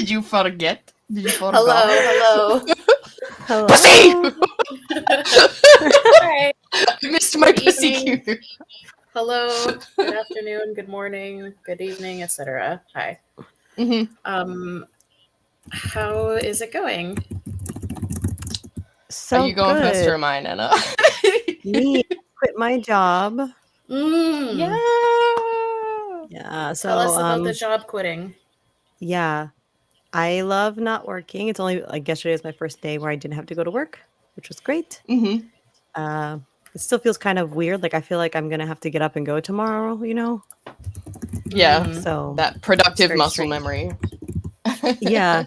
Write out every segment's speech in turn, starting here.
Did you forget? Did you forget? Hello. Hello. Pussy! Hi. I missed my Good pussy evening. cue. Hello. Good afternoon. Good morning. Good evening, etc. Hi. How is it going? So Are you going first good. or mine, Anna? Me quit my job. Yeah. Yeah. Tell us So about the job quitting. yeah. I love not working. It's only like yesterday was my first day where I didn't have to go to work, which was great. Mm-hmm. It still feels kind of weird. Like I feel like I'm gonna have to get up and go tomorrow, Yeah. So That it's productive very muscle strange. memory. Yeah.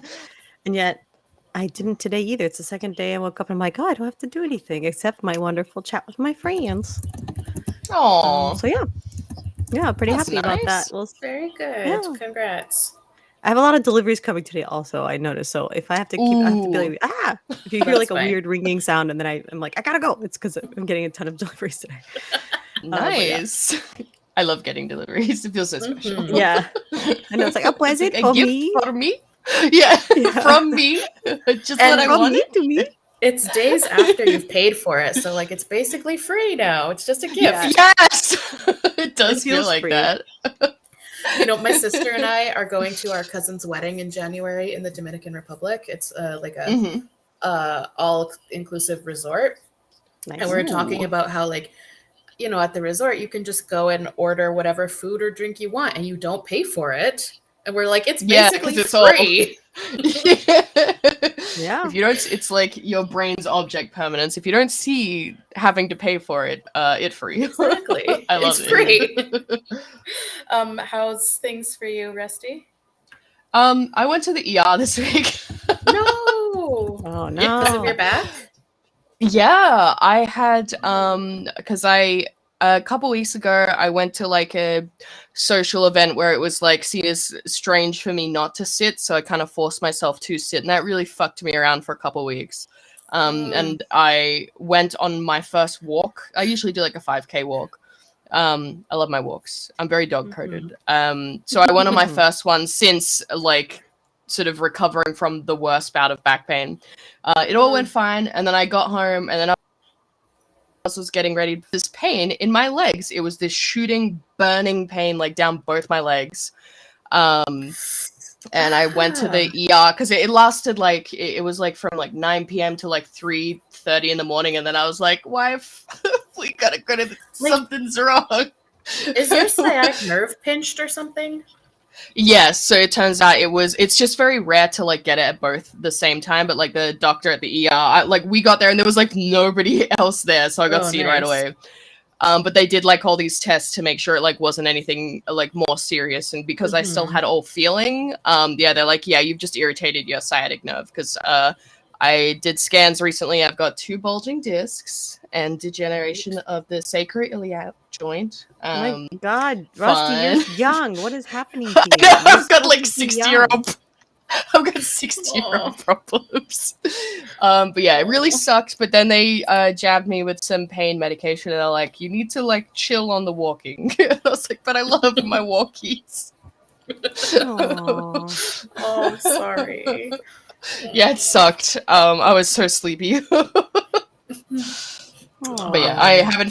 And yet I didn't today either. It's the second day I woke up and I'm like, oh, I don't have to do anything except my wonderful chat with my friends. Aw. So yeah, pretty That's happy about that. nice. Well, Very good. yeah. Congrats. I have a lot of deliveries coming today also, I noticed. So if I have to I have to be Ooh. like, if you hear That's like a fine. weird ringing sound and then I'm like, I gotta go. It's because I'm getting a ton of deliveries today. But yeah. Nice. I love getting deliveries. It feels so special. Mhm. Yeah. I know it's like a It's present like a for gift me. for me. Yeah, Yeah. from me. Just And what I From wanted. me to me. It's days after you've paid for it, so like it's basically free now. It's just a gift. Yeah. Yes, it does feel feels like free. that. My sister and I are going to our cousin's wedding in January in the Dominican Republic. It's like a Mm-hmm. all-inclusive resort. Nice. And we're talking Ooh. about how at the resort you can just go and order whatever food or drink you want and you don't pay for it. And we're like, it's Yeah, basically because it's all. free. Yeah. If you don't, it's like your brain's object permanence. If you don't see having to pay for it, it's free. Exactly. I love It's it. free. How's things for you, Rusty? I went to the ER this week. No. Oh Yeah. Because of no. your back? Yeah, I had because a couple weeks ago I went to like a social event where it was like seen as strange for me not to sit, so I kind of forced myself to sit, and that really fucked me around for a couple weeks. And I went on my first walk. I usually do like a 5K walk. I love my walks. I'm very dog coded. So I went on my first one since like sort of recovering from the worst bout of back pain. It all went fine, and then I got home, and then I was getting ready for this pain in my legs. It was this shooting, burning pain like down both my legs. And I went to the ER because it lasted like it was like from like 9 p.m. to like 3:30 in the morning, and then I was like, "Wife, we gotta go to something's wrong." Is your sciatic nerve pinched or something? Yes, so it turns out it's just very rare to like get it at both the same time, but like the doctor at the ER, we got there and there was like nobody else there, so I got seen right away. But they did like all these tests to make sure it like wasn't anything like more serious, and because I still had all feeling, they're like, yeah, you've just irritated your sciatic nerve, because I did scans recently. I've got 2 bulging discs and degeneration of the sacroiliac joint. My God, Rusty, fun. you're young. What is happening to you? I know, You're I've got supposed like to be 60-year-old. I've got 60-year-old problems. But yeah, it really sucked. But then they jabbed me with some pain medication, and they're like, "You need to like chill on the walking." I was like, "But I love my walkies." Aw. Oh, I'm sorry. Yeah, it sucked. I was so sleepy. But yeah, I haven't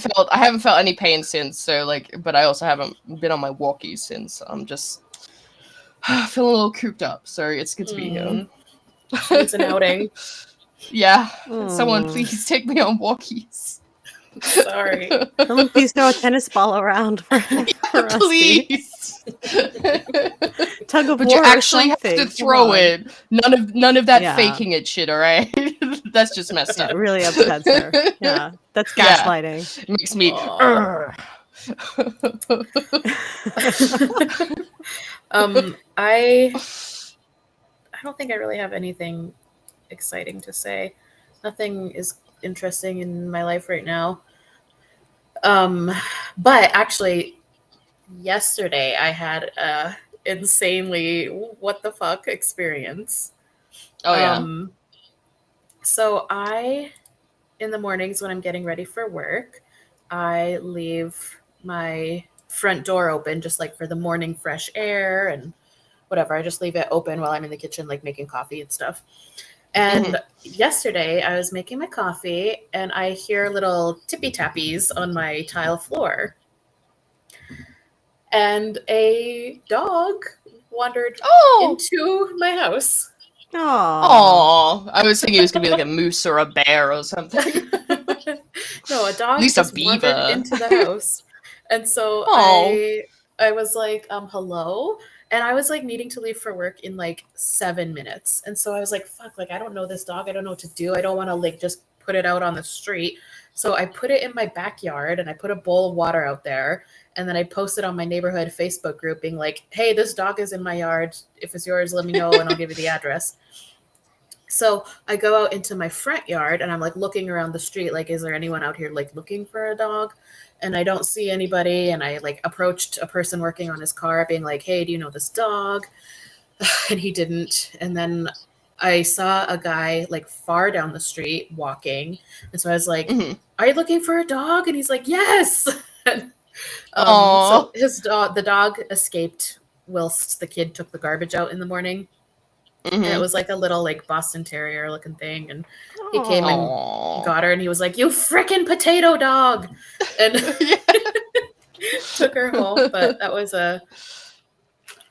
felt any pain since. So like, but I also haven't been on my walkies since. I'm just feeling a little cooped up. So it's good to be here. She needs an outing. Yeah, someone please take me on walkies. Sorry. Someone please throw a tennis ball around for Rusty. Please. Tug of But war you actually or have to something. throw it. None of that Yeah. faking it shit, all right? That's just messed Yeah, up. it really upsets her. Yeah, that's Yeah. gaslighting. It makes me. I don't think I really have anything exciting to say. Nothing is interesting in my life right now. But actually, yesterday I had a insanely what the fuck experience. Oh yeah. So in the mornings when I'm getting ready for work, I leave my front door open just like for the morning fresh air and whatever. I just leave it open while I'm in the kitchen, like making coffee and stuff. And yesterday I was making my coffee and I hear little tippy tappies on my tile floor. And a dog wandered into my house. Oh, I was thinking it was gonna be like a moose or a bear or something. No, a dog At least just a beaver wandered into the house. And so I was like, hello. And I was like needing to leave for work in like 7 minutes. And so I was like, fuck, like I don't know this dog. I don't know what to do. I don't want to like just put it out on the street. So I put it in my backyard and I put a bowl of water out there. And then I posted on my neighborhood Facebook group being like, hey, this dog is in my yard. If it's yours, let me know and I'll give you the address. So I go out into my front yard and I'm like looking around the street, like, is there anyone out here like looking for a dog? And I don't see anybody. And I like approached a person working on his car being like, hey, do you know this dog? And he didn't. And then I saw a guy like far down the street walking. And so I was like, are you looking for a dog? And he's like, yes. So the dog escaped whilst the kid took the garbage out in the morning. And it was like a little like Boston Terrier looking thing. And he came and got her and he was like, you frickin' potato dog. And took her home. But that was a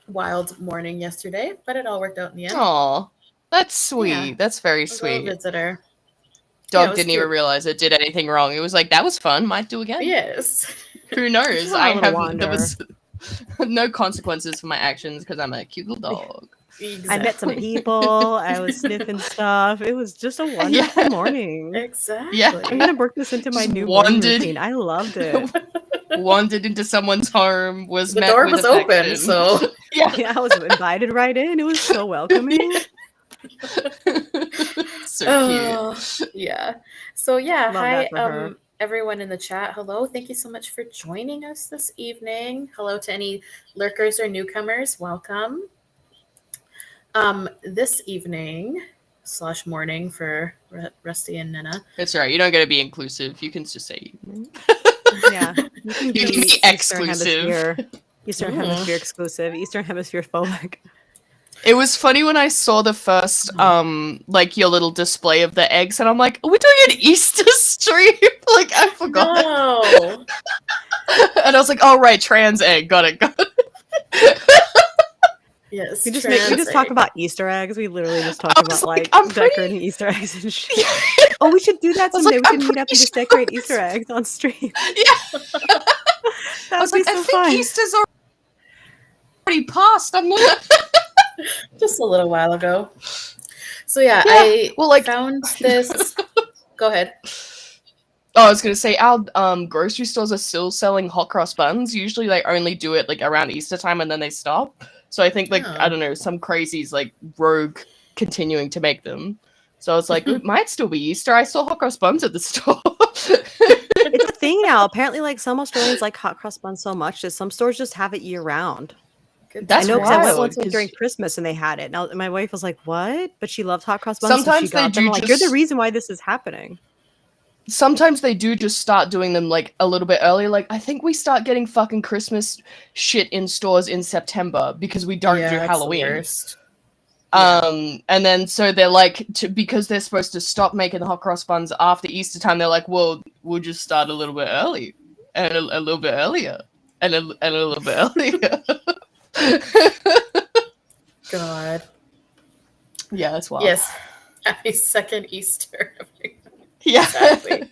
wild morning yesterday. But it all worked out in the end. Oh, that's sweet. Yeah. That's very A sweet. little visitor. Dog didn't even realize it did anything wrong. It was like, that was fun. Might do again. Yes. Who knows? There was wander. no consequences for my actions because I'm a cute little dog. Exactly. I met some people. I was sniffing stuff. It was just a wonderful morning. Exactly. Yeah. I'm gonna work this into my Just new morning wandered. routine. I loved it. Wandered into someone's home, was The met door with was affection. open, so Yeah, I was invited right in. It was so welcoming. So cute. Yeah. So yeah, Love hi that for her. everyone in the chat. Hello. Thank you so much for joining us this evening. Hello to any lurkers or newcomers. Welcome. This evening / morning for Rusty and Nina. That's right. You don't got to be inclusive. You can just say Yeah. You can You can be Eastern exclusive. Hemisphere. Eastern Hemisphere exclusive. Eastern Hemisphere phobic. It was funny when I saw the first, like your little display of the eggs, and I'm like, are we doing an Easter stream? Like, I forgot. No. And I was like, oh, right, trans egg. Got it. Yes. We just talk about Easter eggs. We literally just talk I was about like, like I'm pretty- decorating Easter eggs and shit. Oh, we should do that I was someday. like, We I'm can meet up and pretty just sure decorate it's- Easter eggs on stream. Yeah. That I was would be like, I so think fun. Easter's already passed. I'm not. just a little while ago. So yeah, Yeah, I well, like- found this. Go ahead. Oh, I was gonna say our grocery stores are still selling hot cross buns. Usually they only do it like around Easter time and then they stop. So I think like Oh. I don't know, some crazies like rogue continuing to make them. So I was like, it might still be Easter. I saw hot cross buns at the store. It's a thing now. Apparently, like some Australians like hot cross buns so much that some stores just have it year round. Good That's I know because I went wild, once 'cause- during Christmas and they had it. Now my wife was like, "What?" But she loved hot cross buns. Sometimes so they she got them. do I'm like, "You're the just- reason why this is happening." Sometimes they do just start doing them like a little bit early. Like I think we start getting fucking Christmas shit in stores in September because we don't do it's the Halloween. worst. And then so they're like because they're supposed to stop making the hot cross buns after Easter time, they're like, well, we'll just start a little bit early and a little bit earlier and a little bit earlier. God. Yeah, that's wild. Yes. Happy second Easter. Yeah. Exactly.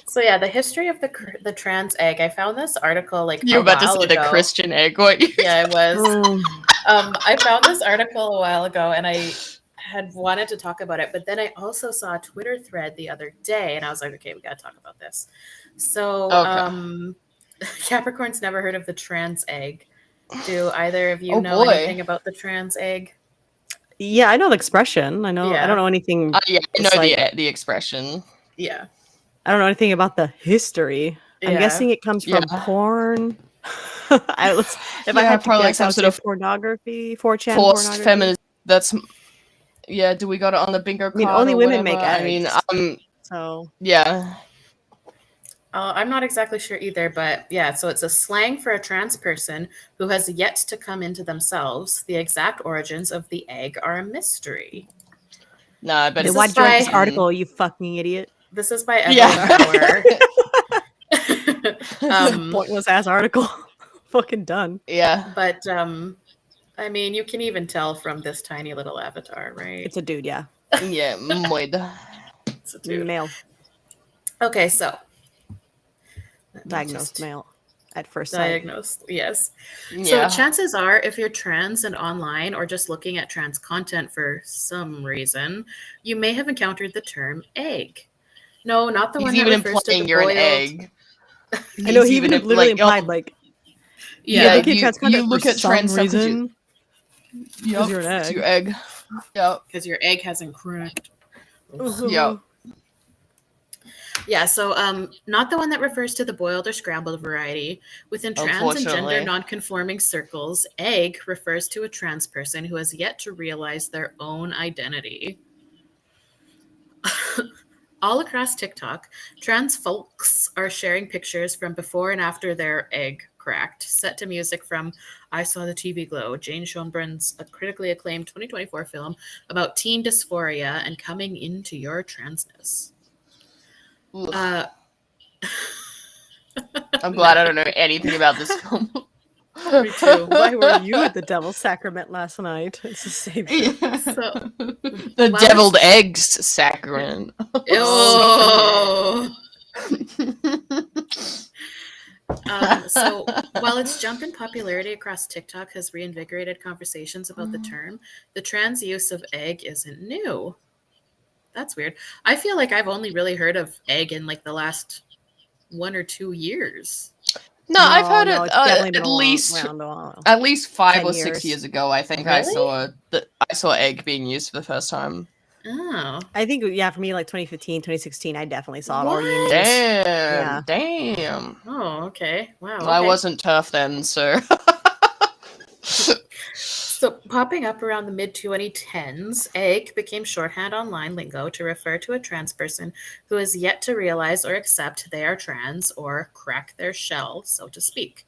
So yeah, the history of the trans egg. I found this article like You were a about to while say the ago. Christian egg, weren't you? Yeah, I was. Mm. I found this article a while ago and I had wanted to talk about it, but then I also saw a Twitter thread the other day and I was like, okay, we got to talk about this. So, Capricorn's never heard of the trans egg. Do either of you know anything about the trans egg? Yeah, I know the expression. I know. Yeah. I don't know anything. Yeah, I know It's the expression. Yeah. I don't know anything about the history. I'm Yeah. guessing it comes from Yeah. porn. If I Yeah, had to probably like guess, some I would sort say of pornography, 4chan Forced pornography. feminism. That's yeah. Do we got it on the bingo card? I mean, only or women whatever? make eggs. I mean, So yeah. I'm not exactly sure either, but yeah, so it's a slang for a trans person who has yet to come into themselves. The exact origins of the egg are a mystery. Nah, but Then This why'd is you write this by article, you fucking idiot? this is by Yeah. Evelyn Hour. Pointless ass article. Fucking done. Yeah. But I mean, you can even tell from this tiny little avatar, right? It's a dude, yeah. Yeah. Moida. It's a dude. Male. Okay, so let me Diagnosed just male at first sight. diagnose. Yes. So Yeah. chances are, if you're trans and online or just looking at trans content for some reason, you may have encountered the term egg. No, not the He's one that even refers to the implying you're an boiled. egg. I know He's he even imp- literally like, oh, implied like Yeah. look at trans you content look for at trans some stuff 'cause reason. Yup, you're an it's egg. your egg. Yep. Because your egg hasn't cracked. Yep. Yeah, so not the one that refers to the boiled or scrambled variety. Within trans and gender Unfortunately. nonconforming circles, egg refers to a trans person who has yet to realize their own identity. All across TikTok, trans folks are sharing pictures from before and after their egg cracked, set to music from I Saw the TV Glow, Jane Schoenbrun's a critically acclaimed 2024 film about teen dysphoria and coming into your transness. Ugh. Uh, I'm glad I don't know anything about this film. Me too. Why were you at the Devil's Sacrament last night? It's the same shit. So, The while deviled it's- eggs sacrament. Oh. So while its jump in popularity across TikTok has reinvigorated conversations about the term, the trans use of egg isn't new. That's weird. I feel like I've only really heard of egg in like the last 1 or 2 years. No, I've heard no, it it's definitely been at least around a while. at least 5 10 or 6 years. years ago. I think I Really? saw egg being used for the first time. Oh. I think, yeah, for me, like 2015, 2016, I definitely saw it What? already in use. Damn, Yeah. damn. Oh, okay. Wow. I okay. wasn't turf then, so. So, popping up around the mid 2010s, egg became shorthand online lingo to refer to a trans person who has yet to realize or accept they are trans or crack their shell, so to speak.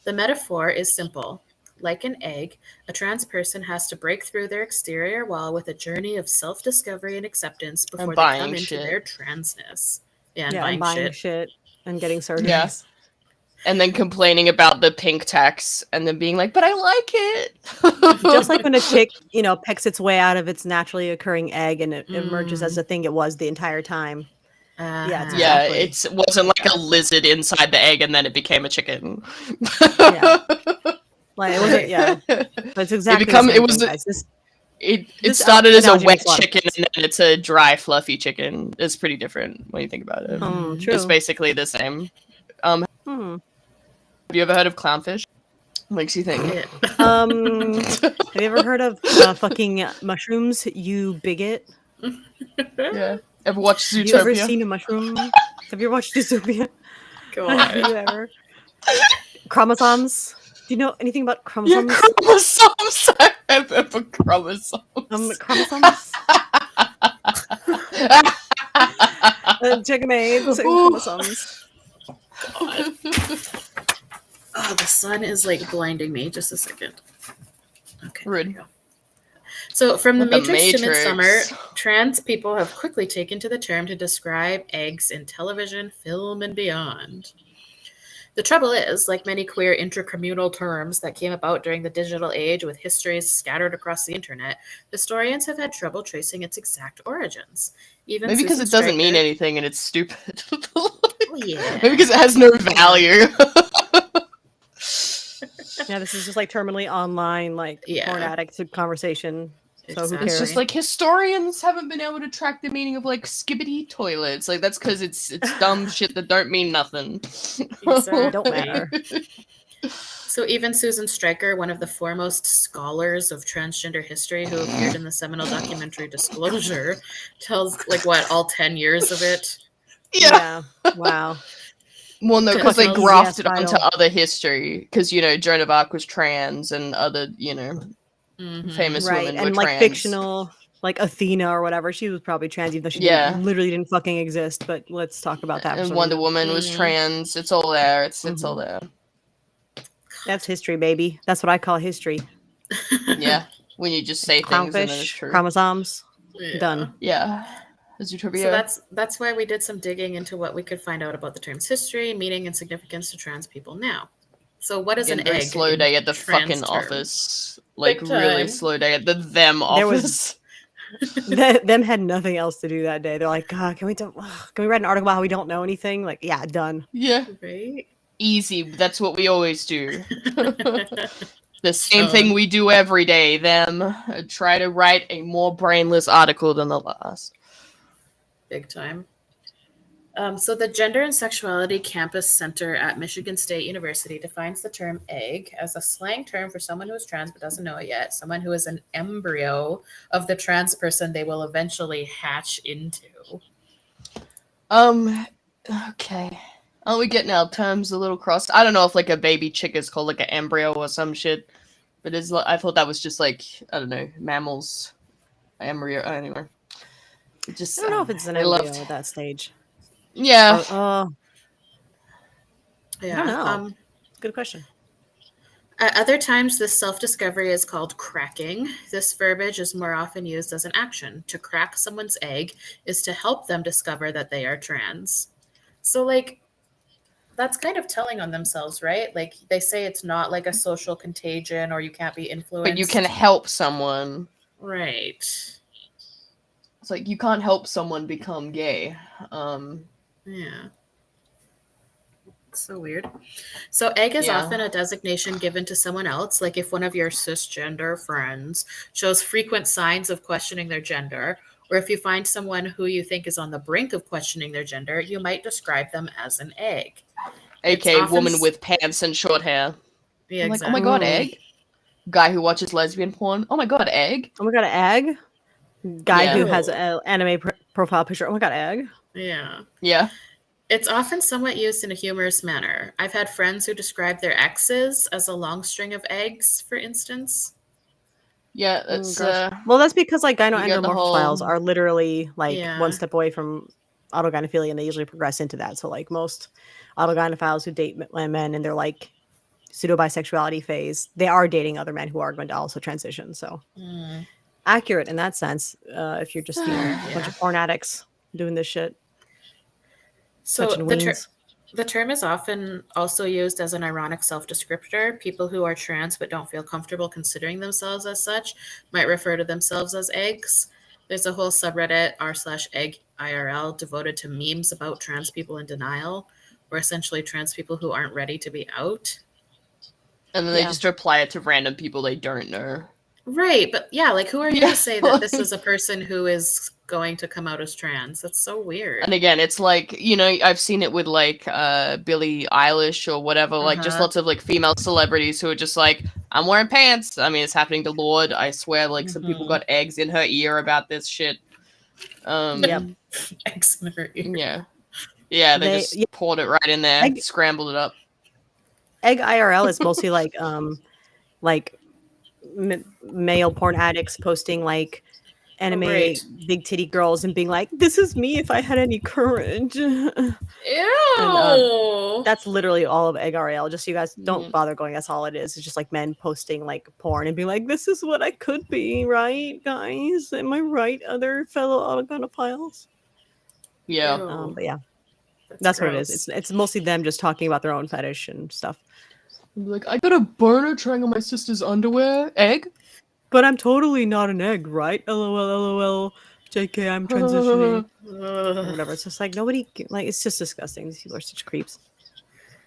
The metaphor is simple. Like an egg, a trans person has to break through their exterior wall with a journey of self discovery and acceptance before they buying come into shit. their transness. Yeah, and Yeah, buying, and buying shit. shit and getting surgeries. Yeah. And then complaining about the pink tax and then being like, but I like it. Just like when a chick, pecks its way out of its naturally occurring egg and it emerges as the thing it was the entire time. Yeah, it's Yeah, exactly. it wasn't like a lizard inside the egg and then it became a chicken. Yeah. Like it wasn't, yeah. But it's exactly the same thing, guys. It This started as a analogy wet makes a lot of chicken and then it's a dry, fluffy chicken. It's pretty different when you think about it. True. It's basically the same. Hmm. Have you ever heard of clownfish? Makes you think. Have you ever heard of fucking mushrooms, you bigot? Yeah. Ever watched Zootopia? Have you ever seen a mushroom? Have you ever watched Zootopia? Have you ever? Chromosomes? Do you know anything about chromosomes? Yeah, chromosomes. I remember chromosomes. Chromosomes? Chicken eggs and chromosomes. God. Oh, the sun is like blinding me. Just a second. Okay. Rude. There you go. So, from the Like the Matrix to Matrix. Midsummer, trans people have quickly taken to the term to describe eggs in television, film, and beyond. The trouble is, like many queer intracommunal terms that came about during the digital age with histories scattered across the internet, historians have had trouble tracing its exact origins. Even Maybe because Susan it doesn't mean Stryker- anything and it's stupid. Oh, yeah. Maybe because it has no value. Yeah, this is just like terminally online, like Yeah. porn addict conversation. So who Exactly. cares? It's just like historians haven't been able to track the meaning of like skibbity toilets. Like that's because it's dumb shit that don't mean nothing. Exactly. Don't matter. So even Susan Stryker, one of the foremost scholars of transgender history who appeared in the seminal documentary Disclosure, tells all 10 years of it. Yeah. Wow. Well, no, because they Fucking grafted easy-ass onto title. other history. Because Joan of Arc was trans, and other famous Right. women And were like trans. fictional like Athena or whatever. She was probably trans, even though she literally didn't fucking exist. But let's talk about that. And Wonder Woman was trans. It's all there. It's all there. That's history, baby. That's what I call history. Yeah, when you just say things and then it's true. Chromosomes, done. Yeah. So that's why we did some digging into what we could find out about the term's history, meaning, and significance to trans people now. So what is an egg? Slow day at the fucking office. Like really slow day at the them office. Them had nothing else to do that day. They're like, God, can we write an article about how we don't know anything? Like, yeah, done. Yeah. Right. Easy. That's what we always do. The same thing we do every day. Them try to write a more brainless article than the last. Big time. So the Gender and Sexuality Campus Center at Michigan State University defines the term egg as a slang term for someone who is trans but doesn't know it yet, someone who is an embryo of the trans person they will eventually hatch into. Okay. Are we getting our terms a little crossed? I don't know if like a baby chick is called like an embryo or some shit, but I thought that was just like, I don't know, mammals. Embryo, anyway. I don't know if it's an embryo at that stage. Yeah. Yeah. I don't know. Good question. At other times, this self-discovery is called cracking. This verbiage is more often used as an action. To crack someone's egg is to help them discover that they are trans. So, like, that's kind of telling on themselves, right? Like, they say it's not like a social contagion or you can't be influenced. But you can help someone. Right. It's like you can't help someone become gay. Yeah. So weird. So egg is often a designation given to someone else. Like if one of your cisgender friends shows frequent signs of questioning their gender, or if you find someone who you think is on the brink of questioning their gender, you might describe them as an egg. AKA woman with pants and short hair. Yeah, like, oh my god, egg? Guy who watches lesbian porn. Oh my god, egg? Oh my god, egg? Guy who has an anime profile picture. Oh my god, egg? Yeah. Yeah. It's often somewhat used in a humorous manner. I've had friends who describe their exes as a long string of eggs, for instance. Yeah, that's well, that's because like gyno-endomorphophiles are literally like one step away from autogynephilia, and they usually progress into that. So like most autogynephiles who date men in their like pseudo-bisexuality phase, they are dating other men who are going to also transition. So accurate in that sense. If you're just a bunch of porn addicts doing this shit. So the term is often also used as an ironic self-descriptor. People who are trans but don't feel comfortable considering themselves as such might refer to themselves as eggs. There's a whole subreddit r/egg IRL devoted to memes about trans people in denial, or essentially trans people who aren't ready to be out. And then they just reply it to random people they don't know. Right, but like who are you to say that this is a person who is going to come out as trans? That's so weird. And again, it's like, I've seen it with like Billie Eilish or whatever, like just lots of like female celebrities who are just like, I'm wearing pants. I mean, it's happening to Lorde. I swear, like some people got eggs in her ear about this shit. Eggs in her ear. Yeah, they just poured it right in there, scrambled it up. Egg IRL is mostly like male porn addicts posting like anime big titty girls and being like, this is me if I had any courage. Ew. And, that's literally all of egg RL. Just so you guys don't bother going, that's all it is. It's just like men posting like porn and being like, this is what I could be, right, guys? Am I right, other fellow autogonophiles? Yeah. But yeah, that's what it is. It's mostly them just talking about their own fetish and stuff. Like, I got a boner trying on my sister's underwear. Egg? But I'm totally not an egg, right? LOL, JK, I'm transitioning. Or whatever. It's just like nobody, like, it's just disgusting. These people are such creeps.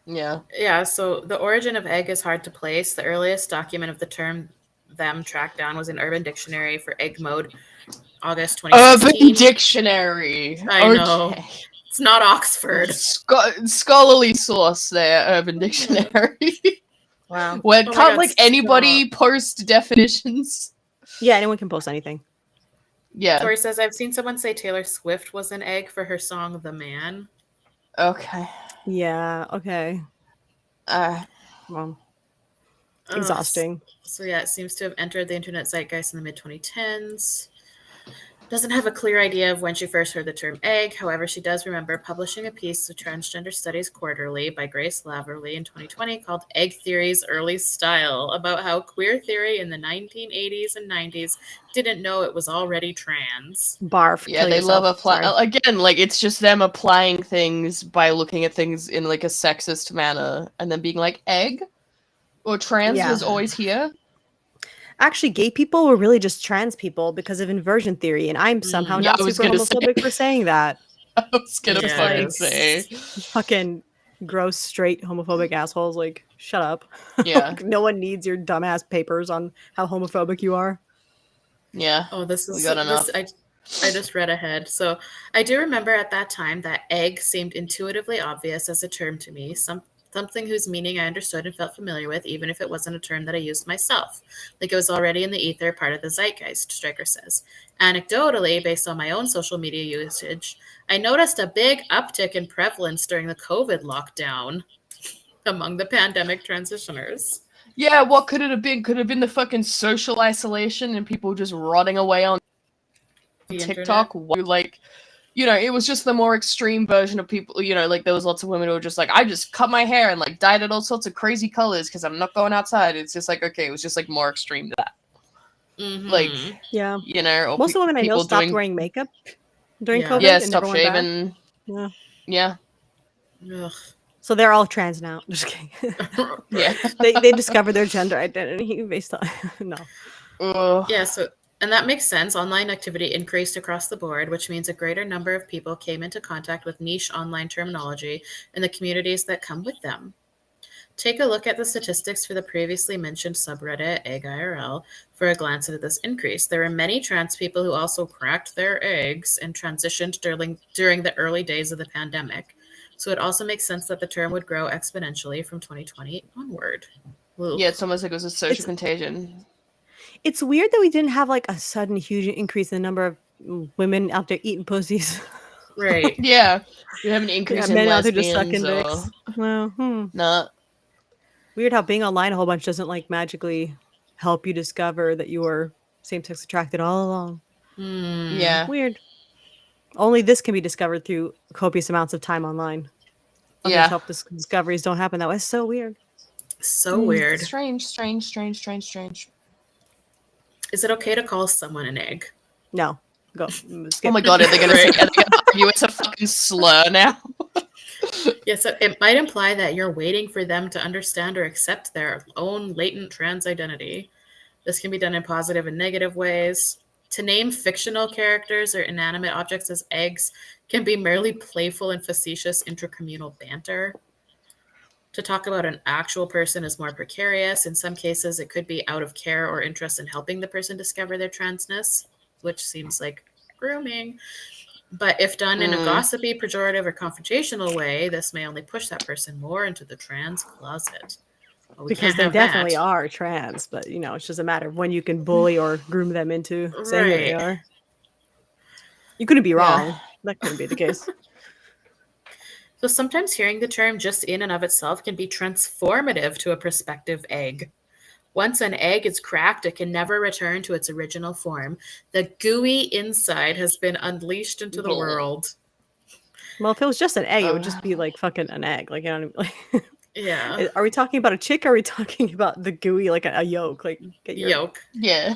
Yeah. Yeah, so the origin of egg is hard to place. The earliest document of the term them tracked down was in Urban Dictionary for egg mode, August 2016. Urban Dictionary. I know. It's not Oxford. Scholarly source there, Urban Dictionary. Wow. When can't like anybody post definitions? Yeah, anyone can post anything. Yeah. Tori says, I've seen someone say Taylor Swift was an egg for her song The Man. Okay. Yeah, okay. Well, exhausting. So yeah, it seems to have entered the internet zeitgeist in the mid-2010s. doesn't have a clear idea of when she first heard the term egg. However, she does remember publishing a piece of Transgender Studies Quarterly by Grace Laverly in 2020 called Egg Theory's Early Style, about how queer theory in the 1980s and 90s didn't know it was already trans. Barf. Yeah, they love again, like, it's just them applying things by looking at things in, like, a sexist manner and then being like, egg? Or trans was always here? Actually, gay people were really just trans people because of inversion theory, and I'm somehow not super homophobic for saying that. I was gonna fucking say. Fucking gross, straight, homophobic assholes, like, shut up. Yeah. No one needs your dumbass papers on how homophobic you are. Yeah. Oh, this is... I just read ahead. So I do remember at that time that egg seemed intuitively obvious as a term to me, something whose meaning I understood and felt familiar with, even if it wasn't a term that I used myself. Like it was already in the ether, part of the zeitgeist, Stryker says. Anecdotally, based on my own social media usage, I noticed a big uptick in prevalence during the COVID lockdown among the pandemic transitioners. Yeah, what could it have been? Could it have been the fucking social isolation and people just rotting away on TikTok? Like, you know, it was just the more extreme version of people, you know, like there was lots of women who were just like, I just cut my hair and like dyed it all sorts of crazy colors because I'm not going outside. It's just like, okay, it was just like more extreme than that. Mm-hmm. Like, yeah, you know, most of the women I know stopped wearing makeup during COVID. Yeah, and stopped never shaving. Went back. Yeah. Ugh. So they're all trans now. Just kidding. Yeah. They discovered their gender identity based on no. Yeah, so and that makes sense. Online activity increased across the board, which means a greater number of people came into contact with niche online terminology and the communities that come with them. Take a look at the statistics for the previously mentioned subreddit, Egg IRL, for a glance at this increase. There are many trans people who also cracked their eggs and transitioned during the early days of the pandemic. So it also makes sense that the term would grow exponentially from 2020 onward. Yeah, it's almost like it was a social contagion. It's weird that we didn't have like a sudden huge increase in the number of women out there eating pussies. Right. Yeah. We have an increase in men lesbians out there just sucking dicks. Well, Nah. Weird how being online a whole bunch doesn't like magically help you discover that you were same-sex attracted all along. Yeah. Weird. Only this can be discovered through copious amounts of time online. Yeah. Help discoveries don't happen that way. It's so weird. So weird. Strange. Is it okay to call someone an egg? No. Go. Oh my god, are they gonna say argue it's a fucking slur now? Yes, it might imply that you're waiting for them to understand or accept their own latent trans identity. This can be done in positive and negative ways. To name fictional characters or inanimate objects as eggs can be merely playful and facetious intracommunal banter. To talk about an actual person is more precarious. In some cases, it could be out of care or interest in helping the person discover their transness, which seems like grooming. But if done in a gossipy, pejorative, or confrontational way, this may only push that person more into the trans closet. Well, because they definitely are trans, but you know, it's just a matter of when you can bully or groom them into saying that they are. You couldn't be wrong. That couldn't be the case. So sometimes hearing the term just in and of itself can be transformative to a prospective egg. Once an egg is cracked, it can never return to its original form. The gooey inside has been unleashed into the world. Well, if it was just an egg, it would just be like fucking an egg. Like, you know what I mean? Like, yeah. Are we talking about a chick or are we talking about the gooey, like a yolk? Like, get your yolk. Yeah.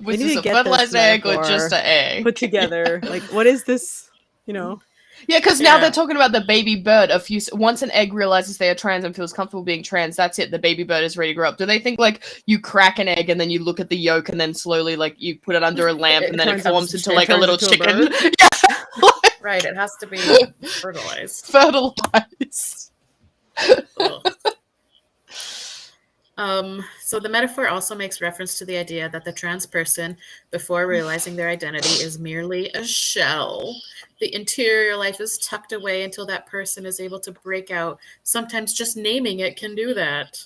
Which is a fertilized egg or just an egg? Put together. Like, what is this? You know? Yeah, because now they're talking about the baby bird. Once an egg realizes they are trans and feels comfortable being trans, that's it. The baby bird is ready to grow up. Do they think like you crack an egg and then you look at the yolk and then slowly like you put it under a lamp and then it forms into like a little chicken? Yeah. Right. It has to be fertilized. So the metaphor also makes reference to the idea that the trans person, before realizing their identity, is merely a shell. The interior life is tucked away until that person is able to break out. Sometimes just naming it can do that.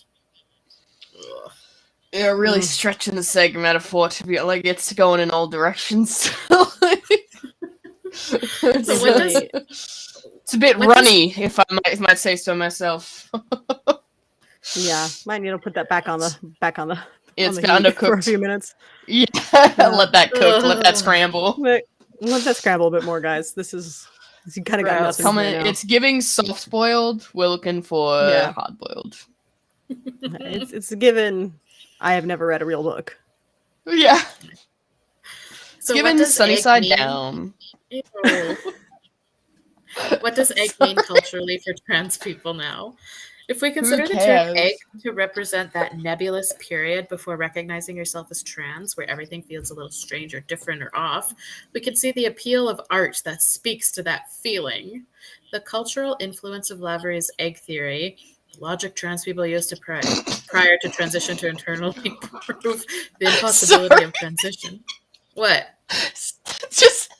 Ugh. Yeah, really stretching the seg metaphor to be like it's going in all directions. It's a bit runny, if I might say so myself. Yeah, might need to put that back on the It's been undercooked for a few minutes. Yeah, let that cook, let that scramble. Let that scramble a bit more, guys. This kind of got nothing coming. now. It's giving soft boiled. We're looking for hard boiled. It's given. I have never read a real book. Yeah. So given sunny side down. What does egg mean culturally for trans people now? If we consider the term egg to represent that nebulous period before recognizing yourself as trans, where everything feels a little strange or different or off, we can see the appeal of art that speaks to that feeling. The cultural influence of Lavery's egg theory, the logic trans people used to prior to transition to internally prove the impossibility of transition. What? Just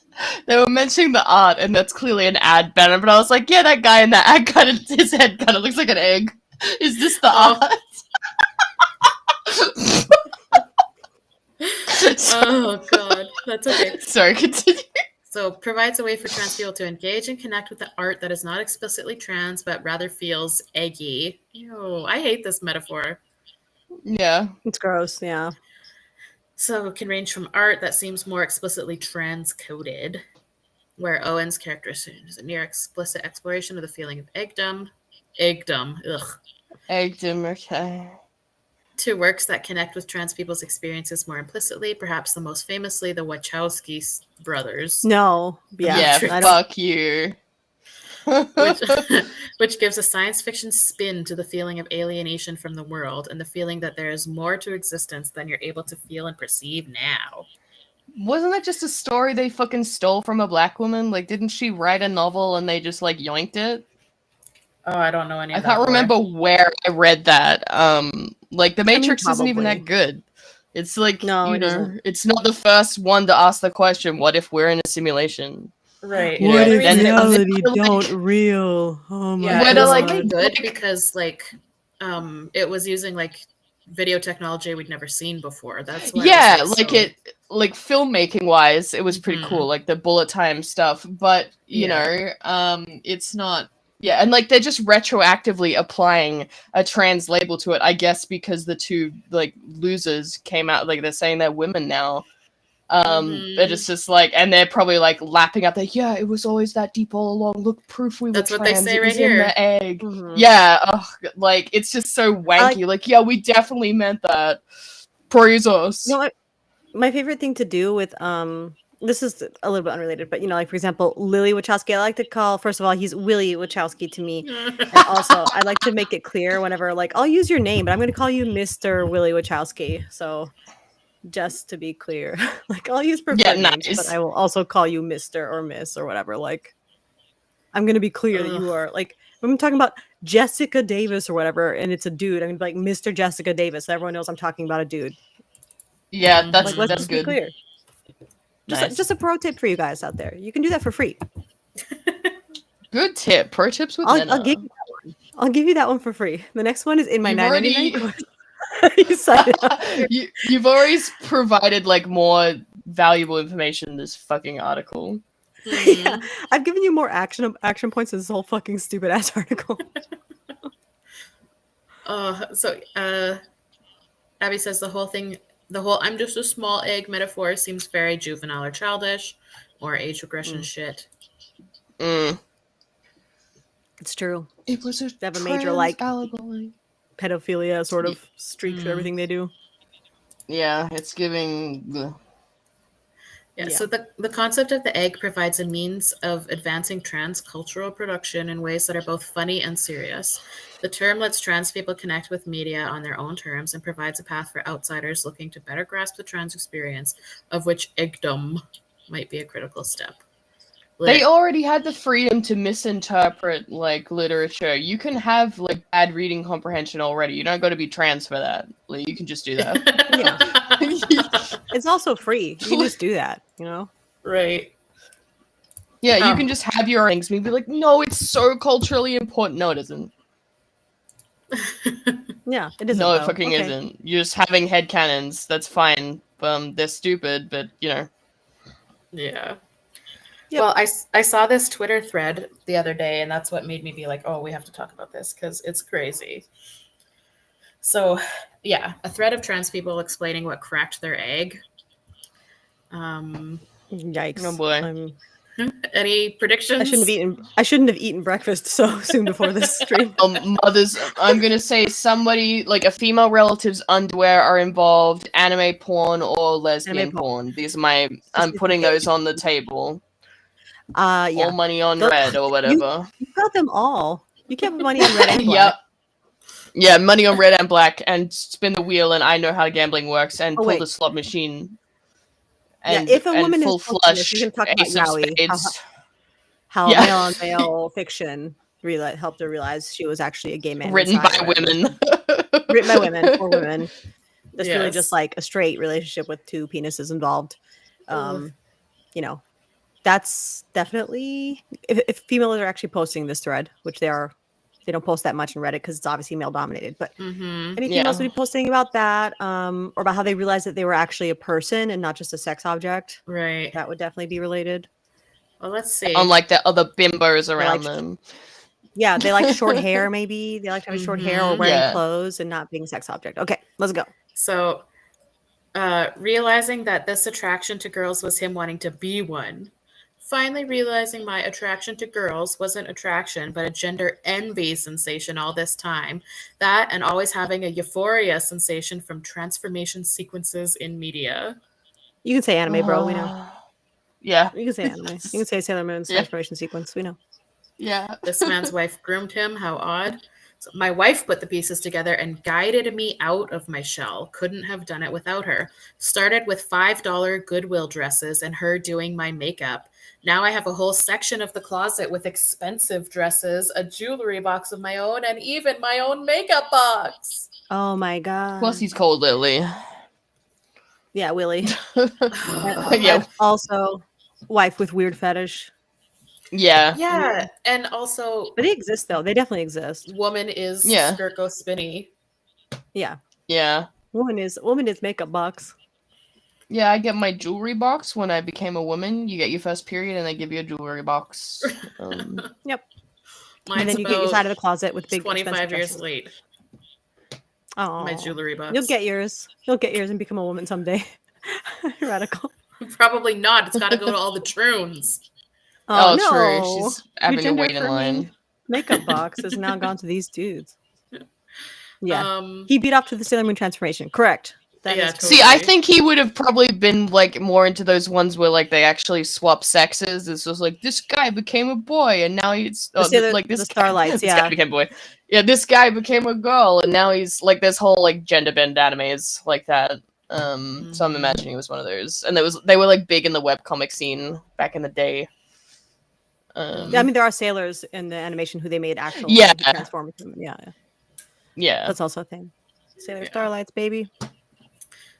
they were mentioning the art, and that's clearly an ad banner. But I was like, yeah, that guy in that ad his head kind of looks like an egg. Is this the art? Oh god, that's okay. Sorry, continue. So provides a way for trans people to engage and connect with the art that is not explicitly trans, but rather feels eggy. Ew, I hate this metaphor. Yeah, it's gross. Yeah. So it can range from art that seems more explicitly trans-coded, where Owen's character is a near explicit exploration of the feeling of eggdom. Ugh. Eggdom, okay. To works that connect with trans people's experiences more implicitly, perhaps the most famously the Wachowski brothers. No. Yeah, fuck you. which gives a science fiction spin to the feeling of alienation from the world and the feeling that there is more to existence than you're able to feel and perceive now. Wasn't that just a story they fucking stole from a black woman? Like, didn't she write a novel and they just, like, yoinked it? Oh, I don't know any of that. I can't remember where I read that. Like, The Matrix isn't even that good. It's like, it's not the first one to ask the question, what if we're in a simulation? Right. What if reality don't real? Oh my god. It was only good because it was using like video technology we'd never seen before. That's why filmmaking wise, it was pretty cool, like the bullet time stuff. But you know, it's not. Yeah, and like they're just retroactively applying a trans label to it, I guess, because the two like losers came out, like they're saying they're women now. It's just like, and they're probably like lapping up that, yeah, it was always that deep all along. Look, proof we were trans. That's what they say right here. In the egg. Yeah, like it's just so wanky. Like, yeah, we definitely meant that. Praise us. You know, my favorite thing to do with this is a little bit unrelated, but you know, like for example, Lily Wachowski, I like to call, first of all, he's Willie Wachowski to me. And also I like to make it clear whenever, like, I'll use your name, but I'm going to call you Mr. Willie Wachowski. So just to be clear, like I'll use preferred names, but I will also call you Mr. or Miss or whatever. Like, I'm going to be clear that you are, like, when I'm talking about Jessica Davis or whatever, and it's a dude, I'm going to be like Mr. Jessica Davis. So everyone knows I'm talking about a dude. Yeah, that's, like, let's that's just good. Be clear. Just a pro tip for you guys out there. You can do that for free. Good tip. Pro tips with I'll give you that one. I'll give you that one for free. The next one is in my $9.99 course. You've always provided like more valuable information in this fucking article. Yeah, I've given you more action points in this whole fucking stupid ass article. Abby says the whole I'm just a small egg metaphor seems very juvenile or childish or age regression shit. It's true. It was they have a major like pedophilia sort of streak to everything they do. Yeah, it's giving. So the concept of the egg provides a means of advancing trans cultural production in ways that are both funny and serious. The term lets trans people connect with media on their own terms and provides a path for outsiders looking to better grasp the trans experience, of which eggdom might be a critical step. They already had the freedom to misinterpret like literature. You can have like bad reading comprehension already. You don't got to be trans for that. Like, you can just do that. It's also free. You can just do that, you know? Right. Yeah, you can just have your things and be like, no, it's so culturally important. No, it isn't. Yeah, it isn't. No, it fucking isn't. You're just having headcanons. That's fine. They're stupid, but you know. Yeah. Yep. Well, I saw this Twitter thread the other day, and that's what made me be like, oh, we have to talk about this because it's crazy. So, yeah, a thread of trans people explaining what cracked their egg. Yikes! Oh boy. Any predictions? I shouldn't have eaten breakfast so soon before this stream. Mothers. I'm gonna say somebody like a female relative's underwear are involved. Anime porn or lesbian porn. These are my. I'm putting those on the table. Yeah. All money on red or whatever. You got them all. You kept money on red and black. Yeah, money on red and black, and spin the wheel, and I know how gambling works, and pull the slot machine. And, if a woman full is flush, you can talk about yaoi, how male on male fiction helped her realize she was actually a gay man. Written by women. Written by women for women. That's really just like a straight relationship with two penises involved. You know, that's definitely if females are actually posting this thread, which they are. They don't post that much in Reddit because it's obviously male dominated. But any females would be posting about that, or about how they realized that they were actually a person and not just a sex object. Right. That would definitely be related. Well, let's see. Unlike the other bimbos around them. Yeah, they like short hair. Maybe they like to have short hair or wearing clothes and not being a sex object. Okay, let's go. So, realizing that this attraction to girls was him wanting to be one. Finally realizing my attraction to girls wasn't attraction, but a gender envy sensation all this time. That and always having a euphoria sensation from transformation sequences in media. You can say anime, bro. We know. Yeah. You can say anime. You can say Sailor Moon's transformation sequence. We know. Yeah. This man's wife groomed him. How odd. So my wife put the pieces together and guided me out of my shell. Couldn't have done it without her. Started with $5 Goodwill dresses and her doing my makeup. Now I have a whole section of the closet with expensive dresses, a jewelry box of my own, and even my own makeup box. Oh my god. Plus he's called Lily. Yeah, Willie. Yeah. Also, wife with weird fetish. Yeah. Yeah, and also... But they exist, though. They definitely exist. Woman is skirt go spinny. Yeah. Yeah. Woman is makeup box. Yeah, I get my jewelry box when I became a woman. You get your first period and they give you a jewelry box. Yep. Mine's and then you get your side of the closet with big 25 years late. Oh, my jewelry box. You'll get yours. You'll get yours and become a woman someday. Radical. Probably not. It's got to go to all the troons. Oh, no. True. She's having to wait in line. Makeup box has now gone to these dudes. Yeah. He beat off to the Sailor Moon transformation. Correct. Totally. See, I think he would have probably been like more into those ones where like they actually swap sexes. It's just like this guy became a boy and now he's like this Starlights. This guy became a boy. Yeah, this guy became a girl and now he's like this whole like gender bend animes like that. So I'm imagining it was one of those, and they were like big in the webcomic scene back in the day. I mean, there are sailors in the animation who they made actual transform. Yeah. That's also a thing. Sailor Starlights, baby.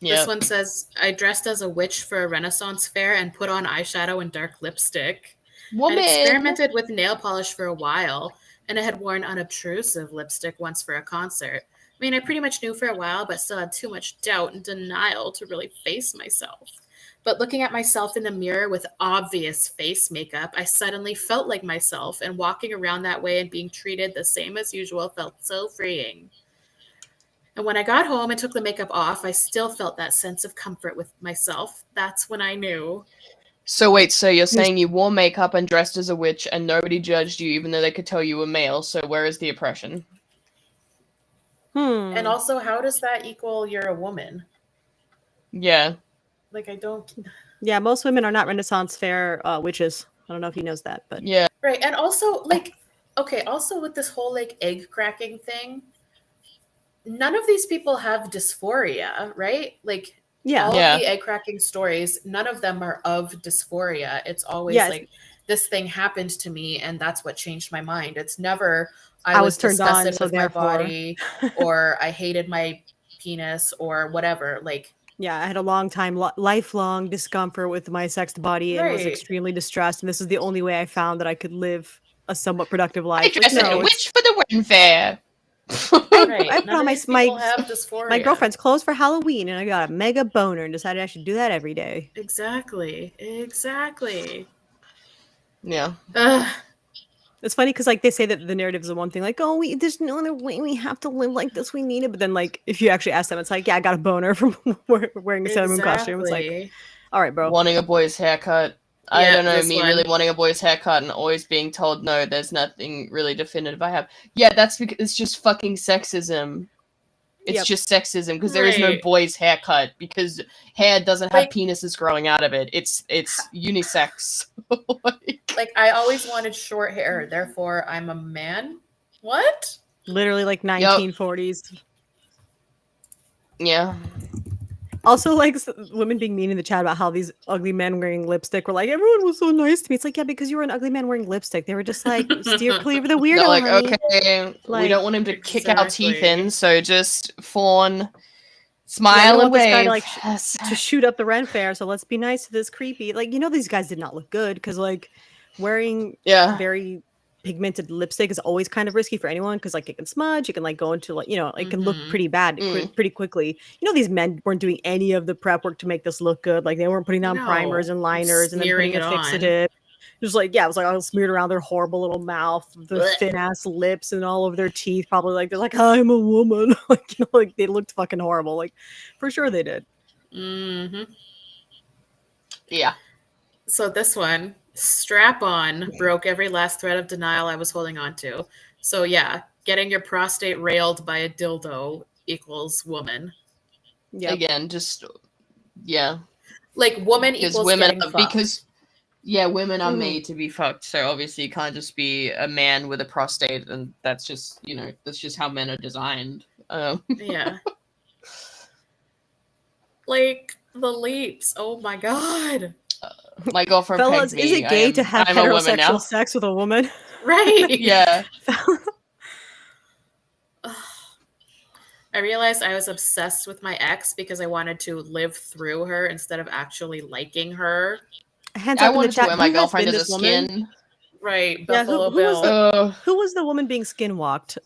This one says, I dressed as a witch for a Renaissance fair and put on eyeshadow and dark lipstick. Woman. I experimented with nail polish for a while, and I had worn unobtrusive lipstick once for a concert. I mean, I pretty much knew for a while, but still had too much doubt and denial to really face myself. But looking at myself in the mirror with obvious face makeup, I suddenly felt like myself, and walking around that way and being treated the same as usual felt so freeing. And when I got home and took the makeup off, I still felt that sense of comfort with myself. That's when I knew. So wait, so you're saying you wore makeup and dressed as a witch and nobody judged you even though they could tell you were male, so where is the oppression? And also, how does that equal you're a woman? Yeah. Like, I don't... Yeah, most women are not Renaissance fair witches. I don't know if he knows that, but... Yeah. Right, and also, like, okay, also with this whole, like, egg cracking thing, none of these people have dysphoria, right? Like, all of the egg cracking stories, none of them are of dysphoria. It's always like, this thing happened to me and that's what changed my mind. It's never, I was turned on, so with my body, or I hated my penis, or whatever. Like, yeah, I had a lifelong discomfort with my sexed body and was extremely distressed. And this is the only way I found that I could live a somewhat productive life. I dressed as a witch for the wedding fair. I promised my girlfriend's clothes for Halloween, and I got a mega boner and decided I should do that every day. Exactly. Yeah. It's funny because like they say that the narrative is the one thing, like, oh, there's no other way, we have to live like this, we need it. But then like if you actually ask them, it's like, yeah, I got a boner from wearing a Sailor Moon costume. It's like, all right, bro. Wanting a boy's haircut. I don't know, me really wanting a boy's haircut and always being told no, there's nothing really definitive I have. Yeah, that's because it's just fucking sexism. It's just sexism because there is no boy's haircut because hair doesn't have penises growing out of it. It's unisex. Like I always wanted short hair, therefore I'm a man. What? Literally like 1940s. Yeah. Also, like women being mean in the chat about how these ugly men wearing lipstick were like, everyone was so nice to me. It's like, yeah, because you were an ugly man wearing lipstick. They were just like, steer clear of the weirdo. They're like, honey. okay, like, we don't want him to kick our teeth in, so just fawn, smile, and wave. This guy to shoot up the rent fair, so let's be nice to this creepy. Like, you know, these guys did not look good because like wearing very pigmented lipstick is always kind of risky for anyone because like it can smudge, it can like go into like, you know, it can look pretty bad pretty quickly. You know, these men weren't doing any of the prep work to make this look good. Like they weren't putting down primers and liners and then putting a fixative. Just like, yeah, it was like all smeared around their horrible little mouth, the thin ass lips and all of their teeth. Probably like they're like, I'm a woman. Like, you know, like they looked fucking horrible. Like for sure they did. Yeah. So this one, strap on, broke every last thread of denial I was holding on to. So yeah, getting your prostate railed by a dildo equals woman. Yeah. Again, just like woman equals women because women are made to be fucked. So obviously you can't just be a man with a prostate, and that's just, you know, that's just how men are designed. Yeah. Like the leaps. Oh my god. My girlfriend Fellas, is it gay to have heterosexual sex with a woman? Right. Yeah. I realized I was obsessed with my ex because I wanted to live through her instead of actually liking her. Hands up in the chat. To wear my girlfriend as a skin. Right. Yeah, who was the woman being skinwalked?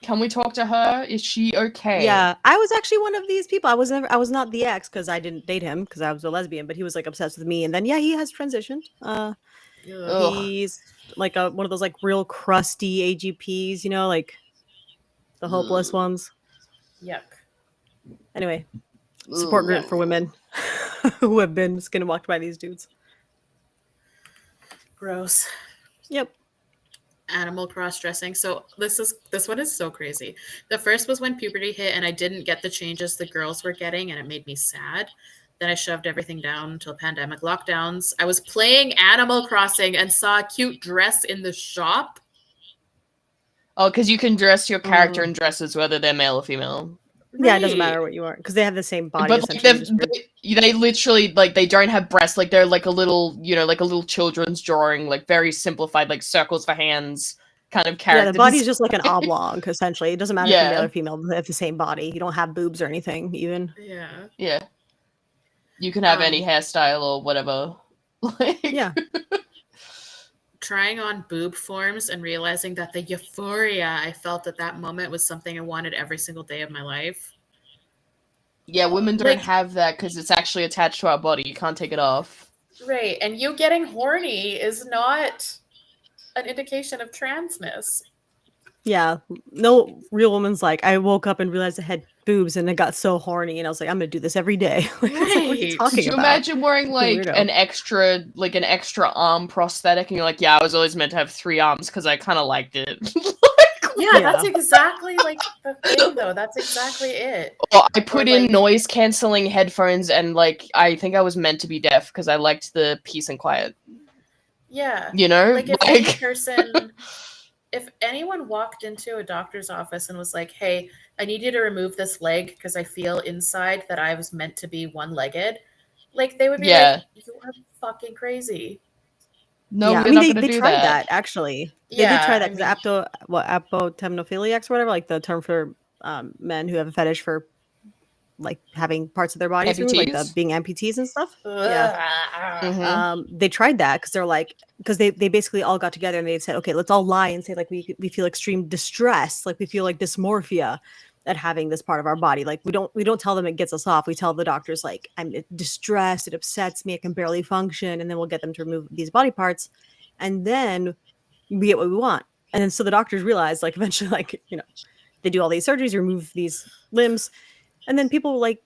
Can we talk to her? Is she okay? Yeah, I was actually one of these people. I was not the ex because I didn't date him because I was a lesbian, but he was like obsessed with me. And then he has transitioned. He's like one of those like real crusty AGPs, you know, like the hopeless ones. Yuck. Anyway, support group for women who have been skinwalked by these dudes. Gross. Yep. Animal cross-dressing. So this one is so crazy. The first was when puberty hit and I didn't get the changes the girls were getting and it made me sad. Then I shoved everything down until pandemic lockdowns. I was playing Animal Crossing and saw a cute dress in the shop. Oh, because you can dress your character in dresses whether they're male or female. Yeah, it doesn't matter what you are because they have the same body. But like, they literally like they don't have breasts. Like they're like a little, you know, like a little children's drawing, like very simplified, like circles for hands kind of character. Yeah, the body's just like an oblong essentially. It doesn't matter if you're male or female. They have the same body. You don't have boobs or anything even. Yeah. Yeah. You can have any hairstyle or whatever. Yeah. Trying on boob forms and realizing that the euphoria I felt at that moment was something I wanted every single day of my life. Yeah, women don't have that because it's actually attached to our body. You can't take it off. Right, and you getting horny is not an indication of transness. Yeah, no real woman's like, I woke up and realized I had boobs and I got so horny and I was like, I'm gonna do this every day. Like, right. What are you talking Could you about? imagine wearing like an extra arm prosthetic and you're like, yeah, I was always meant to have 3 arms because I kind of liked it. Yeah, that's exactly like the thing though. That's exactly it. Well, I put in noise canceling headphones and like I think I was meant to be deaf because I liked the peace and quiet. Yeah. You know? Like if any person if anyone walked into a doctor's office and was like, hey, I need you to remove this leg because I feel inside that I was meant to be one-legged, like they would be like, you are fucking crazy. No, I mean they tried that actually. They did try that because apotemnophiliacs or whatever, like the term for men who have a fetish for like having parts of their bodies removed, like being amputees and stuff. They tried that because they're like, because they basically all got together and they said, okay, let's all lie and say like we feel extreme distress, like we feel like dysmorphia at having this part of our body. Like we don't tell them it gets us off. We tell the doctors like, I'm distressed, it upsets me, I can barely function, and then we'll get them to remove these body parts. And then we get what we want. And then so the doctors realize, like, eventually, like, they do all these surgeries, remove these limbs, and then people, like,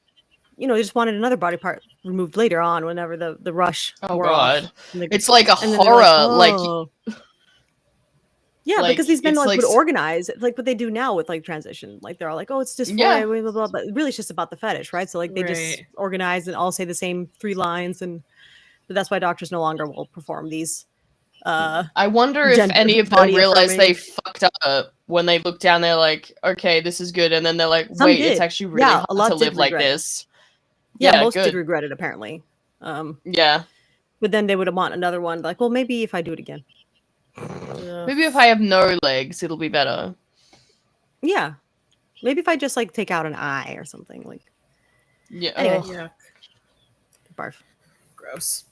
they just wanted another body part removed later on whenever the rush wore off. It's like a and then horror, like, yeah, like, because these men it's like like would organize like what they do now with like transition. Like they're all like, oh, it's dysphoria, blah, blah, blah, but really it's just about the fetish, right? So like they just organize and all say the same 3 lines, and but that's why doctors no longer will perform these. I wonder if any of them realize they fucked up when they look down. They're like, okay, this is good, and then they're like, wait, it's actually really hard to live like this. Yeah, most did regret it apparently. Yeah, but then they would want another one. Like, well, maybe if I do it again. Maybe if I have no legs, it'll be better. Yeah. Maybe if I just like take out an eye or something. Like, yeah. Anyway. Yeah. Barf. Gross.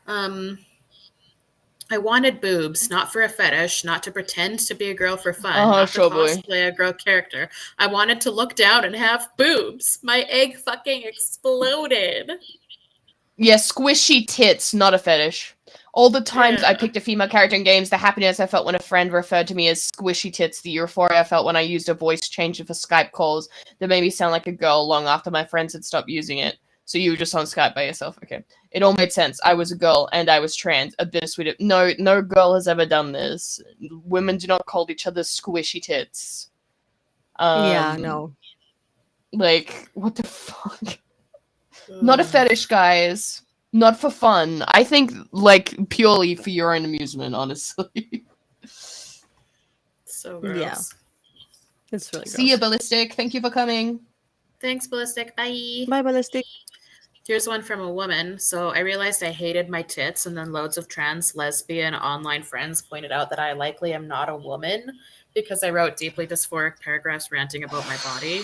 I wanted boobs, not for a fetish, not to pretend to be a girl for fun, not to cosplay a girl character. I wanted to look down and have boobs. My egg fucking exploded. Yeah, squishy tits, not a fetish. All the times I picked a female character in games, the happiness I felt when a friend referred to me as squishy tits, the euphoria I felt when I used a voice changer for Skype calls that made me sound like a girl long after my friends had stopped using it. So you were just on Skype by yourself. Okay. It all made sense. I was a girl and I was trans. A bittersweet. No girl has ever done this. Women do not call each other squishy tits. Yeah, no. Like, what the fuck? Not a fetish, guys. Not for fun. I think, like, purely for your own amusement, honestly. So gross. Yeah. It's really gross. See ya, Ballistic. Thank you for coming. Thanks, Ballistic. Bye. Bye, Ballistic. Here's one from a woman. So I realized I hated my tits, and then loads of trans, lesbian, online friends pointed out that I likely am not a woman because I wrote deeply dysphoric paragraphs ranting about my body.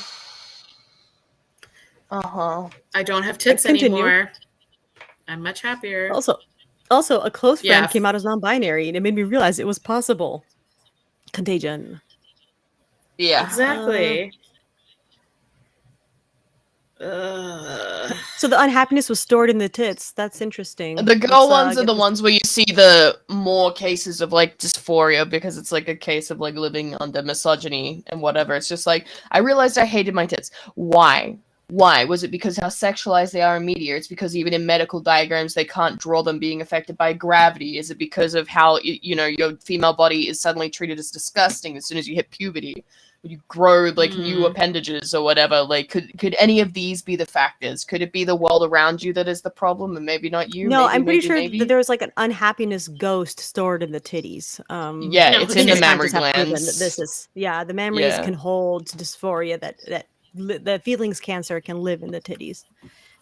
I don't have tits anymore. I'm much happier. Also, a close friend came out as non-binary, and it made me realize it was possible. Contagion. Yeah. Exactly. So the unhappiness was stored in the tits. That's interesting. The girl ones are the ones where you see the more cases of like dysphoria because it's like a case of like living under misogyny and whatever. It's just like, I realized I hated my tits. Why? Why? Was it because how sexualized they are in media? It's because even in medical diagrams, they can't draw them being affected by gravity. Is it because of how, your female body is suddenly treated as disgusting as soon as you hit puberty? When you grow, like, new appendages or whatever? Like, could any of these be the factors? Could it be the world around you that is the problem and maybe not you? No, I'm pretty sure that there's, like, an unhappiness ghost stored in the titties. Yeah, it's in the mammary glands. The mammaries can hold dysphoria that the feelings cancer can live in the titties.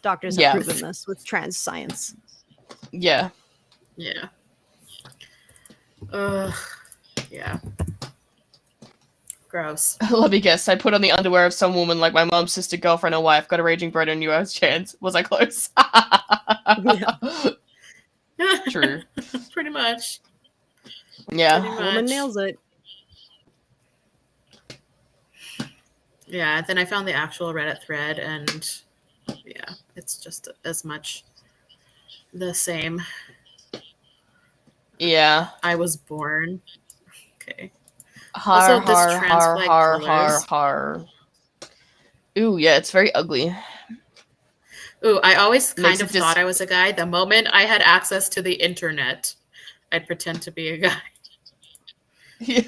Doctors have proven this with trans science. Yeah. Yeah. Gross. Let me guess. I put on the underwear of some woman like my mom's sister, girlfriend, or wife. Got a raging boner and knew I was trans. Was I close? True. Pretty much. Yeah. Pretty much. Woman nails it. Yeah, then I found the actual Reddit thread, and yeah, it's just as much the same. Yeah. I was born. Okay. Har, har. Ooh, yeah, it's very ugly. Ooh, I always kind of thought I was a guy. The moment I had access to the internet, I'd pretend to be a guy. Yeah.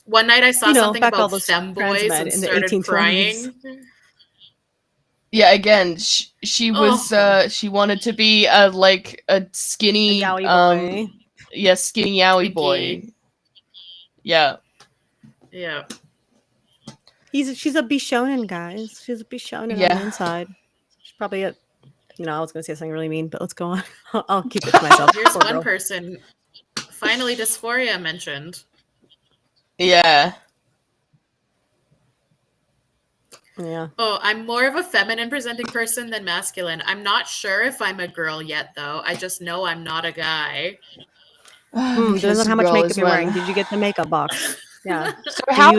One night I saw something about femboys and started crying. Yeah, again, she was she wanted to be a skinny boy. Yeah, skinny yaoi boy. Yeah. Yeah. She's a bishonen, guys. She's a bishonen on the inside. She's probably I was gonna say something really mean, but let's go on. I'll keep it to myself. Here's one person. Finally, dysphoria mentioned. Yeah. Yeah. Oh, I'm more of a feminine presenting person than masculine. I'm not sure if I'm a girl yet, though. I just know I'm not a guy. Depends on how much makeup you're wearing. Did you get the makeup box? Yeah. So how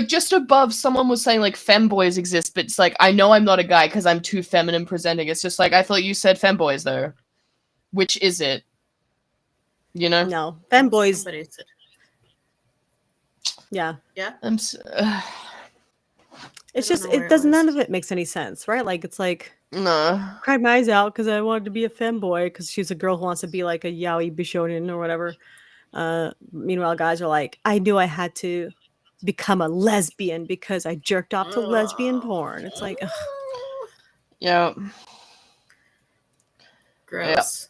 just above someone was saying like femboys exist, but it's like I know I'm not a guy because I'm too feminine presenting. It's just like I thought you said femboys though. Which is it? You know? No, femboys. Yeah. Yeah. It's just none of it makes any sense, right? Like it's like no. Cried my eyes out because I wanted to be a femboy because she's a girl who wants to be like a yaoi bishonen or whatever. Meanwhile, guys are like, I knew I had to become a lesbian because I jerked off to lesbian porn. It's like, ugh. Yeah. Gross. Yep.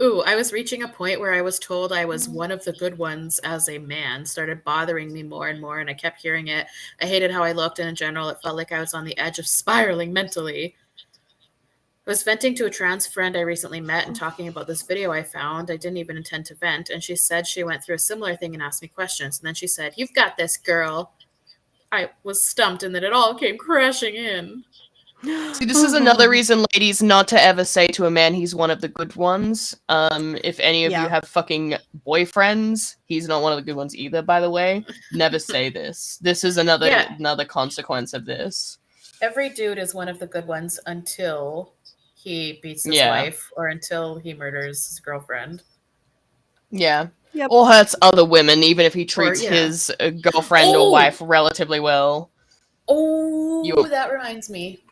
Ooh, I was reaching a point where I was told I was one of the good ones as a man. Started bothering me more and more, and I kept hearing it. I hated how I looked, and in general, it felt like I was on the edge of spiraling mentally. I was venting to a trans friend I recently met and talking about this video I found. I didn't even intend to vent, and she said she went through a similar thing and asked me questions. And then she said, "You've got this, girl." I was stumped, and then it all came crashing in. See, this is another reason, ladies, not to ever say to a man he's one of the good ones. If any of you have fucking boyfriends, he's not one of the good ones either, by the way. Never say this. This is another consequence of this. Every dude is one of the good ones until he beats his wife or until he murders his girlfriend. Yeah. Yep. Or hurts other women, even if he treats his girlfriend or wife relatively well. That reminds me.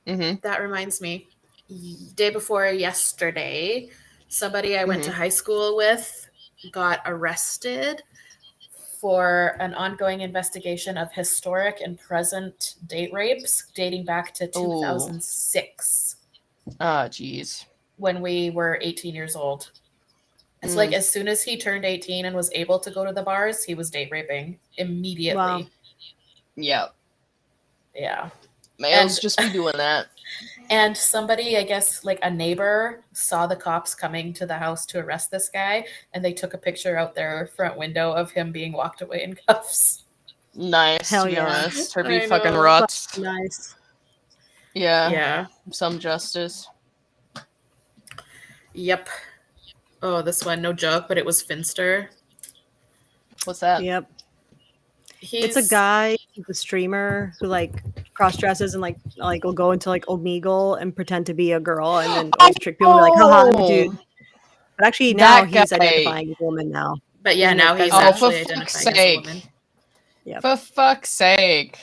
Mm-hmm. That reminds me. Day before yesterday, somebody I went to high school with got arrested for an ongoing investigation of historic and present date rapes dating back to 2006. Ah, jeez. When we were 18 years old. It's like as soon as he turned 18 and was able to go to the bars, he was date raping immediately. Wow. Yep. Yeah. Males just be doing that. And somebody, I guess, like a neighbor, saw the cops coming to the house to arrest this guy, and they took a picture out their front window of him being walked away in cuffs. Nice. Hell to be yeah. honest. Her be fucking rots. Nice. Yeah. Yeah. Some justice. Yep. Oh, this one, no joke, but it was Finster. What's that? Yep. It's a guy, the streamer, who like cross dresses and like will go into like Omegle and pretend to be a girl and then always trick people like, haha, I'm a dude. But actually now he's identifying as a woman now. But yeah, now he's actually identifying as a woman. Yep. For fuck's sake.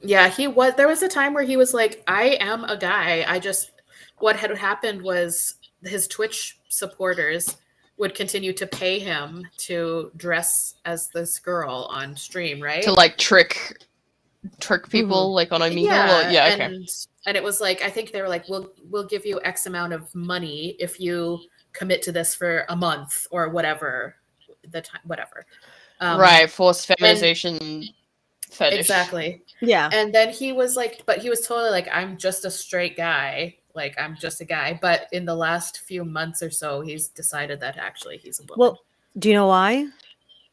Yeah, there was a time where he was like, I am a guy. What had happened was his Twitch supporters would continue to pay him to dress as this girl on stream, right? To like trick people like on Omegle? Yeah, okay. And it was like, I think they were like, we'll give you X amount of money if you commit to this for a month or whatever. Whatever. Right, forced feminization fetish. Exactly. Yeah. And then he was like, but he was totally like, I'm just a straight guy. Like, I'm just a guy. But in the last few months or so, he's decided that actually he's a woman. Well, do you know why?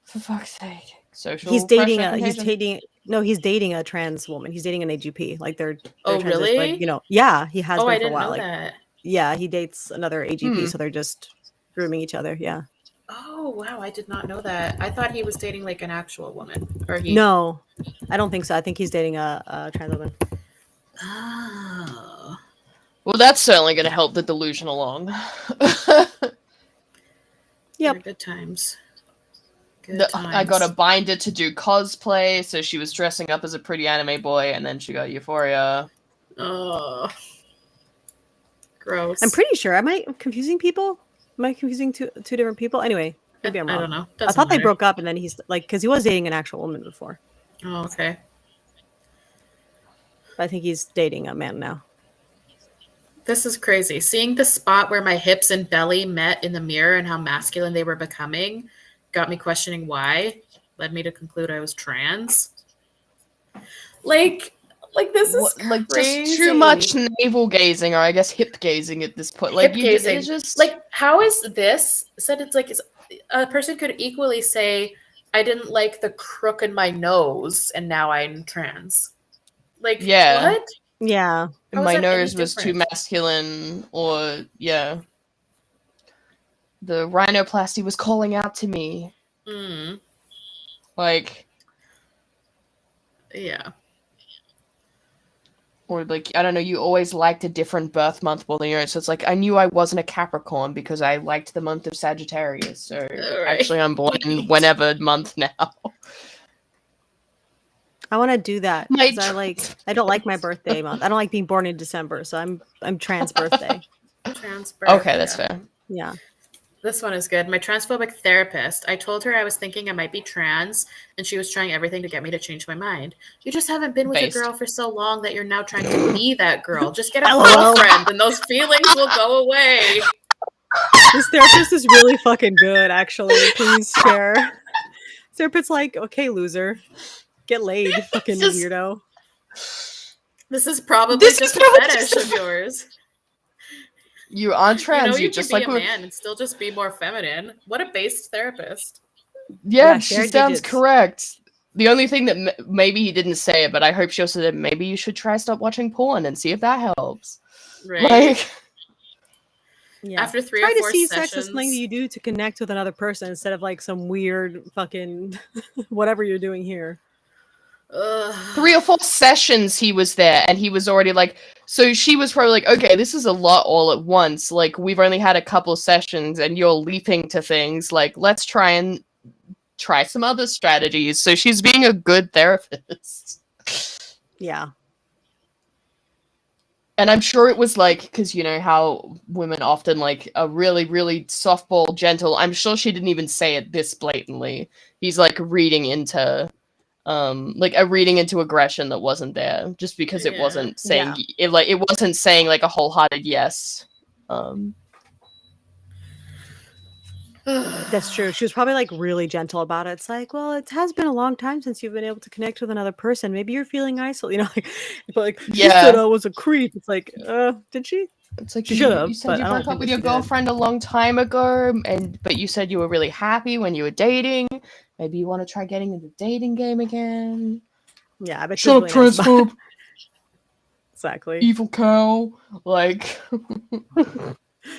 For fuck's sake. He's dating a trans woman. He's dating an AGP. Like they're really? Like, yeah, he has been for I a didn't while. know that. Yeah, he dates another AGP, so they're just grooming each other. Yeah. Oh wow, I did not know that. I thought he was dating like an actual woman. No, I don't think so. I think he's dating a trans woman. Oh. Well, that's certainly going to help the delusion along. Yep. Good times. I got a binder to do cosplay, so she was dressing up as a pretty anime boy, and then she got Euphoria. Oh. Gross. I'm pretty sure. Am I confusing people? Am I confusing two different people? Anyway, maybe I'm wrong. I don't know. I thought they broke up, and then he's like, because he was dating an actual woman before. Oh, okay. But I think he's dating a man now. This is crazy. Seeing the spot where my hips and belly met in the mirror and how masculine they were becoming got me questioning why. Led me to conclude I was trans. Like this is like crazy. Just too much navel gazing, or I guess hip gazing at this point. Like hip gazing. Like, how is this said? It's like a person could equally say, "I didn't like the crook in my nose, and now I'm trans." Like, what? Yeah. My nose was too masculine, or the rhinoplasty was calling out to me. Like, yeah. Or like, I don't know, you always liked a different birth month more than your own. So it's like, I knew I wasn't a Capricorn because I liked the month of Sagittarius. So actually I'm born in whenever month now. I want to do that because I don't like my birthday month. I don't like being born in December, so I'm trans birthday. Trans birthday. Okay, that's fair. Yeah. This one is good. My transphobic therapist. I told her I was thinking I might be trans, and she was trying everything to get me to change my mind. You just haven't been with a girl for so long that you're now trying to be that girl. Just get a girlfriend, and those feelings will go away. This therapist is really fucking good, actually. Please share. Therapist's like, okay, loser. Get laid, fucking weirdo. This is probably just a fetish of yours. You aren't trans. You just can like be a man and still just be more feminine. What a based therapist. Yeah, she sounds correct. The only thing that maybe he didn't say it, but I hope she also said maybe you should try stop watching porn and see if that helps. Right. Like, yeah. After 3 Try or 4 to see sessions, sex as something that you do to connect with another person instead of like some weird fucking whatever you're doing here. 3 or 4 sessions he was there, and he was already like, so she was probably like, okay, this is a lot all at once. Like, we've only had a couple sessions, and you're leaping to things. Like, let's try some other strategies. So she's being a good therapist. Yeah. And I'm sure it was like, because you know how women often like are really, really softball gentle. I'm sure she didn't even say it this blatantly. He's like reading into aggression that wasn't there just because it wasn't saying it wasn't saying like a wholehearted yes. That's true. She was probably like really gentle about it. It's like, well, it has been a long time since you've been able to connect with another person. Maybe you're feeling isolated. She said I was a creep. It's like, did she? It's like she should have. You said you broke up with your girlfriend a long time ago, but you said you were really happy when you were dating. Maybe you want to try getting into the dating game again. Yeah, I bet. Shut up, transphobe. Exactly. Evil cow. Like.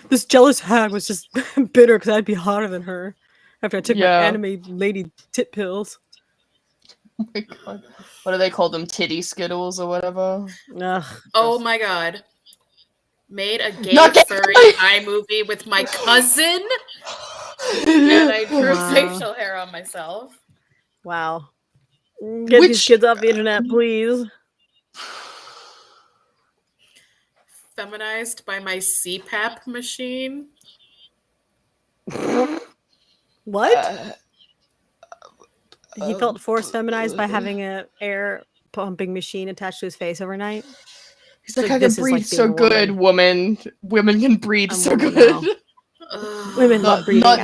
This jealous hag was just bitter because I'd be hotter than her after I took my anime lady tit pills. Oh my god. What do they call them? Titty Skittles or whatever? Ugh, oh my god. Made a gay furry iMovie with my cousin? And I drew facial hair on myself. Wow. Get these kids off the internet, please. Feminized by my CPAP machine. What? He felt forced feminized by having an air pumping machine attached to his face overnight. He's like, I can breathe so good, woman. Women can breathe so good. Women love breathing. Not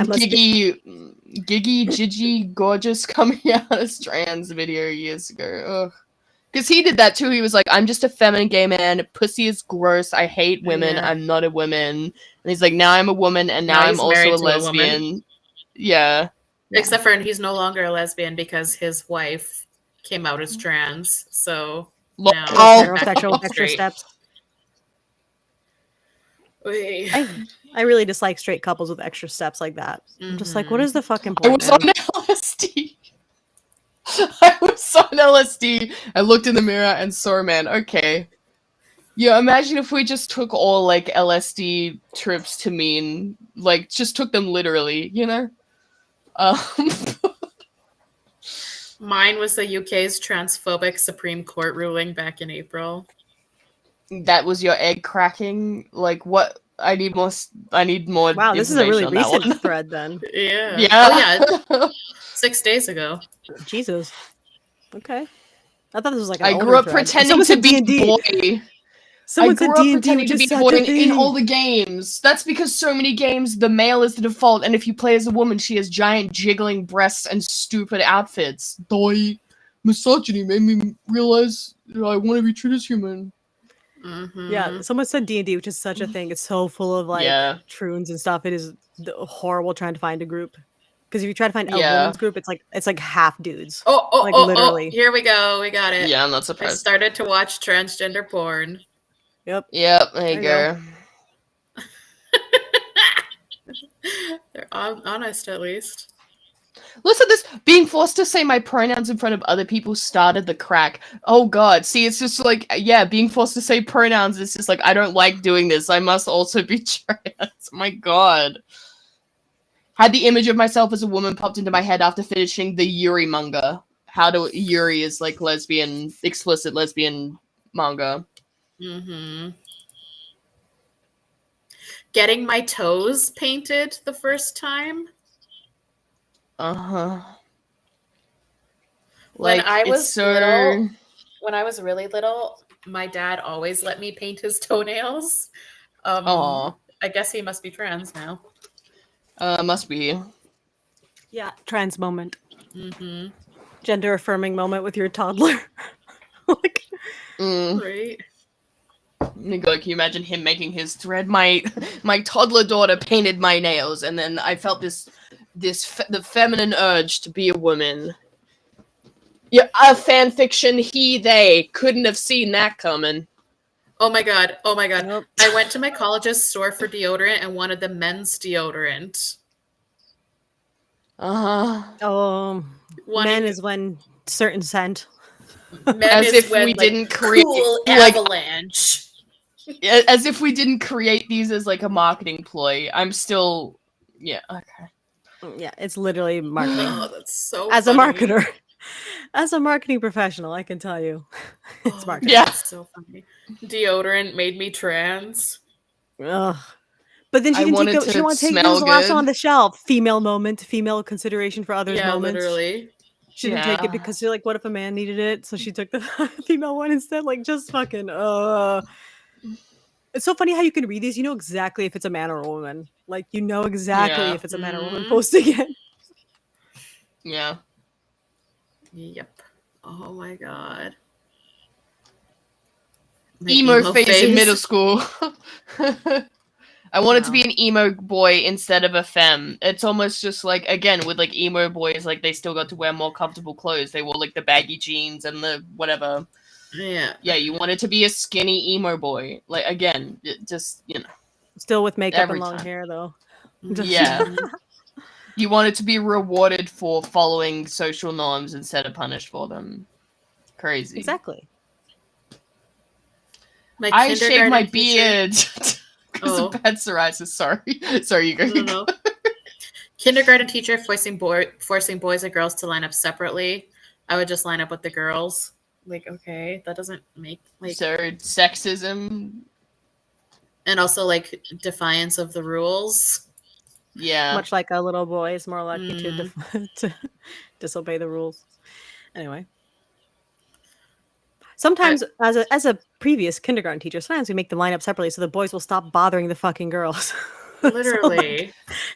Giggy, Gigi, gorgeous coming out as trans video years ago. Because he did that too. He was like, I'm just a feminine gay man. Pussy is gross. I hate women. I'm not a woman. And he's like, now I'm a woman, and now I'm also a lesbian. Yeah. Except for he's no longer a lesbian because his wife came out as trans. So now heterosexual extra steps. I really dislike straight couples with extra steps like that. I'm just like, what is the fucking point? I was on LSD. I was on LSD. I looked in the mirror and saw a man. Okay. Yeah, imagine if we just took all, like, LSD trips to mean, like, just took them literally, you know? Mine was the UK's transphobic Supreme Court ruling back in April. That was your egg cracking? Like, what? I need more. Wow, this is a really recent thread then. Yeah. Yeah. Oh, yeah. 6 days ago. Jesus. Okay. I thought this was like I grew up pretending to be a boy. Someone said D&D pretending to be a boy in all the games. That's because so many games, the male is the default, and if you play as a woman, she has giant jiggling breasts and stupid outfits. Boy, misogyny made me realize I want to be treated as human. Mm-hmm. Yeah, someone said D&D, which is such a thing. It's so full of like troons and stuff. It is horrible trying to find a group. Because if you try to find a women's group, it's like half dudes. Literally. Here we go. We got it. Yeah, I'm not surprised. I started to watch transgender porn. Yep. There you go. They're honest, at least. Listen, this being forced to say my pronouns in front of other people started the crack. Oh god. See, it's just like, yeah, being forced to say pronouns is just like, I don't like doing this. I must also be trans. My god. Had the image of myself as a woman popped into my head after finishing the Yuri manga. Yuri is like lesbian, explicit lesbian manga. Mm-hmm. Getting my toes painted the first time. Uh-huh. When Like, I was so... little, when I was really little, my dad always let me paint his toenails. I guess he must be trans now. Must be. Yeah, trans moment. Mm-hmm. Gender affirming moment with your toddler. Like, Right. Like, can you imagine him making his thread? My toddler daughter painted my nails, and then I felt the feminine urge to be a woman. Yeah, a fan fiction. They couldn't have seen that coming. Oh my god. Nope. I went to my college's store for deodorant and wanted the men's deodorant. Men is when certain scent. Men as is if when, we like, didn't create cool like avalanche. as if we didn't create these as like a marketing ploy. I'm still, yeah, okay. Yeah, it's literally marketing. Oh, that's so as funny. a marketer, as a marketing professional, I can tell you, it's marketing. Yeah, that's so funny. Deodorant made me trans. Ugh. But then she didn't take it. She wanted to take it was the last one on the shelf. Female moment, female consideration for others. Yeah, moments. literally. She didn't take it because she's like, what if a man needed it? So she took the female one instead. Like, just fucking. It's so funny how you can read these. You know exactly if it's a man or a woman. Like, you know exactly if it's a man or a woman posting it. Yeah. Yep. Oh my god. My emo phase in middle school. I wanted to be an emo boy instead of a femme. It's almost just like, again, with like emo boys, like they still got to wear more comfortable clothes. They wore like the baggy jeans and the whatever. Yeah. Yeah, you wanted to be a skinny emo boy. Like, again, just, you know. Still with makeup and long hair, though. Yeah. You wanted to be rewarded for following social norms instead of punished for them. Crazy. Exactly. I shaved my beard. Because of bad psoriasis. Sorry, you go. No. Kindergarten teacher forcing boys and girls to line up separately. I would just line up with the girls. Like, okay, that doesn't make like so sexism, and also like defiance of the rules. Yeah, much like a little boy is more likely to disobey the rules. Anyway. Sometimes, as a previous kindergarten teacher, sometimes we make them line up separately so the boys will stop bothering the fucking girls. Literally.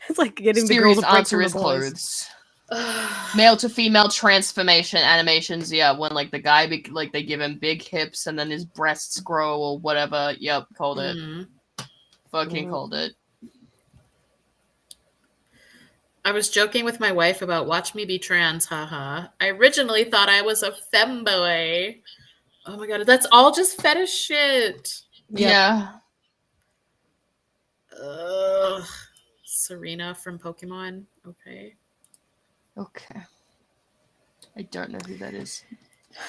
It's like getting the girls to break from the boys. Clothes. Male to female transformation animations, yeah, when like the guy, like they give him big hips and then his breasts grow or whatever. Yep, called it. Fucking called it. I was joking with my wife about watch me be trans, haha. I originally thought I was a femboy. Oh my god, that's all just fetish shit. Yep. Yeah. Ugh. Serena from Pokemon. Okay. I don't know who that is.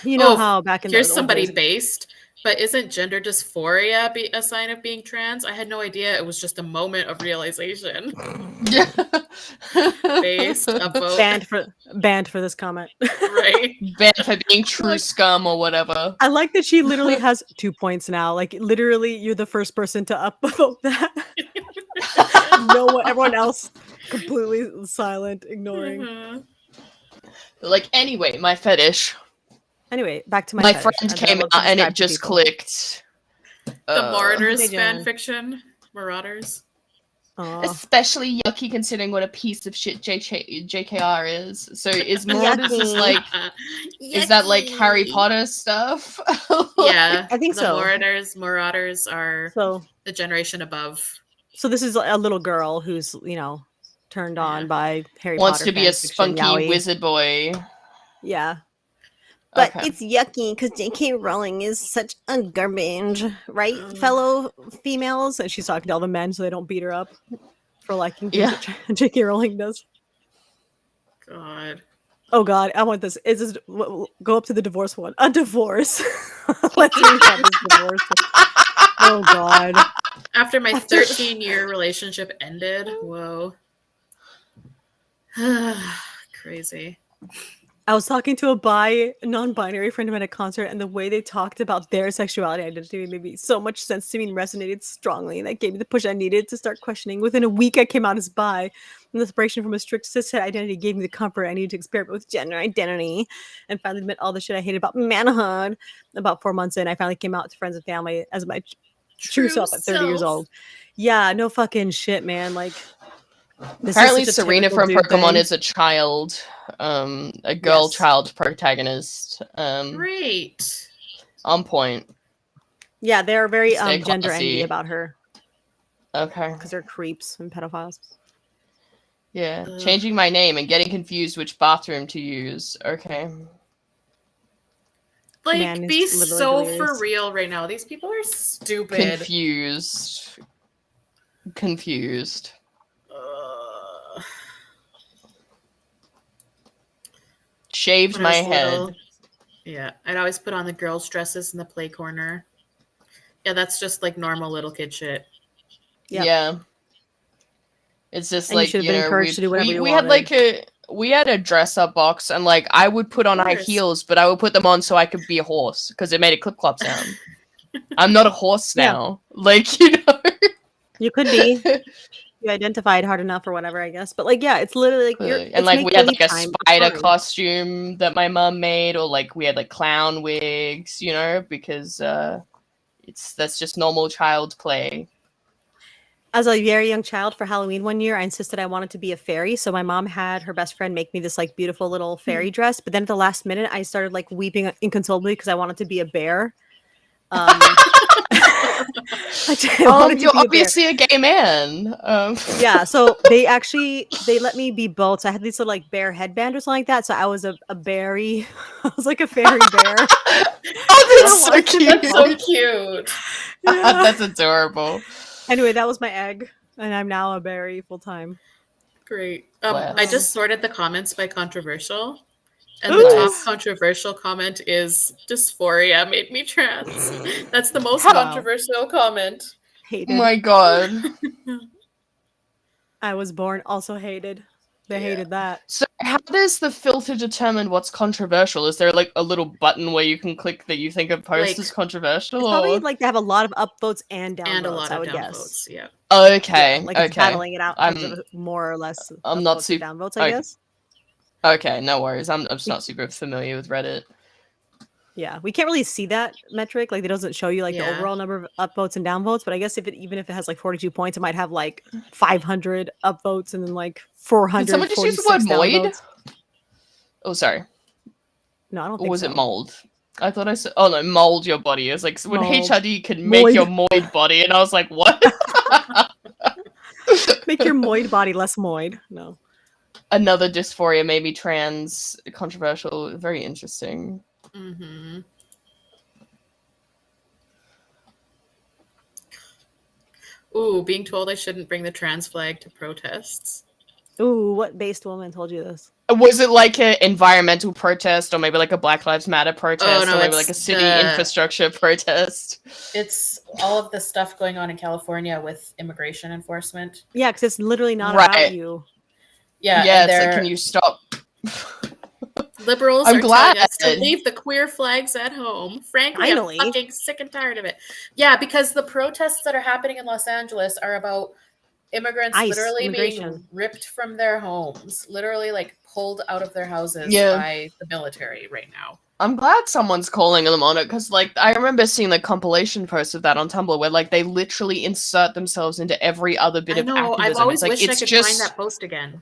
You know how back in here's somebody based, but isn't gender dysphoria a sign of being trans? I had no idea. It was just a moment of realization. Yeah. Based about banned for this comment. Right. Banned for being true scum or whatever. I like that she literally has 2 points now. Like literally, you're the first person to upvote that. Everyone else completely silent, ignoring. Like, anyway, my fetish. Anyway, back to my friend came out and it just clicked. The Marauders fan fiction. Marauders. Especially yucky considering what a piece of shit JKR is. So is Marauders just like is that like Harry Potter stuff? Yeah, I think so. Marauders are the generation above. So this is a little girl who's, turned on by Harry Potter. Wants to be a spunky wizard boy. Yeah. But it's yucky because J.K. Rowling is such a garbage, right, fellow females? And she's talking to all the men so they don't beat her up for liking J.K. Rowling does. God. Oh God, I want this. Is this go up to the divorce one? A divorce. Let's read about this divorce. Oh God. After my 13-year relationship ended. Whoa. Crazy. I was talking to a non-binary friend of mine at a concert, and the way they talked about their sexuality identity made so much sense to me and resonated strongly, and that gave me the push I needed to start questioning. Within a week, I came out as bi, and the separation from a strict cishet identity gave me the comfort I needed to experiment with gender identity, and finally admit all the shit I hated about manhood. About 4 months in, I finally came out to friends and family as my true self at 30 years old. Yeah, no fucking shit, man. Like, apparently Serena from Pokemon is a child, a girl child protagonist. Great. On point. Yeah, they're very gender envy about her. Okay. Because they're creeps and pedophiles. Yeah. Changing my name and getting confused which bathroom to use. Okay. Like, man, be so delirious. For real right now. These people are stupid. Confused. Shaved my head. Yeah, I'd always put on the girls' dresses in the play corner. Yeah, that's just like normal little kid shit. Yep. Yeah. It's just, and like, you know, we had like we had a dress up box, and like I would put on high heels, but I would put them on so I could be a horse because it made a clip clop sound. I'm not a horse now. Yeah. Like, you know. You could be. You identified hard enough or whatever, I guess. But like, yeah, it's literally like and like we had like a spider costume that my mom made, or like we had like clown wigs, you know, because that's just normal child play. As a very young child for Halloween one year, I insisted I wanted to be a fairy. So my mom had her best friend make me this like beautiful little fairy dress. But then at the last minute, I started like weeping inconsolably because I wanted to be a bear. You're obviously a gay man. Yeah, so they let me be both. So I had this little like bear headband or something like that. So I was a berry. I was like a fairy bear. Oh, that's so cute. That's so cute. Yeah. That's adorable. Anyway, that was my egg, and I'm now a berry full time. Great. I just sorted the comments by controversial. And the top controversial comment is dysphoria made me trans. That's the most controversial comment. Hated. Oh my God. I was born also hated. They hated that. So how does the filter determine what's controversial? Is there like a little button where you can click that you think a post is controversial? It's probably like they have a lot of upvotes and downvotes, and a lot of I would guess. Yeah. Okay. Yeah, like it's battling it out in terms of more or less. I'm not super downvotes, I guess. Okay, no worries. I'm just not super familiar with Reddit. Yeah, we can't really see that metric. Like, it doesn't show you like the overall number of upvotes and downvotes. But I guess even if it has like 42 points, it might have like 500 upvotes and then like 400. Did someone just use the word moid? Oh, sorry. No, I don't think so. Or was it mold? I thought I said. Oh no, mold your body. It's like when HRD can make your moid body, and I was like, what? Make your moid body less moid. No. Another dysphoria made me trans. Controversial. Very interesting. Mm-hmm. Ooh, being told I shouldn't bring the trans flag to protests. Ooh, what based woman told you this? Was it like an environmental protest, or maybe like a Black Lives Matter protest, or maybe like a city infrastructure protest? It's all of the stuff going on in California with immigration enforcement. Yeah, because it's literally not about you. Yeah, it's like, can you stop? Liberals are telling us to leave the queer flags at home. Frankly, finally. I'm fucking sick and tired of it. Yeah, because the protests that are happening in Los Angeles are about immigrants being ripped from their homes, literally like pulled out of their houses by the military right now. I'm glad someone's calling them on it, because like I remember seeing the compilation post of that on Tumblr where like they literally insert themselves into every other bit of activism. I've always wished I could find that post again.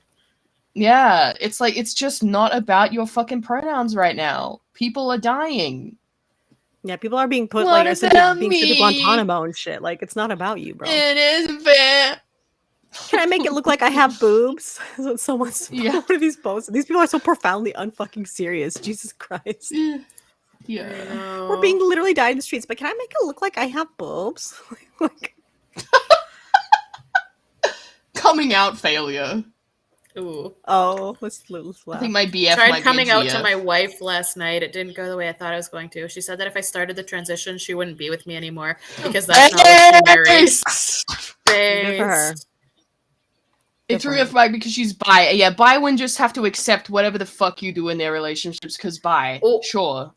Yeah, it's like it's just not about your fucking pronouns right now. People are dying. Yeah, people are being put being sent to Guantanamo and shit. Like, it's not about you, bro. It isn't fair. Can I make it look like I have boobs? Someone's one of these posts. These people are so profoundly unfucking serious. Jesus Christ. Yeah. We're being literally died in the streets, but can I make it look like I have boobs? Coming out failure. Ooh. Oh, let's laugh. I think my BF tried might coming be a out to GF. my wife last night. It didn't go the way I thought it was going to. She said that if I started the transition, she wouldn't be with me anymore because that's not what she married. Good for her. It's really fine because she's bi. Yeah, bi women just have to accept whatever the fuck you do in their relationships because bi. Oh. Sure.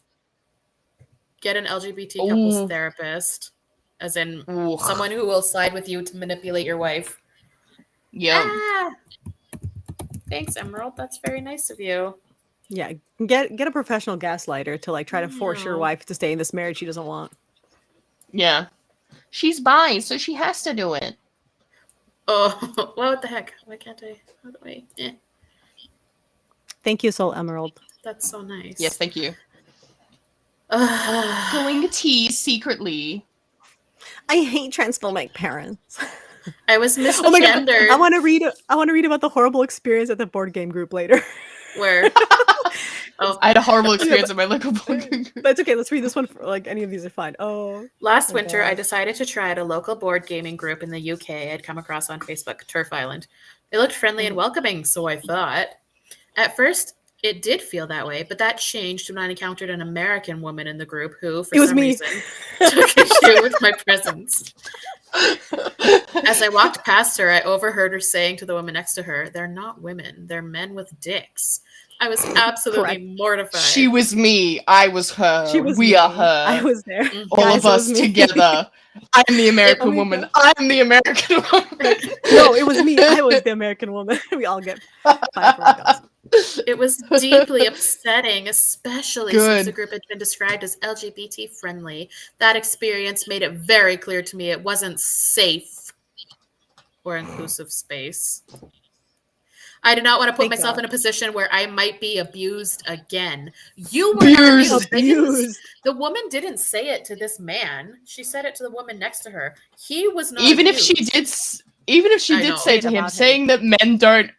Get an LGBT couples therapist, as in someone who will side with you to manipulate your wife. Yeah. Ah! Thanks, Emerald. That's very nice of you. Yeah, get a professional gaslighter to like try to force your wife to stay in this marriage she doesn't want. Yeah. She's bi, so she has to do it. Oh, what the heck? Why can't I? How do I? Thank you, Soul Emerald. That's so nice. Yes, thank you. Spilling tea secretly. I hate transphobic parents. I was misgendered. Oh my god! I want to read about the horrible experience at the board game group later. Where? Oh, I had a horrible experience at my local board game group. That's okay. Let's read this one. Like any of these are fine. Last winter, I decided to try at a local board gaming group in the UK I'd come across on Facebook, Turf Island. It looked friendly and welcoming, so I thought. At first, it did feel that way, but that changed when I encountered an American woman in the group who, for some reason, took issue with my presence. As I walked past her, I overheard her saying to the woman next to her, "They're not women, they're men with dicks." I was absolutely mortified. She was me. I was her. We are her. I was there. All of us together. I'm the American woman. I'm the American woman. No, it was me. I was the American woman. We all get fired for our It was deeply upsetting, especially since the group had been described as LGBT friendly. That experience made it very clear to me it wasn't safe or inclusive space. I do not want to put myself in a position where I might be abused again. You were abused. The woman didn't say it to this man. She said it to the woman next to her. He was not Even abused. if she did say to him, saying that men don't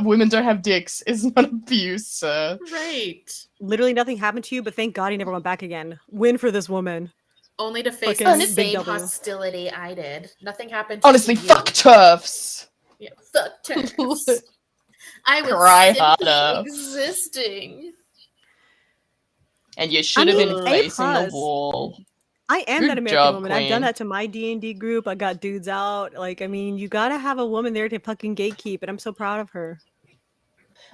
women don't have dicks is not abuse, sir. Right. Literally nothing happened to you, but thank God he never went back again. Win for this woman. Only to face the same hostility I did. Nothing happened to honestly, you. fuck turfs. Yeah, fuck turfs. I was cry simply harder. existing. And you should have been facing the wall. I am that American woman. I've done that to my D&D group. I got dudes out. Like, I mean, you gotta have a woman there to fucking gatekeep, and I'm so proud of her.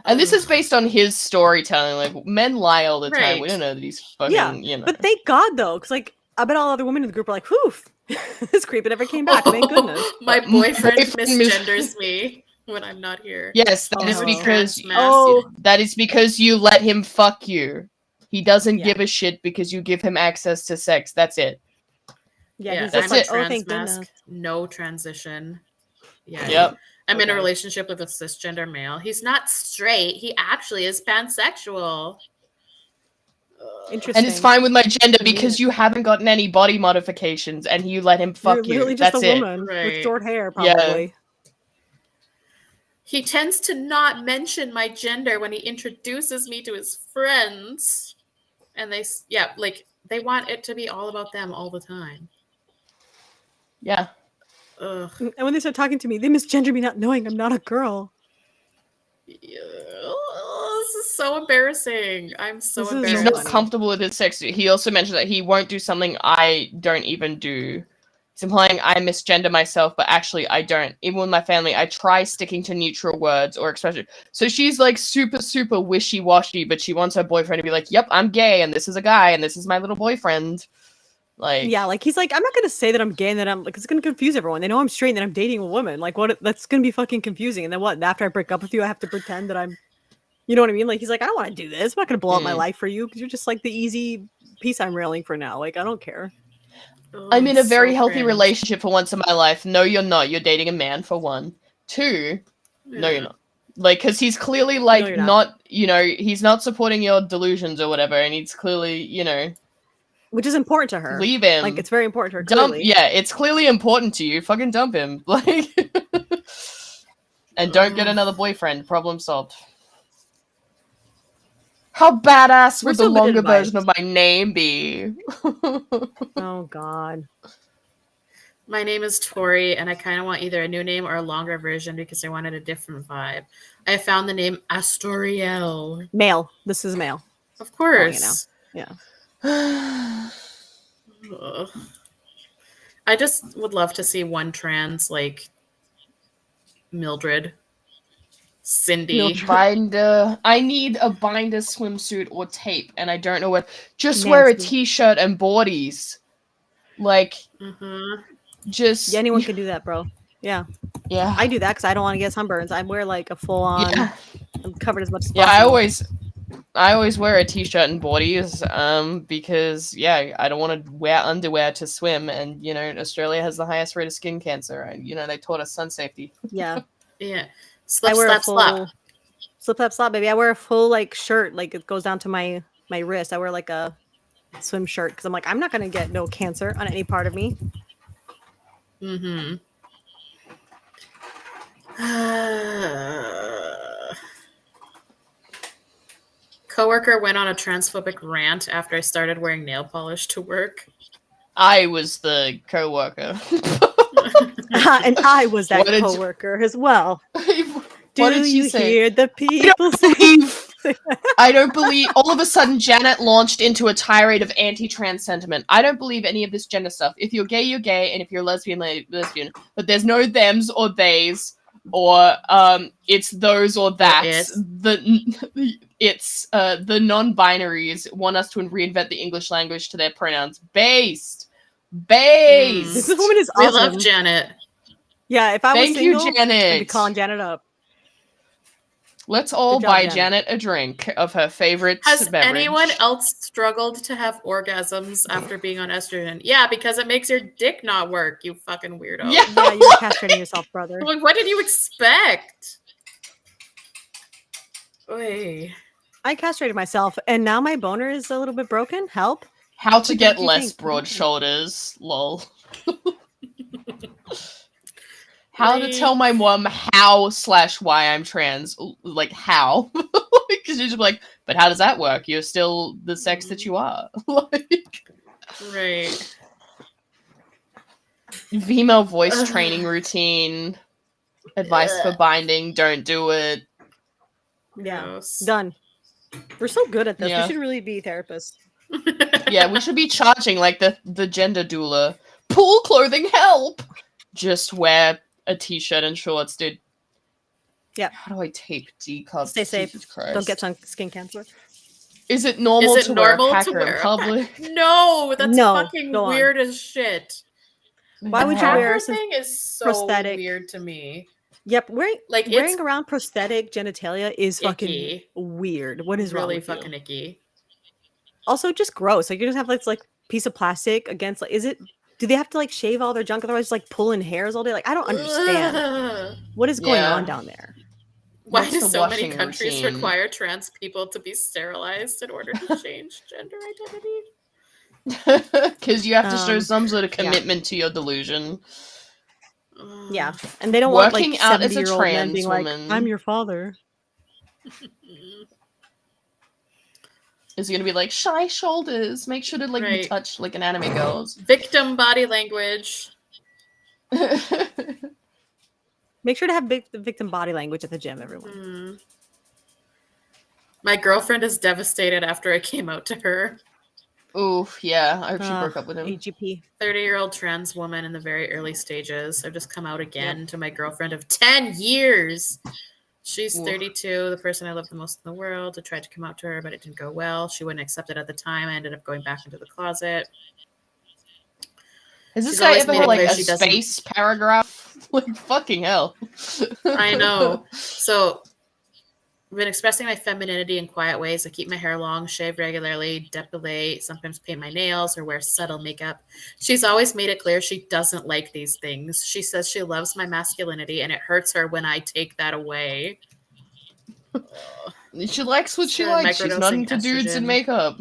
And this is based on his storytelling. Like, men lie all the time. We don't know that he's fucking, you know. But thank God, though, because, like, I bet all other women in the group are like, whew, this creep never came back. Thank goodness. My boyfriend misgenders me when I'm not here. Yes, that is because you let him fuck you. He doesn't give a shit because you give him access to sex. That's it. Yeah, that's it. Trans mask, no transition. Yeah. Yep. I'm in a relationship with a cisgender male. He's not straight. He actually is pansexual. Interesting. And it's fine with my gender because you haven't gotten any body modifications and you let him fuck you. Literally just a woman with short hair, probably. Yeah. He tends to not mention my gender when he introduces me to his friends. And they want it to be all about them all the time. Yeah. Ugh. And when they start talking to me, they misgender me not knowing I'm not a girl. Yeah. Oh, this is so embarrassing. I'm so embarrassed. He's not comfortable with his sex. He also mentioned that he won't do something I don't even do. It's implying I misgender myself, but actually I don't. Even with my family, I try sticking to neutral words or expression. So she's like super, super wishy-washy, but she wants her boyfriend to be like, yep, I'm gay, and this is a guy, and this is my little boyfriend. Like, yeah, like he's like, I'm not gonna say that I'm gay and that I'm like, it's gonna confuse everyone. They know I'm straight and that I'm dating a woman. Like, what? That's gonna be fucking confusing. And then what? After I break up with you, I have to pretend that I'm, you know what I mean? Like, he's like, I don't want to do this. I'm not gonna blow up my life for you because you're just like the easy piece I'm railing for now. Like, I don't care. Oh, I'm in a very healthy relationship for once in my life. No, you're not. You're dating a man for one. Two, no, you're not. Like, because he's clearly like not, you know, he's not supporting your delusions or whatever, and he's clearly, you know. Which is important to her. Leave him. Like, it's very important to her. Clearly. Yeah, it's clearly important to you. Fucking dump him. Like, and don't get another boyfriend. Problem solved. How badass would the longer version of my name be? Oh, God. My name is Tori, and I kind of want either a new name or a longer version because I wanted a different vibe. I found the name Astoriel. Male. This is male. Of course. Yeah. I just would love to see one trans, like Mildred, Cindy. Binder. I need a binder swimsuit or tape, and I don't know what. Just wear a t-shirt and boardies. Like, just... Yeah, anyone can do that, bro. Yeah. Yeah. I do that because I don't want to get sunburns. I wear like a full-on... Yeah. I'm covered as much as Yeah, possible. I always wear a t-shirt and boardies, because I don't want to wear underwear to swim, and Australia has the highest rate of skin cancer, and they taught us sun safety. Yeah. Yeah. I wear a full slap slap, baby. I wear a full like shirt, like it goes down to my wrist. I wear like a swim shirt because I'm like, I'm not gonna get no cancer on any part of me. Coworker went on a transphobic rant after I started wearing nail polish to work. I was the coworker. And I was that coworker as well. What did she say? Hear the people I don't believe. All of a sudden, Janet launched into a tirade of anti-trans sentiment. I don't believe any of this gender stuff. If you're gay, you're gay, and if you're lesbian, lesbian. But there's no thems or theys, or it's those or that's. It's the non-binaries want us to reinvent the English language to their pronouns. Based. This woman is awesome. We love Janet. Yeah, if I was single, Janet. I'd be calling Janet up. Let's all buy Janet a drink of her favorite beverage. Has anyone else struggled to have orgasms after being on estrogen? Yeah, because it makes your dick not work, you fucking weirdo. Yeah, you're castrating yourself, brother. Like, what did you expect? Oy. I castrated myself, and now my boner is a little bit broken. Help. How to get less broad shoulders. Lol. How to tell my mom how/why I'm trans. Like, how? Because she's just like, but how does that work? You're still the sex that you are. Right. Female voice training routine. Advice for binding. Don't do it. Yeah. Gross. Done. We're so good at this. We should really be therapists. Yeah, we should be charging like the gender doula. Pool clothing, help! Just wear a t-shirt and shorts, dude. Yeah. How do I tape decubs? Stay safe. Don't get skin cancer. Is it normal to wear a packer in public? No, that's fucking weird as shit. Why would you wear a thing is so prosthetic weird to me. Yep, wearing around prosthetic genitalia is fucking weird. What is really wrong with fucking you? icky? Also, just gross. Like you just have this like piece of plastic against. Like, do they have to like shave all their junk otherwise just like pulling hairs all day? Like I don't understand what is going on down there. Why do so many countries require trans people to be sterilized in order to change gender identity? Because you have to show some sort of commitment to your delusion. Yeah, and they don't want like 70-year-old men being like, "I'm your father." Is he gonna be like shy shoulders? Make sure to like be touched like an anime girl's. Victim body language. Make sure to have the victim body language at the gym, everyone. My girlfriend is devastated after I came out to her. Oof, yeah. I hope she broke up with him. AGP. 30-year-old trans woman in the very early stages. I've just come out again to my girlfriend of 10 years. She's 32, the person I love the most in the world. I tried to come out to her, but it didn't go well. She wouldn't accept it at the time. I ended up going back into the closet. Has this guy ever had like a space paragraph? Like, fucking hell. I know. So, I've been expressing my femininity in quiet ways. I keep my hair long, shave regularly, depilate, sometimes paint my nails or wear subtle makeup. She's always made it clear she doesn't like these things. She says she loves my masculinity and it hurts her when I take that away. She likes what she likes. She's not into dudes and makeup.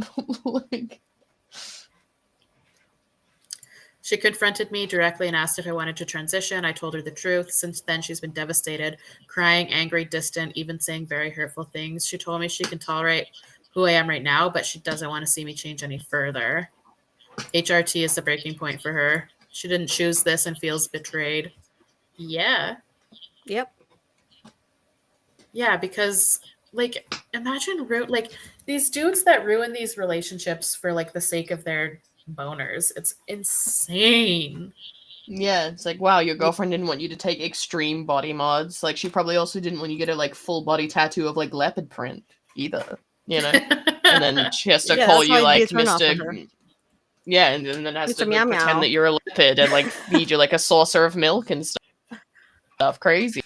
She confronted me directly and asked if I wanted to transition. I told her the truth. Since then, she's been devastated, crying, angry, distant, even saying very hurtful things. She told me she can tolerate who I am right now, but she doesn't want to see me change any further. HRT is the breaking point for her. She didn't choose this and feels betrayed. Yeah. Yep. Yeah, because like imagine like these dudes that ruin these relationships for like the sake of their boners. It's insane. Yeah, it's like, wow, your girlfriend didn't want you to take extreme body mods. Like, she probably also didn't want you to get a like full body tattoo of like leopard print either, you know. And then she has to call you like Mr. Yeah, and then has Mr. to Meow pretend Meow. that you're a leopard and like feed you like a saucer of milk and stuff. Crazy.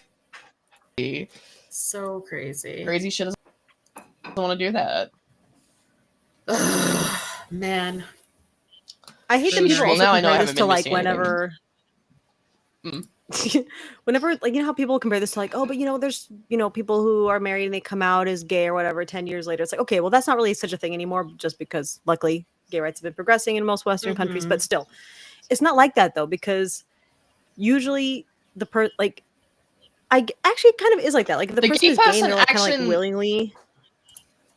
So crazy. Crazy shit doesn't want to do that. Man. I hate that people also compare this to like whenever whenever, like, you know how people compare this to like, oh, but you know, there's, you know, people who are married and they come out as gay or whatever 10 years later. It's like, okay, well, that's not really such a thing anymore, just because luckily gay rights have been progressing in most Western countries. But still, it's not like that though, because usually like, I actually kind of is like that. Like, the person is gay and they're like, kind of like willingly.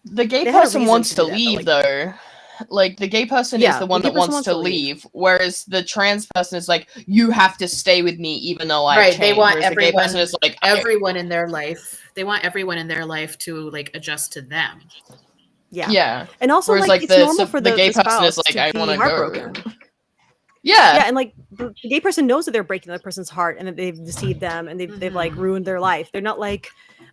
The gay person wants to leave though. Like, the gay person is the one that wants to leave, whereas the trans person is like, you have to stay with me even though I changed. They want everyone, the gay person is like, everyone in their life. They want everyone in their life to like adjust to them. Yeah. And also, whereas, like, it's normal for the gay person is like, I want to go. Yeah. And like the gay person knows that they're breaking the other person's heart and that they've deceived them and they've like ruined their life. They're not like,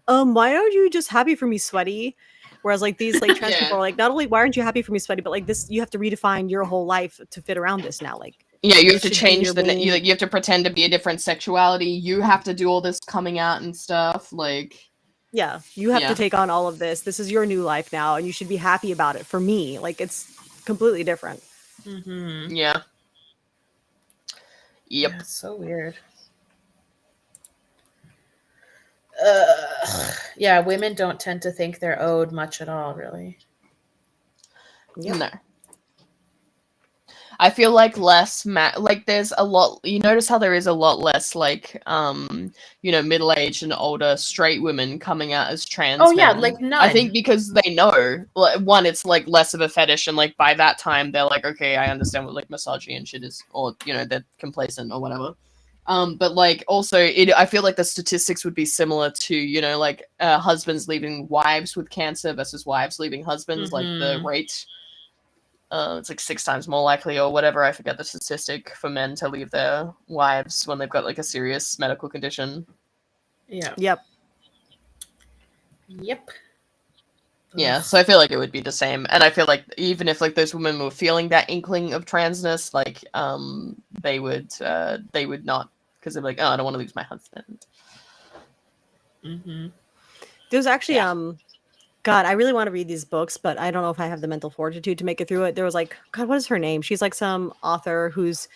why aren't you just happy for me, sweaty? Whereas like these like trans people are like, not only why aren't you happy for me, sweaty, but like this, you have to redefine your whole life to fit around this now. Like, yeah, you have to change you have to pretend to be a different sexuality. You have to do all this coming out and stuff. Like, yeah, you have to take on all of this. This is your new life now, and you should be happy about it. For me, like, it's completely different. Yeah. Yep. Yeah, it's so weird. Yeah, women don't tend to think they're owed much at all, really. No. I feel like less like there's a lot, you notice how there is a lot less like you know, middle-aged and older straight women coming out as trans men. Like none. I think because they know, like, one, it's like less of a fetish, and like by that time they're like, okay, I understand what like misogyny and shit is, or you know, they're complacent or whatever. But like also I feel like the statistics would be similar to, you know, like husbands leaving wives with cancer versus wives leaving husbands, like the rate. It's like 6 times more likely or whatever. I forget the statistic for men to leave their wives when they've got like a serious medical condition. Yeah. Yep. Yeah, so I feel like it would be the same. And I feel like even if like those women were feeling that inkling of transness, like they would not, because they're like, oh, I don't want to lose my husband. There's actually God, I really want to read these books, but I don't know if I have the mental fortitude to make it through it. There was like, God, what is her name? She's like some author whose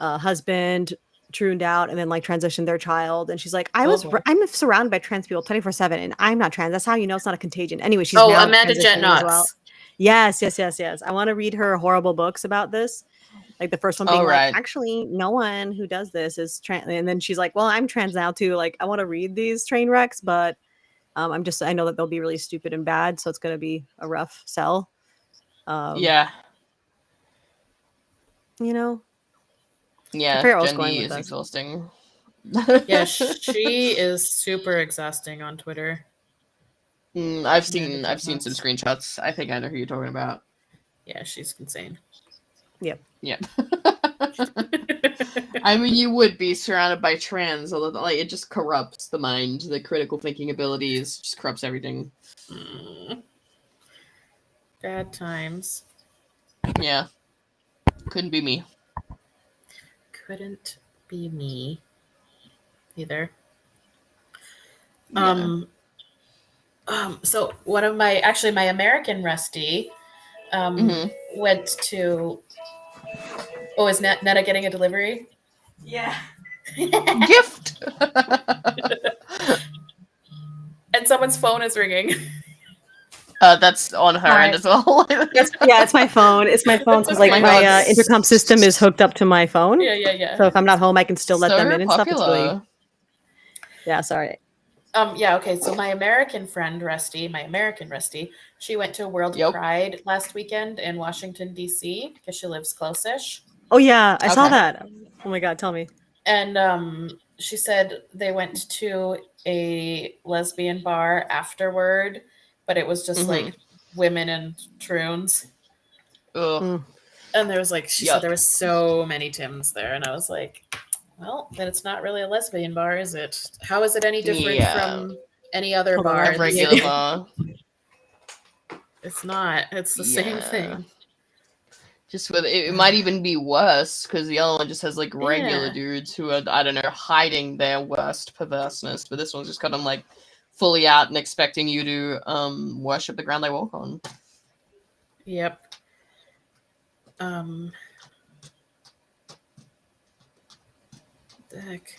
husband trooned out and then like transitioned their child. And she's like, I'm surrounded by trans people 24/7 and I'm not trans. That's how you know it's not a contagion. Anyway, she's now Amanda Jet Knox. As well. Yes. I want to read her horrible books about this. Like the first one being like, actually, no one who does this is trans. And then she's like, well, I'm trans now too. Like, I want to read these train wrecks, but I know that they'll be really stupid and bad, so it's going to be a rough sell. Yeah. You know? Yeah, Jendi is exhausting. Yeah, she is super exhausting on Twitter. I've seen some screenshots. I think I know who you're talking about. Yeah, she's insane. Yep. I mean, you would be surrounded by trans, although like it just corrupts the mind. The critical thinking abilities just corrupts everything. Bad times. Yeah. Couldn't be me. Couldn't be me either. Yeah. So one of my American Rusty went to. Oh, is Netta getting a delivery? Yeah. Gift. And someone's phone is ringing. That's on her end as well. It's my phone. It's my phone because like my intercom system is hooked up to my phone. Yeah. So if I'm not home, I can still let them in and stuff. It's really... Yeah, sorry. Okay. So my American Rusty, she went to World Pride last weekend in Washington, D.C. because she lives close-ish. Oh yeah, I saw that. Oh my god, tell me. And she said they went to a lesbian bar afterward, but it was just like women and troons. Ugh. And there was like, she said there was so many Tims there, and I was like, well, then it's not really a lesbian bar, is it? How is it any different from any other bar? Regular bar. It's not. It's the same thing. Just with it might even be worse because the other one just has like regular dudes who are, I don't know, hiding their worst perverseness, but this one's just kind of like fully out and expecting you to worship the ground they walk on. Yep. The heck.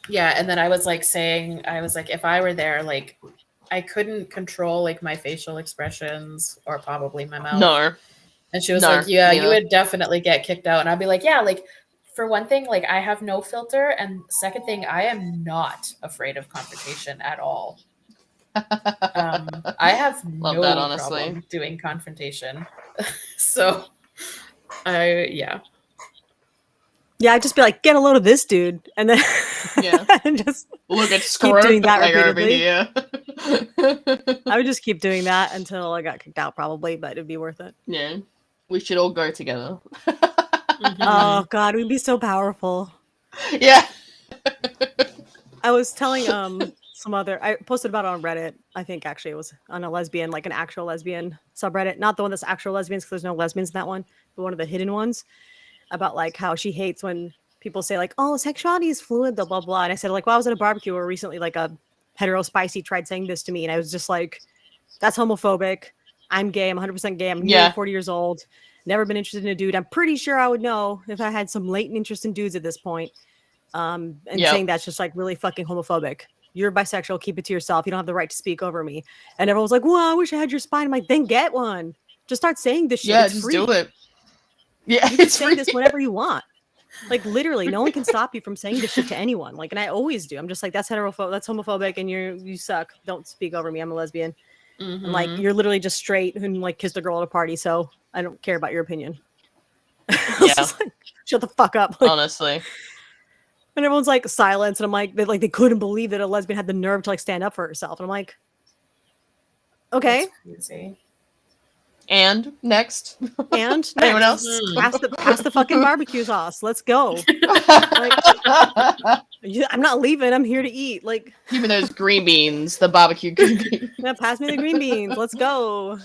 Yeah, and then I was like saying, if I were there, like I couldn't control like my facial expressions or probably my mouth. No. And she was like, yeah, you would definitely get kicked out. And I'd be like, yeah, like for one thing, like I have no filter. And second thing, I am not afraid of confrontation at all. I have no problem doing confrontation. So yeah, I'd just be like, get a load of this dude, and then and just look at keep doing that repeatedly. I would just keep doing that until I got kicked out, probably, but it'd be worth it. Yeah, we should all go together. Oh god, we'd be so powerful. Yeah. I was telling I posted about it on Reddit. I think actually it was on a lesbian, like an actual lesbian subreddit, not the one that's actual lesbians because there's no lesbians in that one, but one of the hidden ones, about like how she hates when people say like, oh, sexuality is fluid, blah blah. And I said like, well, I was at a barbecue where recently like a hetero spicy tried saying this to me, and I was just like, that's homophobic. I'm gay. I'm 100% gay. I'm nearly 40 years old. Never been interested in a dude. I'm pretty sure I would know if I had some latent interest in dudes at this point. And saying that's just like really fucking homophobic. You're bisexual. Keep it to yourself. You don't have the right to speak over me. And everyone's like, well, I wish I had your spine. I'm like, then get one. Just start saying this shit. Yeah, it's just free. do it. Yeah, you can say this whenever you want. Like literally, no one can stop you from saying this shit to anyone. Like, and I always do. I'm just like, that's heterophobic. That's homophobic, and you suck. Don't speak over me. I'm a lesbian. And like, you're literally just straight and like kissed a girl at a party. So I don't care about your opinion. Yeah. Like, shut the fuck up. Like, honestly. And everyone's like silence, and I'm like, they couldn't believe that a lesbian had the nerve to like stand up for herself. And I'm like, okay. That's crazy. And next. And anyone else? Pass the fucking barbecue sauce. Let's go. Like, I'm not leaving. I'm here to eat. Like, give me those green beans, the barbecue green beans. Yeah, pass me the green beans. Let's go.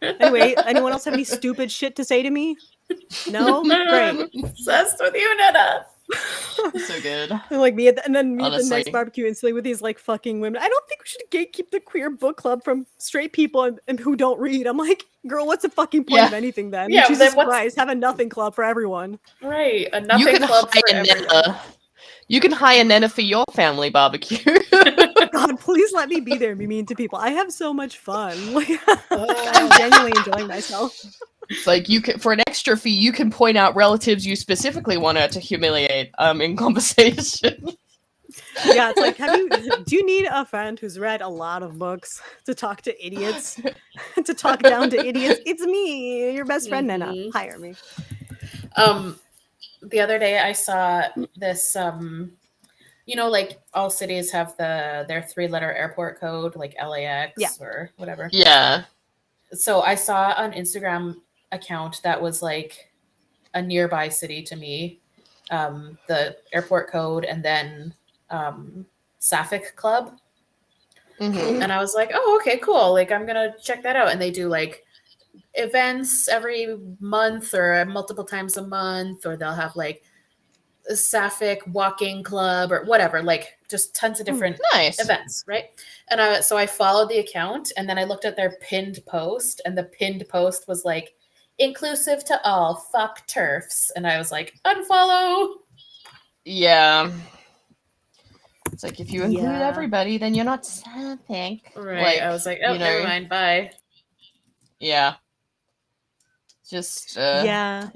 Anyway, anyone else have any stupid shit to say to me? No? Great. I'm obsessed with you, Nana. So good. And like me at the next barbecue instantly with these like fucking women. I don't think we should gatekeep the queer book club from straight people and who don't read. I'm like, girl, what's the fucking point of anything then? Yeah, Jesus Christ, have a nothing club for everyone. Right, a nothing club for everyone. You can hire Nana for your family barbecue. God, please let me be there and be mean to people. I have so much fun. Like, I'm genuinely enjoying myself. It's like you can, for an extra fee, you can point out relatives you specifically want her to humiliate in conversation. Yeah, it's like, do you need a friend who's read a lot of books to talk to idiots? To talk down to idiots? It's me, your best friend, Nana. Hire me. The other day I saw this, you know, like all cities have their 3-letter airport code, like LAX or whatever. Yeah. So I saw an Instagram account that was like a nearby city to me, the airport code, and then Sapphic Club. And I was like, oh, okay, cool. Like, I'm going to check that out. And they do like events every month or multiple times a month, or they'll have like a Sapphic walking club or whatever, like just tons of different events. Right. And so I followed the account, and then I looked at their pinned post, and the pinned post was like, inclusive to all, fuck TERFs. And I was like, unfollow. Yeah. It's like, if you include everybody, then you're not Sapphic. Right. Like, I was like, oh, never mind. Bye. Yeah. Just, yeah.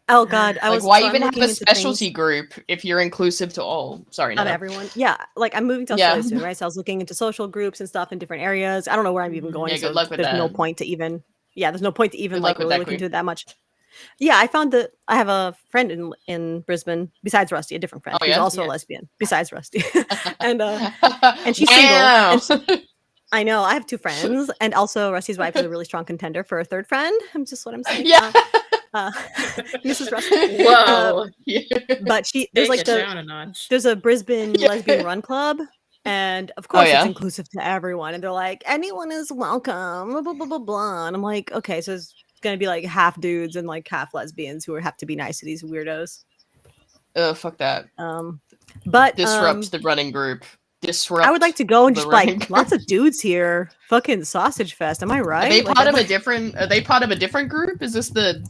Oh God, I was. Like, why even have a specialty group if you're inclusive to all? Sorry, not everyone. Yeah, like I'm moving to Australia soon, right? So I was looking into social groups and stuff in different areas. I don't know where I'm even going. Yeah, good luck with that. There's no point to even. Yeah, there's no point to even like really look into it that much. Yeah, I found that I have a friend in Brisbane besides Rusty, a different friend who's also a lesbian besides Rusty, and she's single. And I know I have 2 friends, and also Rusty's wife is a really strong contender for a third friend. I'm just what I'm saying. Yeah. Mrs. Rusty. Whoa. But there's like there's a Brisbane lesbian run club. And of course, it's inclusive to everyone. And they're like, anyone is welcome, blah, blah, blah, blah, blah. And I'm like, okay, so it's going to be like half dudes and like half lesbians who have to be nice to these weirdos. Oh, fuck that. But disrupt the running group. I would like to go and just like lots of dudes here. Fucking sausage fest. Am I right? Are they part of a different group? Is this the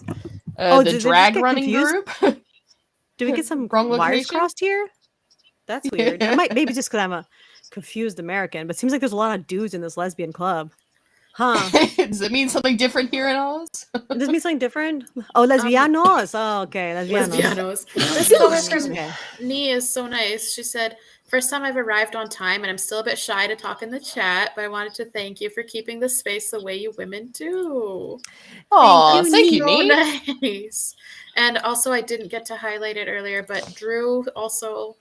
drag running group? Do we get some wires crossed here? That's weird. Maybe just because I'm a confused American, but it seems like there's a lot of dudes in this lesbian club. Huh? Does it mean something different here in Oz? Does it mean something different? Oh, lesbianos. Oh, okay. Lesbianos. This comment from Nee is so nice. She said, first time I've arrived on time, and I'm still a bit shy to talk in the chat, but I wanted to thank you for keeping the space the way you women do. Oh, thank you, Nee. Nice. And also, I didn't get to highlight it earlier, but Drew also...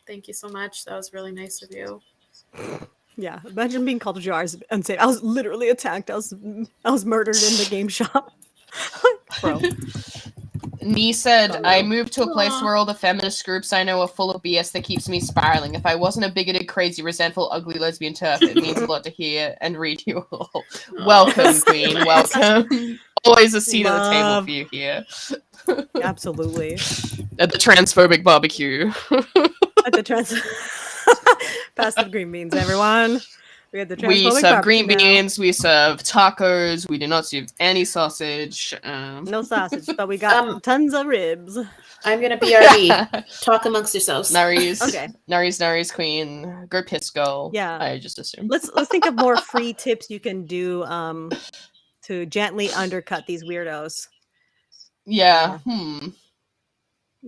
Thank you so much. That was really nice of you. Yeah, imagine being called jars unsafe. I was literally attacked. I was murdered in the game shop. Bro. Nee said, I moved to a place where all the feminist groups I know are full of BS that keeps me spiraling. If I wasn't a bigoted, crazy, resentful, ugly lesbian turf, it means a lot to hear and read you all. Welcome, Queen. Welcome. Always a seat at the table for you here. Absolutely. At the transphobic barbecue. At the pass the green beans, everyone. We serve green beans. We serve tacos. We do not serve any sausage. No sausage, but we got tons of ribs. I'm gonna BRB. Talk amongst yourselves. Naris. Okay. Naris, Queen. Go piss, go. Yeah. I just assumed. Let's think of more free tips you can do to gently undercut these weirdos. Yeah.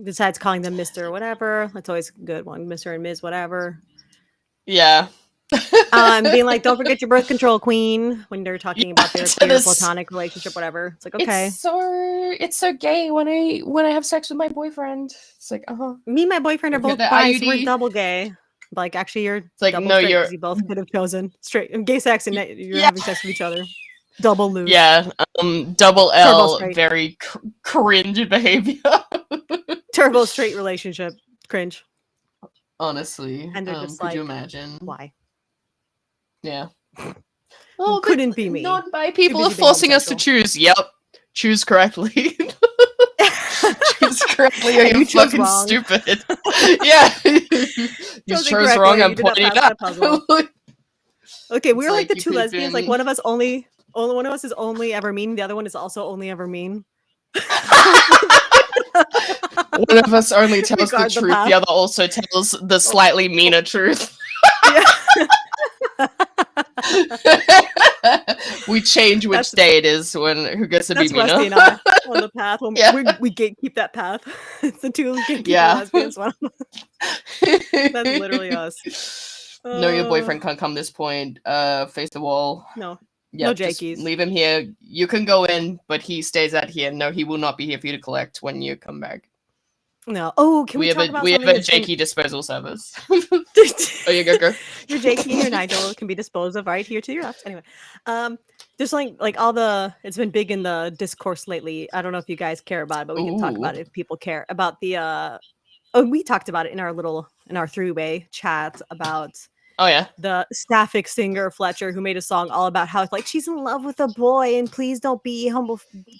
Besides calling them Mr. or whatever. That's always a good one. Mr. and Ms. whatever. Yeah. Being like, don't forget your birth control queen when they're talking about their queer platonic relationship, whatever. It's like, okay. It's so gay when I have sex with my boyfriend. It's like, Me and my boyfriend are both bi, so we're double gay. Like, actually, you're like, double no, straight, you both could have chosen straight gay sex and you're having sex with each other. Double loose. Yeah. Double L, very cringe behavior. Turbo straight relationship. Cringe. Honestly. And they're just could you imagine? Why? Yeah. Well, couldn't be me. Non-bi people are forcing us to choose. Yep. Choose correctly. Choose correctly or you're fucking wrong. Stupid. Yeah. You chose wrong, I'm pointing it out. Okay, we're like the two lesbians. Like one of us only one of us is only ever mean, the other one is also only ever mean. One of us only tells the truth, the other also tells the slightly meaner truth. We change which day it is who gets to be meaner. And I on the path. We gatekeep that path. It's the two gatekeep lesbians. That's literally us. No, your boyfriend can't come this point. Face the wall. No. Yeah, no Jakeys. Leave him here. You can go in, but he stays out here. No, he will not be here for you to collect when you come back. No. Oh, can we talk about we have a Jakey disposal service. Oh, you go. Your Jakey and your Nigel can be disposed of right here to your left. Anyway, there's like all the. It's been big in the discourse lately. I don't know if you guys care about it, but we can talk about it if people care about the. Oh, we talked about it in our three-way chat about. Oh yeah, the Sapphic singer Fletcher, who made a song all about how like she's in love with a boy, and please don't be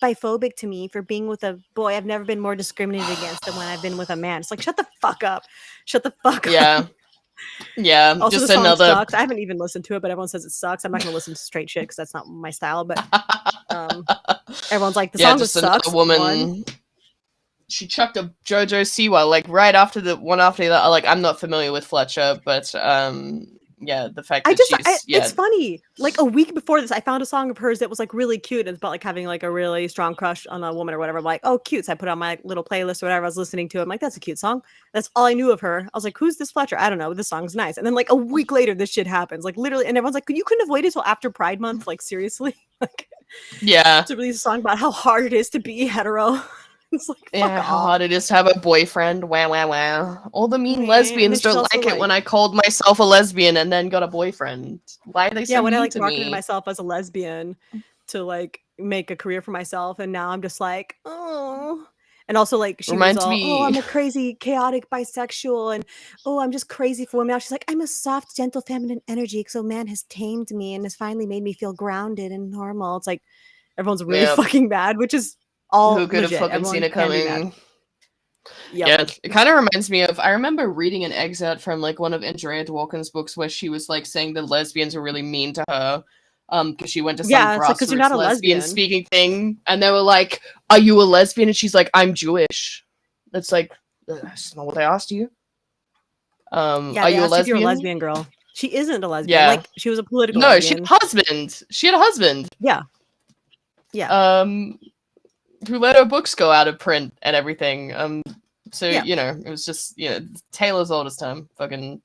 biphobic to me for being with a boy. I've never been more discriminated against than when I've been with a man. It's like shut the fuck up, Yeah, yeah. Also, just the song another. Sucks. I haven't even listened to it, but everyone says it sucks. I'm not gonna listen to straight shit because that's not my style. But everyone's like the song just sucks. Woman. She chucked a JoJo Siwa like right after the one after that. Like I'm not familiar with Fletcher, but yeah, the fact that it's funny. Like a week before this, I found a song of hers that was like really cute. It's about like having like a really strong crush on a woman or whatever. I'm like, oh, cute. So I put it on my little playlist or whatever I was listening to. I'm like, that's a cute song. That's all I knew of her. I was like, who's this Fletcher? I don't know. This song's nice. And then like a week later, this shit happens. Like literally, and everyone's like, you couldn't have waited till after Pride Month. Like seriously, like. Yeah. To release a song about how hard it is to be hetero. It's like, fuck how off. hard it is to have a boyfriend. Wow, wow, wow. All the mean lesbians don't like it when I called myself a lesbian and then got a boyfriend. Why are they so mean when I like to marketed me? myself as a lesbian to like make a career for myself, and now I'm just like, oh. And also, like, she was all, oh, I'm a crazy, chaotic bisexual, and oh, I'm just crazy for women. Now she's like, I'm a soft, gentle, feminine energy, so man has tamed me and has finally made me feel grounded and normal. It's like everyone's really fucking mad, which is all who could legit. have fucking Everyone seen it coming. Yeah, it kind of reminds me of, I remember reading an excerpt from like one of Andrea Dworkin's books where she was like saying the lesbians were really mean to her because she went to some grassroots you're not a lesbian speaking thing, and they were like, are you a lesbian? And she's like, I'm Jewish. It's like, that's not what I asked you. Are you a lesbian? If you're a lesbian girl. She isn't a lesbian. Like, she was a political lesbian. She had a husband. She had a husband. Yeah. Who let her books go out of print and everything. You know, it was just, you know, Taylor's oldest time. Fucking.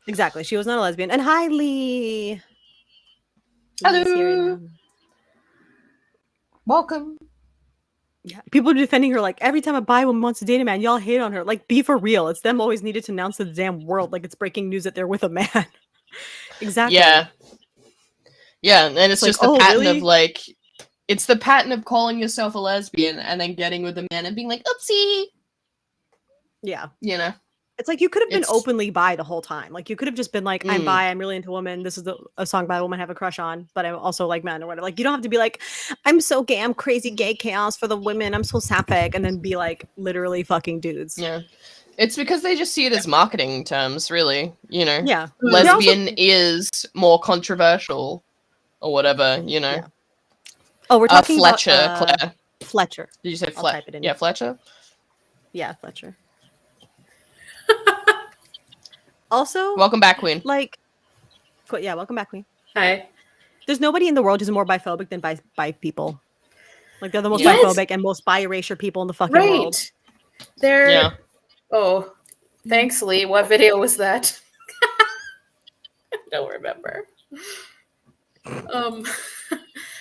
Exactly. She was not a lesbian. And hi, Lee. Hello. Welcome. Yeah. People are defending her like every time a bi woman wants to date a man, y'all hate on her. Like, be for real. It's them always needed to announce to the damn world like it's breaking news that they're with a man. Exactly. Yeah. Yeah, and it's just the pattern of like, it's the pattern of calling yourself a lesbian and then getting with a man and being like, oopsie. Yeah. You know? It's like you could have been openly bi the whole time. Like, you could have just been like, I'm bi, I'm really into women. This is a song by a woman I have a crush on, but I also like men or whatever. Like, you don't have to be like, I'm so gay, I'm crazy gay chaos for the women, I'm so sapphic, and then be like literally fucking dudes. Yeah. It's because they just see it as marketing terms, really. You know? Yeah. Lesbian is more controversial or whatever, you know? Yeah. Oh, we're talking Fletcher, about Claire. Fletcher. Did you say Fletcher? Yeah, Fletcher? Yeah, Fletcher. Also, welcome back, Queen. Like, yeah, welcome back, Queen. Hi. There's nobody in the world who's more biphobic than bi people. Like, they're the most biphobic and most bi-erasure people in the fucking world. They're Oh, thanks, Lee. What video was that? I don't remember.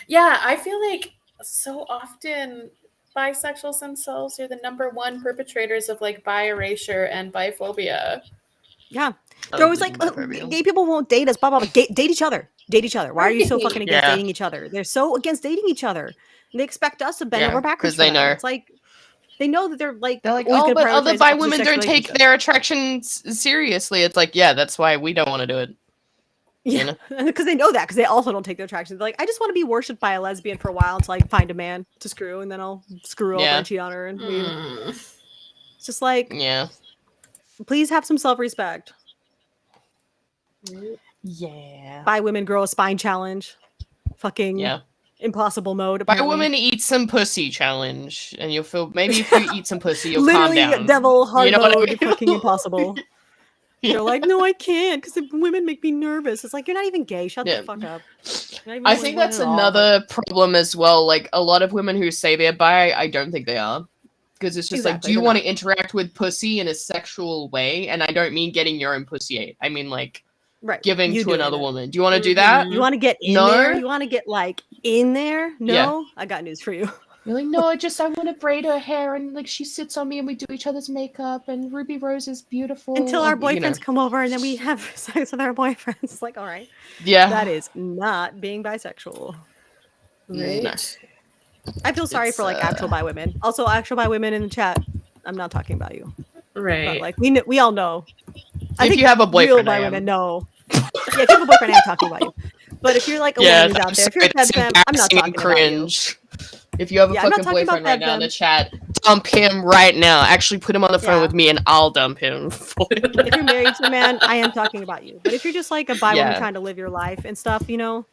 Yeah, I feel like so often bisexuals themselves are the #1 perpetrators of like bi erasure and biphobia. Yeah. They're always like, gay people won't date us, blah, blah, blah. Date each other. Date each other. Why are you so fucking against dating each other? They're so against dating each other. And they expect us to bend over backwards. Because they know. It's like, they know that they're like, oh, but other bi women don't take their attractions seriously. It's like, yeah, that's why we don't want to do it. Yeah, because they know that, because they also don't take their attractions. They're like, I just want to be worshipped by a lesbian for a while until I find a man to screw, and then I'll screw over and cheat on her. And it's just like, please have some self-respect. Yeah. Bi women grow a spine challenge. Fucking impossible mode. Apparently. Bi women eat some pussy challenge, and you'll feel, maybe if you eat some pussy, you'll calm down. Literally devil hard mode, fucking impossible. They're like, no, I can't, because the women make me nervous. It's like, you're not even gay. Shut the fuck up. I think that's another problem as well. Like, a lot of women who say they're bi, I don't think they are. Because it's just like, do you want to interact with pussy in a sexual way? And I don't mean getting your own pussy ate. I mean, like, giving to another woman. Do you want to do that? You want to get in there? You want to get, like, in there? No? Yeah. I got news for you. You're like, no, I want to braid her hair, and like she sits on me and we do each other's makeup, and Ruby Rose is beautiful. Until our boyfriends come over and then we have sex with our boyfriends. Like, all right. Yeah. That is not being bisexual. Right. No. I feel sorry for like actual bi women. Also, actual bi women in the chat, I'm not talking about you. Right. But, like, we all know. I think you have a boyfriend, real bi women know. Yeah, if you have a boyfriend, I'm talking about you. But if you're like a woman who's out there, if you're a fem, I'm not talking about you. If you have a fucking boyfriend right now in the chat, dump him right now. Actually, put him on the phone with me and I'll dump him. If you're married to a man, I am talking about you. But if you're just like a bi woman trying to live your life and stuff, you know,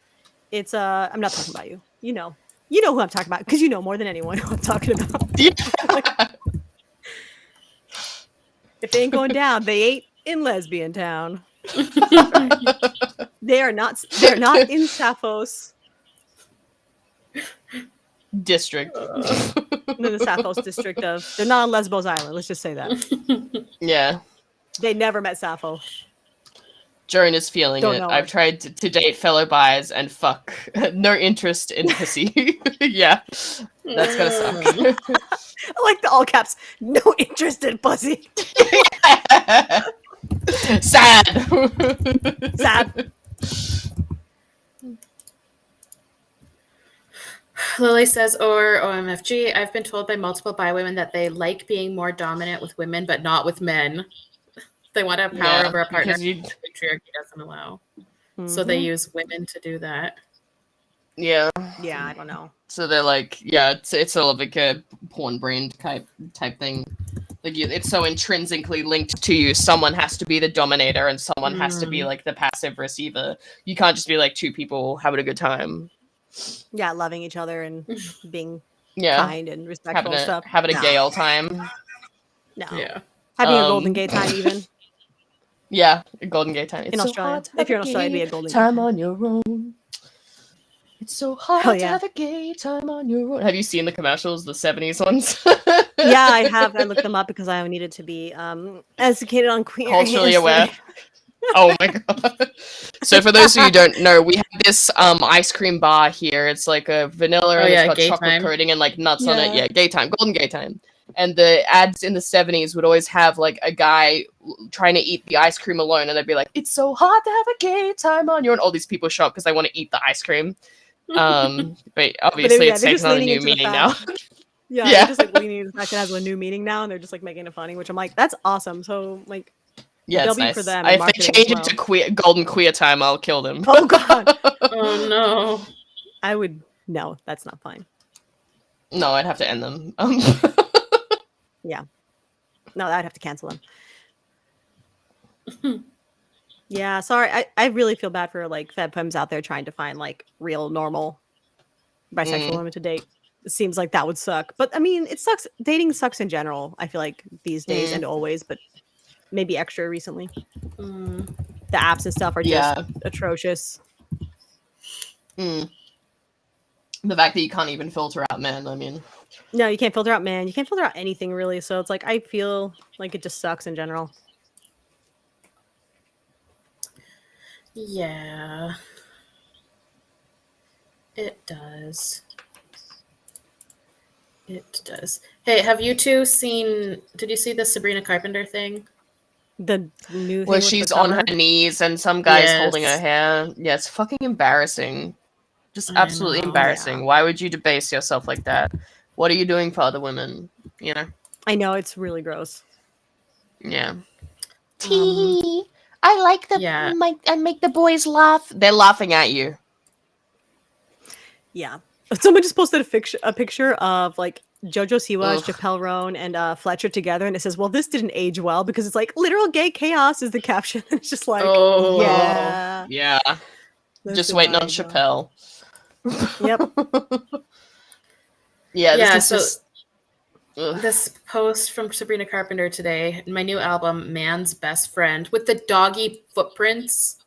it's I'm not talking about you. You know who I'm talking about, because you know more than anyone who I'm talking about. Like, if they ain't going down, they ain't in lesbian town. Right. They're not in Sappho's district. In the Sappho's district of, they're not on Lesbos Island, let's just say that. Yeah. They never met Sappho. Joan is feeling Don't it. know I've it. tried to date fellow bis and fuck. No interest in pussy. Yeah, that's gonna suck. I like the all caps. No interest in pussy. Sad. Sad. Lily says, or OMFG, I've been told by multiple bi women that they like being more dominant with women, but not with men. They want to have power over a partner the patriarchy doesn't allow. Mm-hmm. So they use women to do that. Yeah. Yeah, I don't know. So they're like, yeah, it's sort of like a porn brain type thing. Like it's so intrinsically linked to you. Someone has to be the dominator and someone has to be like the passive receiver. You can't just be like two people having a good time. Yeah, loving each other and being kind and respectful and stuff. Having a gay old time. No. Yeah. Having a golden gay time even. Yeah, a golden gay time. It's in Australia. If you're in Australia, it'd be a golden time gay time on your own. It's so hard to have a gay time on your own. Have you seen the commercials, the 70s ones? Yeah, I have. I looked them up because I needed to be educated on queer culturally aware. Oh my god. So for those of you who don't know, we have this ice cream bar here. It's like a vanilla and it's got chocolate coating and like nuts on it. Yeah, gay time, golden gay time. And the ads in the 70s would always have like a guy trying to eat the ice cream alone, and they'd be like, "It's so hard to have a gay time on you," and all these people show up because they want to eat the ice cream. But obviously it's taken on a new meaning now. Yeah, they're just like leaning into the fact it has a new meaning now, and they're just like making it funny, which I'm like, that's awesome. So like, yeah, they'll it's be nice. for them. If they change it to golden queer time, I'll kill them. Oh god. Oh no. I would no, that's not fine. No, I'd have to end them. Yeah. No, I'd have to cancel them. Yeah, sorry. I really feel bad for like fed out there trying to find like real normal bisexual women to date. It seems like that would suck. But I mean, it sucks. Dating sucks in general, I feel like these days and always, but maybe extra recently. The apps and stuff are just atrocious. The fact that you can't even filter out men, I mean. No, you can't filter out men. You can't filter out anything really. So it's like I feel like it just sucks in general. Yeah. It does. It does. Hey, have you two seen, did you see the Sabrina Carpenter thing? The new thing where she's on her knees and some guy's holding her hair. Yeah, it's fucking embarrassing. Just absolutely embarrassing. Yeah. Why would you debase yourself like that? What are you doing for other women? You know? I know, it's really gross. Yeah. I like the I make the boys laugh. They're laughing at you. Yeah. Someone just posted a picture of like Jojo Siwa, Chappelle Roan, and Fletcher together, and it says, "Well, this didn't age well," because it's like literal gay chaos is the caption. It's just like, yeah. Just waiting on Chappelle. Yep. This post from Sabrina Carpenter today, my new album, Man's Best Friend, with the doggy footprints.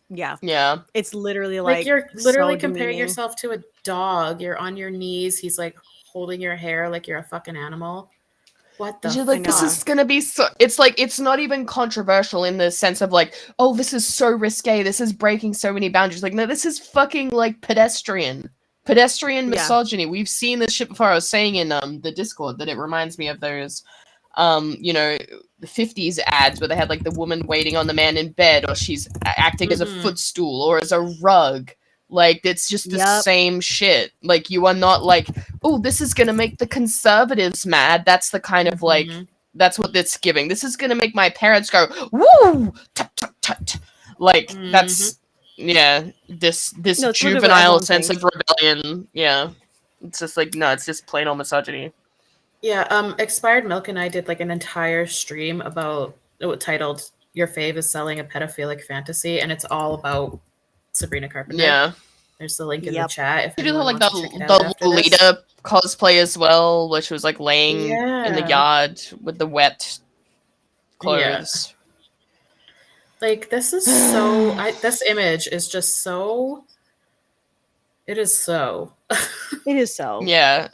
Yeah. It's literally like you're literally comparing yourself to a dog. You're on your knees. He's like holding your hair like you're a fucking animal. What the fuck? Like, this is gonna be so. It's like, it's not even controversial in the sense of like, oh, this is so risque. This is breaking so many boundaries. Like, no, this is fucking like pedestrian misogyny. We've seen this shit before. I was saying in the Discord that it reminds me of those the 50s ads where they had like the woman waiting on the man in bed, or she's acting as a footstool or as a rug. Like, it's just the same shit. Like, you are not like, oh, this is gonna make the conservatives mad. That's the kind of like, that's what it's giving. This is gonna make my parents go, woo, tut, tut, tut. Like, that's this juvenile sense of rebellion. Yeah, it's just like, no, it's just plain old misogyny. Yeah, Expired Milk and I did like an entire stream about titled "Your Fave is Selling a Pedophilic Fantasy," and it's all about Sabrina Carpenter. Yeah, there's the link in the chat. If you do like the Lolita cosplay as well, which was like laying in the yard with the wet clothes. Like, this is so. This image is just so. It is so. It is so. Yeah,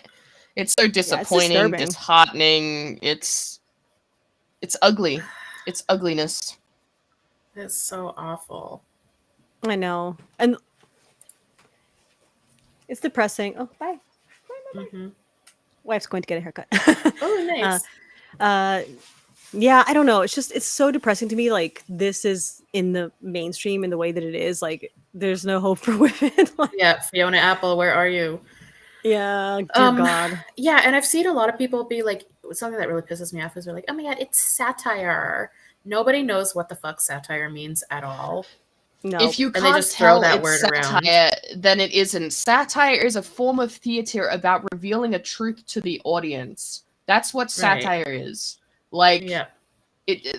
it's so disappointing, disheartening. It's ugly. It's ugliness. It's so awful. I know. And it's depressing. Oh, bye. Mm-hmm. Wife's going to get a haircut. Oh, nice. Yeah, I don't know. It's so depressing to me. Like, this is in the mainstream in the way that it is. Like, there's no hope for women. Like, Yeah, Fiona Apple, where are you? yeah, dear God. Yeah, and I've seen a lot of people be like, something that really pisses me off is they're like, oh my God, it's satire. Nobody knows what the fuck satire means at all. No. If you And they can't just throw tell that it's word satire, around. then it isn't. Satire is a form of theater about revealing a truth to the audience. That's what satire is. Like, Yeah.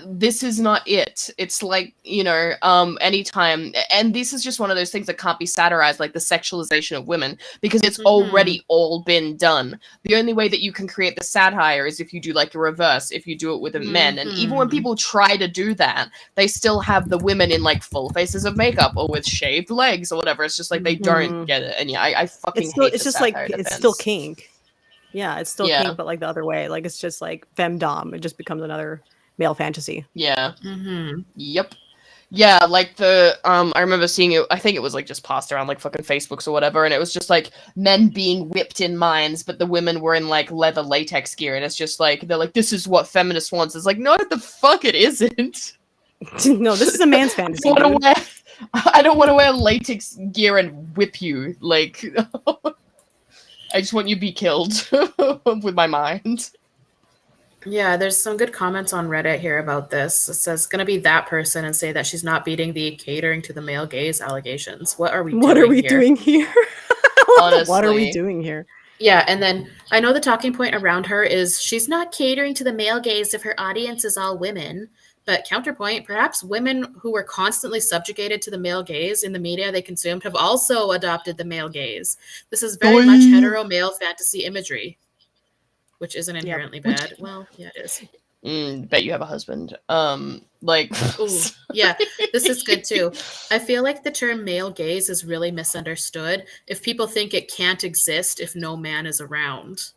this is not it. It's like, you know, anytime, and this is just one of those things that can't be satirized, like the sexualization of women, because it's already all been done. The only way that you can create the satire is if you do like a reverse, if you do it with the men. And even when people try to do that, they still have the women in like full faces of makeup or with shaved legs or whatever. It's just like they don't get it. And yeah, I fucking hate it's the just like satire defense. it's still kink. Yeah, it's still Yeah. kink, but like the other way. Like, it's just like femdom. It just becomes another male fantasy. Yeah. Yep. Yeah, like the I remember seeing it, I think it was like just passed around like fucking Facebooks or whatever, and it was just like men being whipped in mines, but the women were in like leather latex gear, and it's just like they're like, this is what feminist wants. It's like, no, the fuck it isn't. No, this is a man's fantasy. I don't want to wear latex gear and whip you. Like, I just want you to be killed with my mind. Yeah, there's some good comments on Reddit here about this. It says, gonna be that person and say that she's not beating the catering to the male gaze allegations. What are we doing here? Honestly. What are we doing here? Yeah, and then I know the talking point around her is she's not catering to the male gaze if her audience is all women. But counterpoint, perhaps women who were constantly subjugated to the male gaze in the media they consumed have also adopted the male gaze. This is very much hetero male fantasy imagery, which isn't inherently bad. Well, yeah, it is. Bet you have a husband. Like, ooh, yeah, this is good too. I feel like the term male gaze is really misunderstood if people think it can't exist if no man is around.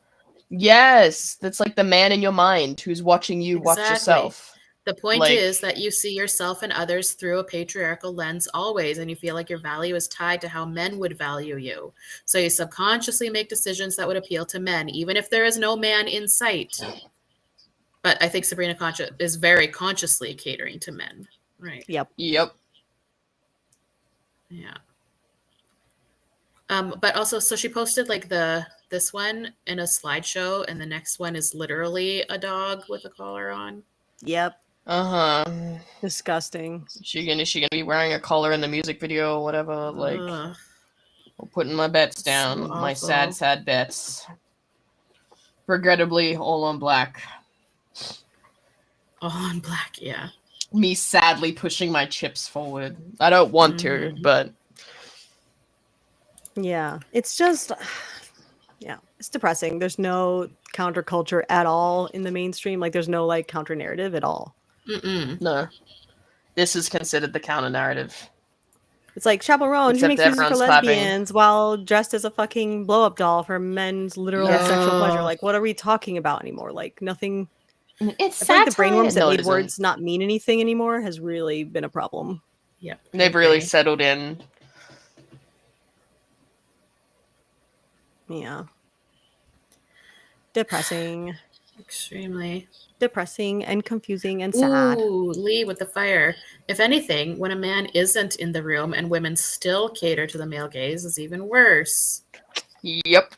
Yes, that's like the man in your mind who's watching you watch yourself. The point is that you see yourself and others through a patriarchal lens always, and you feel like your value is tied to how men would value you. So you subconsciously make decisions that would appeal to men, even if there is no man in sight. But I think Sabrina is very consciously catering to men, right? Yep. Yeah. But also, so she posted like this one in a slideshow, and the next one is literally a dog with a collar on. Yep. Disgusting. Is she gonna be wearing a collar in the music video or whatever? Like, or putting my bets down, So my sad bets. Regrettably, all on black. All on black, yeah. Me sadly pushing my chips forward. I don't want to, but yeah, it's just, yeah, it's depressing. There's no counterculture at all in the mainstream. Like, there's no like counter narrative at all. No, this is considered the counter narrative. It's like Chaperone, she makes music for lesbians while dressed as a fucking blow up doll for men's literal sexual pleasure. Like, what are we talking about anymore? Like, nothing. It's I feel like the brainworms that made words not mean anything anymore has really been a problem. Yeah, they've really settled in. Yeah. Depressing. Extremely depressing and confusing and sad. Ooh, Lee with the fire. If anything, when a man isn't in the room and women still cater to the male gaze is even worse. Yep.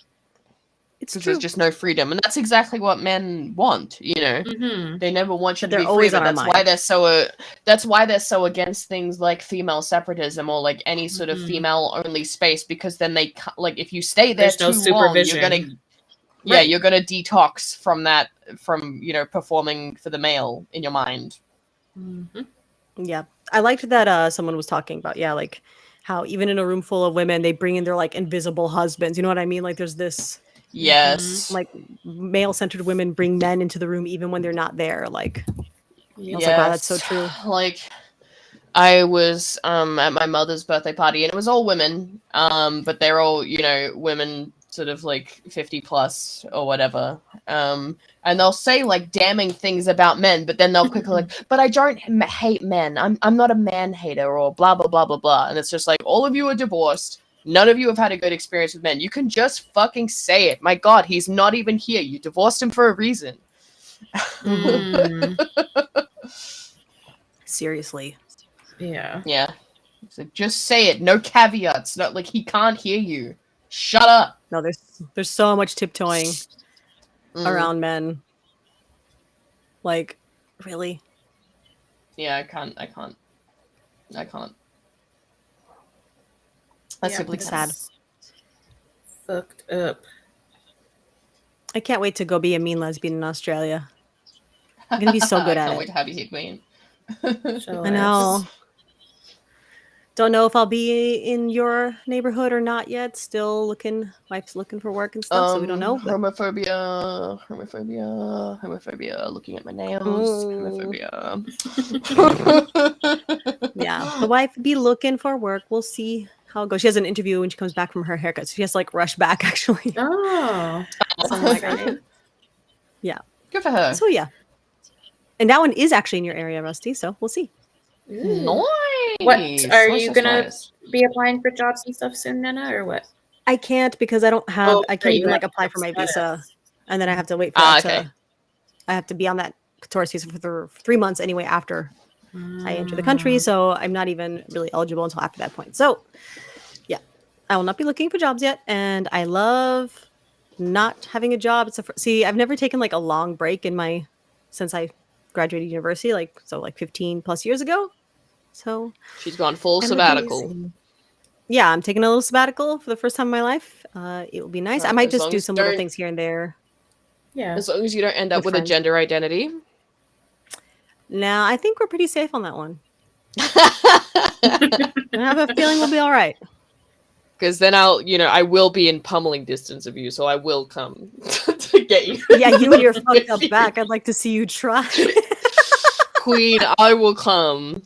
It's true. There's just no freedom, and that's exactly what men want. You know, they never want you to be free. But that's why they're so against things like female separatism or like any sort of female-only space, because then they like if you stay there too long, you're gonna. Yeah, you're gonna detox from that, from performing for the male in your mind. Yeah, I liked that someone was talking about like how even in a room full of women, they bring in their like invisible husbands. You know what I mean? Like there's this. Yes. Like male-centered women bring men into the room even when they're not there. Like, I was like, wow, that's so true. Like, I was at my mother's birthday party, and it was all women, but they're all women sort of like 50 plus or whatever. And they'll say like damning things about men, but then they'll quickly like, but I don't hate men. I'm not a man hater or blah, blah, blah, blah, blah. And it's just like, all of you are divorced. None of you have had a good experience with men. You can just fucking say it. My God, he's not even here. You divorced him for a reason. Seriously. Yeah. Yeah. So just say it. No caveats. Not like he can't hear you. Shut up. No, there's so much tiptoeing around men. Like, really? Yeah, I can't. That's simply sad. Fucked up. I can't wait to go be a mean lesbian in Australia. I'm gonna be so good at it. I can't wait to have you hit me. I know. Don't know if I'll be in your neighborhood or not yet. Still looking. Wife's looking for work and stuff, so we don't know. But... Homophobia. Looking at my nails. Homophobia. Yeah, the wife be looking for work. We'll see how it goes. She has an interview when she comes back from her haircut, so she has to like rush back. Actually. Oh, yeah. Good for her. So yeah, and that one is actually in your area, Rusty. So we'll see. Nice. What are you gonna be applying for jobs and stuff soon, Nana, or what? I can't because I don't have. I can't even like apply for my visa, and then I have to wait for that to. I have to be on that tourist visa for 3 months anyway after I enter the country, so I'm not even really eligible until after that point. So, yeah, I will not be looking for jobs yet, and I love not having a job. See, I've never taken like a long break since I graduated university, like 15 plus years ago. So she's gone full sabbatical. Yeah, I'm taking a little sabbatical for the first time in my life. It will be nice. Right, I might just do some little things here and there. Yeah, as long as you don't end up with a gender identity. No, I think we're pretty safe on that one. I have a feeling we'll be all right. Because then I will be in pummeling distance of you, so I will come to get you. Yeah, you and your fucked up back. I'd like to see you try. Queen, I will come.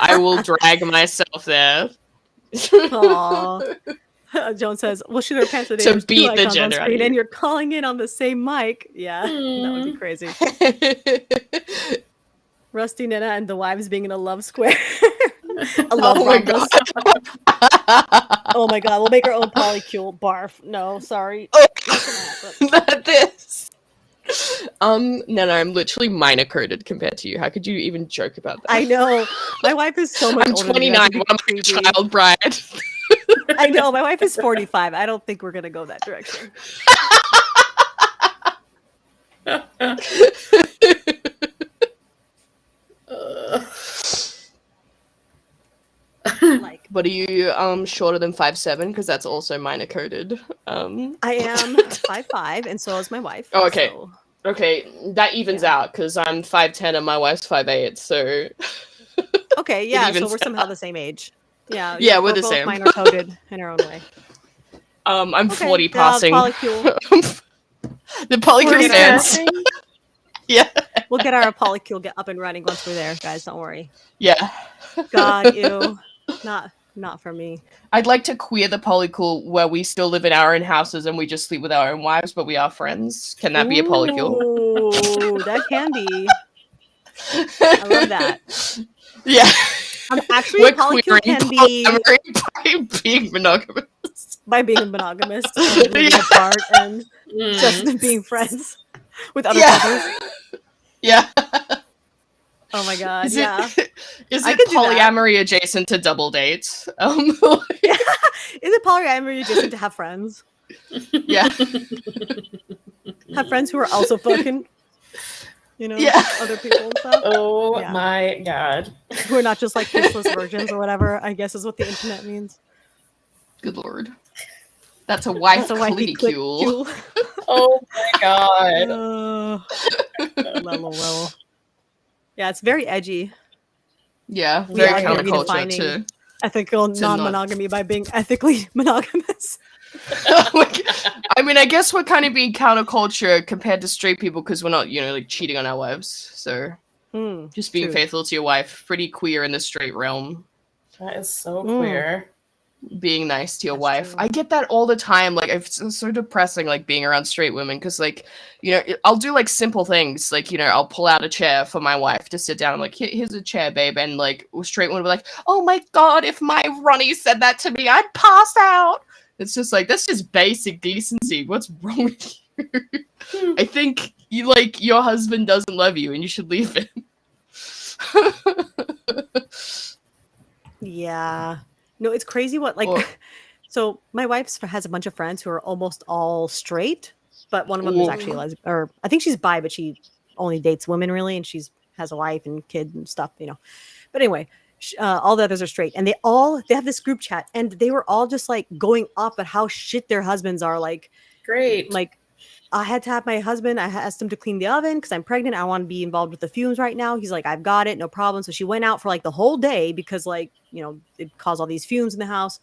I will drag myself there. Aww. Joan says, "We'll shoot our pants today to beat the gender on screen, and you're calling in on the same mic." Yeah, that would be crazy. Rusty, Nana, and the wives being in a love square. A love god. Oh my god, we'll make our own polycule. Barf. No, sorry. Not this. No, I'm literally minor coded compared to you. How could you even joke about that? I know. My wife is so much older. I'm 29. I'm a child bride. I know. My wife is 45. I don't think we're gonna go that direction. But are you shorter than 5'7"? Because that's also minor coded. I am 5'5", and so is my wife. Oh, okay. So... Okay, that evens out because I'm 5'10" and my wife's 5'8", so. Okay, yeah, so we're somehow the same age. Yeah, yeah, we're the both same. Minor coded in our own way. I'm 40 passing. The polycule stands. Yeah. We'll get our polycule up and running once we're there, guys. Don't worry. Yeah. God, ew. Not for me. I'd like to queer the polycule where we still live in our own houses and we just sleep with our own wives, but we are friends. Can that be a polycule? Ooh, that can be. I love that. Yeah. Actually, a polycule can be by being monogamous. By being monogamous, and living apart, and just being friends with other couples. Yeah. Oh my god! Is it polyamory adjacent to double dates? Yeah. Is it polyamory adjacent to have friends? Yeah. Have friends who are also fucking, other people and stuff. Oh my god! Who are not just like faceless virgins or whatever. I guess is what the internet means. Good lord. That's a wife clinicule. Oh my god. Level. Yeah, it's very edgy. Yeah, very counterculture too. Ethical non-monogamy by being ethically monogamous. I mean, I guess we're kind of being counterculture compared to straight people because we're not, like cheating on our wives. So just being faithful to your wife, pretty queer in the straight realm. That is so queer. being nice to your That's wife. true. I get that all the time. Like, it's so depressing, like, being around straight women, because, like, you know, I'll do, like, simple things. Like, you know, I'll pull out a chair for my wife to sit down. I'm like, here's a chair, babe. And, like, straight women will be like, oh my god, if my Ronnie said that to me, I'd pass out. It's just like, that's just basic decency. What's wrong with you? I think you, like, your husband doesn't love you and you should leave him. Yeah. No, it's crazy what, like, so my wife has a bunch of friends who are almost all straight, but one of them is actually a lesbian, or I think she's bi, but she only dates women really, and has a wife and kid and stuff, you know. But anyway, all the others are straight, and they have this group chat, and they were all just like going up at how shit their husbands are. Like, great. Like, I had to have my husband, I asked him to clean the oven because I'm pregnant. I want to be involved with the fumes right now. He's like, I've got it, no problem. So she went out for like the whole day because, like, you know, it caused all these fumes in the house.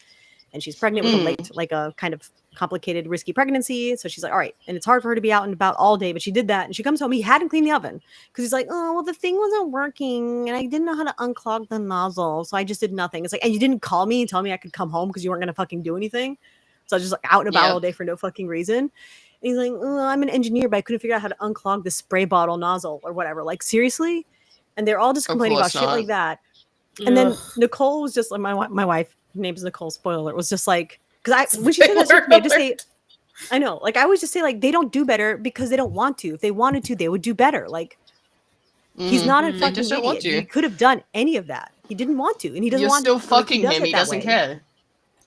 And she's pregnant with a kind of complicated, risky pregnancy. So she's like, all right. And it's hard for her to be out and about all day, but she did that. And she comes home. He hadn't cleaned the oven because he's like, oh, well, the thing wasn't working and I didn't know how to unclog the nozzle. So I just did nothing. It's like, and you didn't call me and tell me I could come home because you weren't going to fucking do anything. So I was just like out and about all day for no fucking reason. And he's like, oh, I'm an engineer, but I couldn't figure out how to unclog the spray bottle nozzle or whatever. Like, seriously? And they're all just complaining about shit like that. And then Nicole was just like, my wife, her name's Nicole, spoiler, was just like, because when she said that shit to me, I just say, I know, like, I always just say, like, they don't do better because they don't want to. If they wanted to, they would do better. Like, he's not a fucking idiot. He could have done any of that. He didn't want to, and he doesn't want to. You're still fucking him. He doesn't care.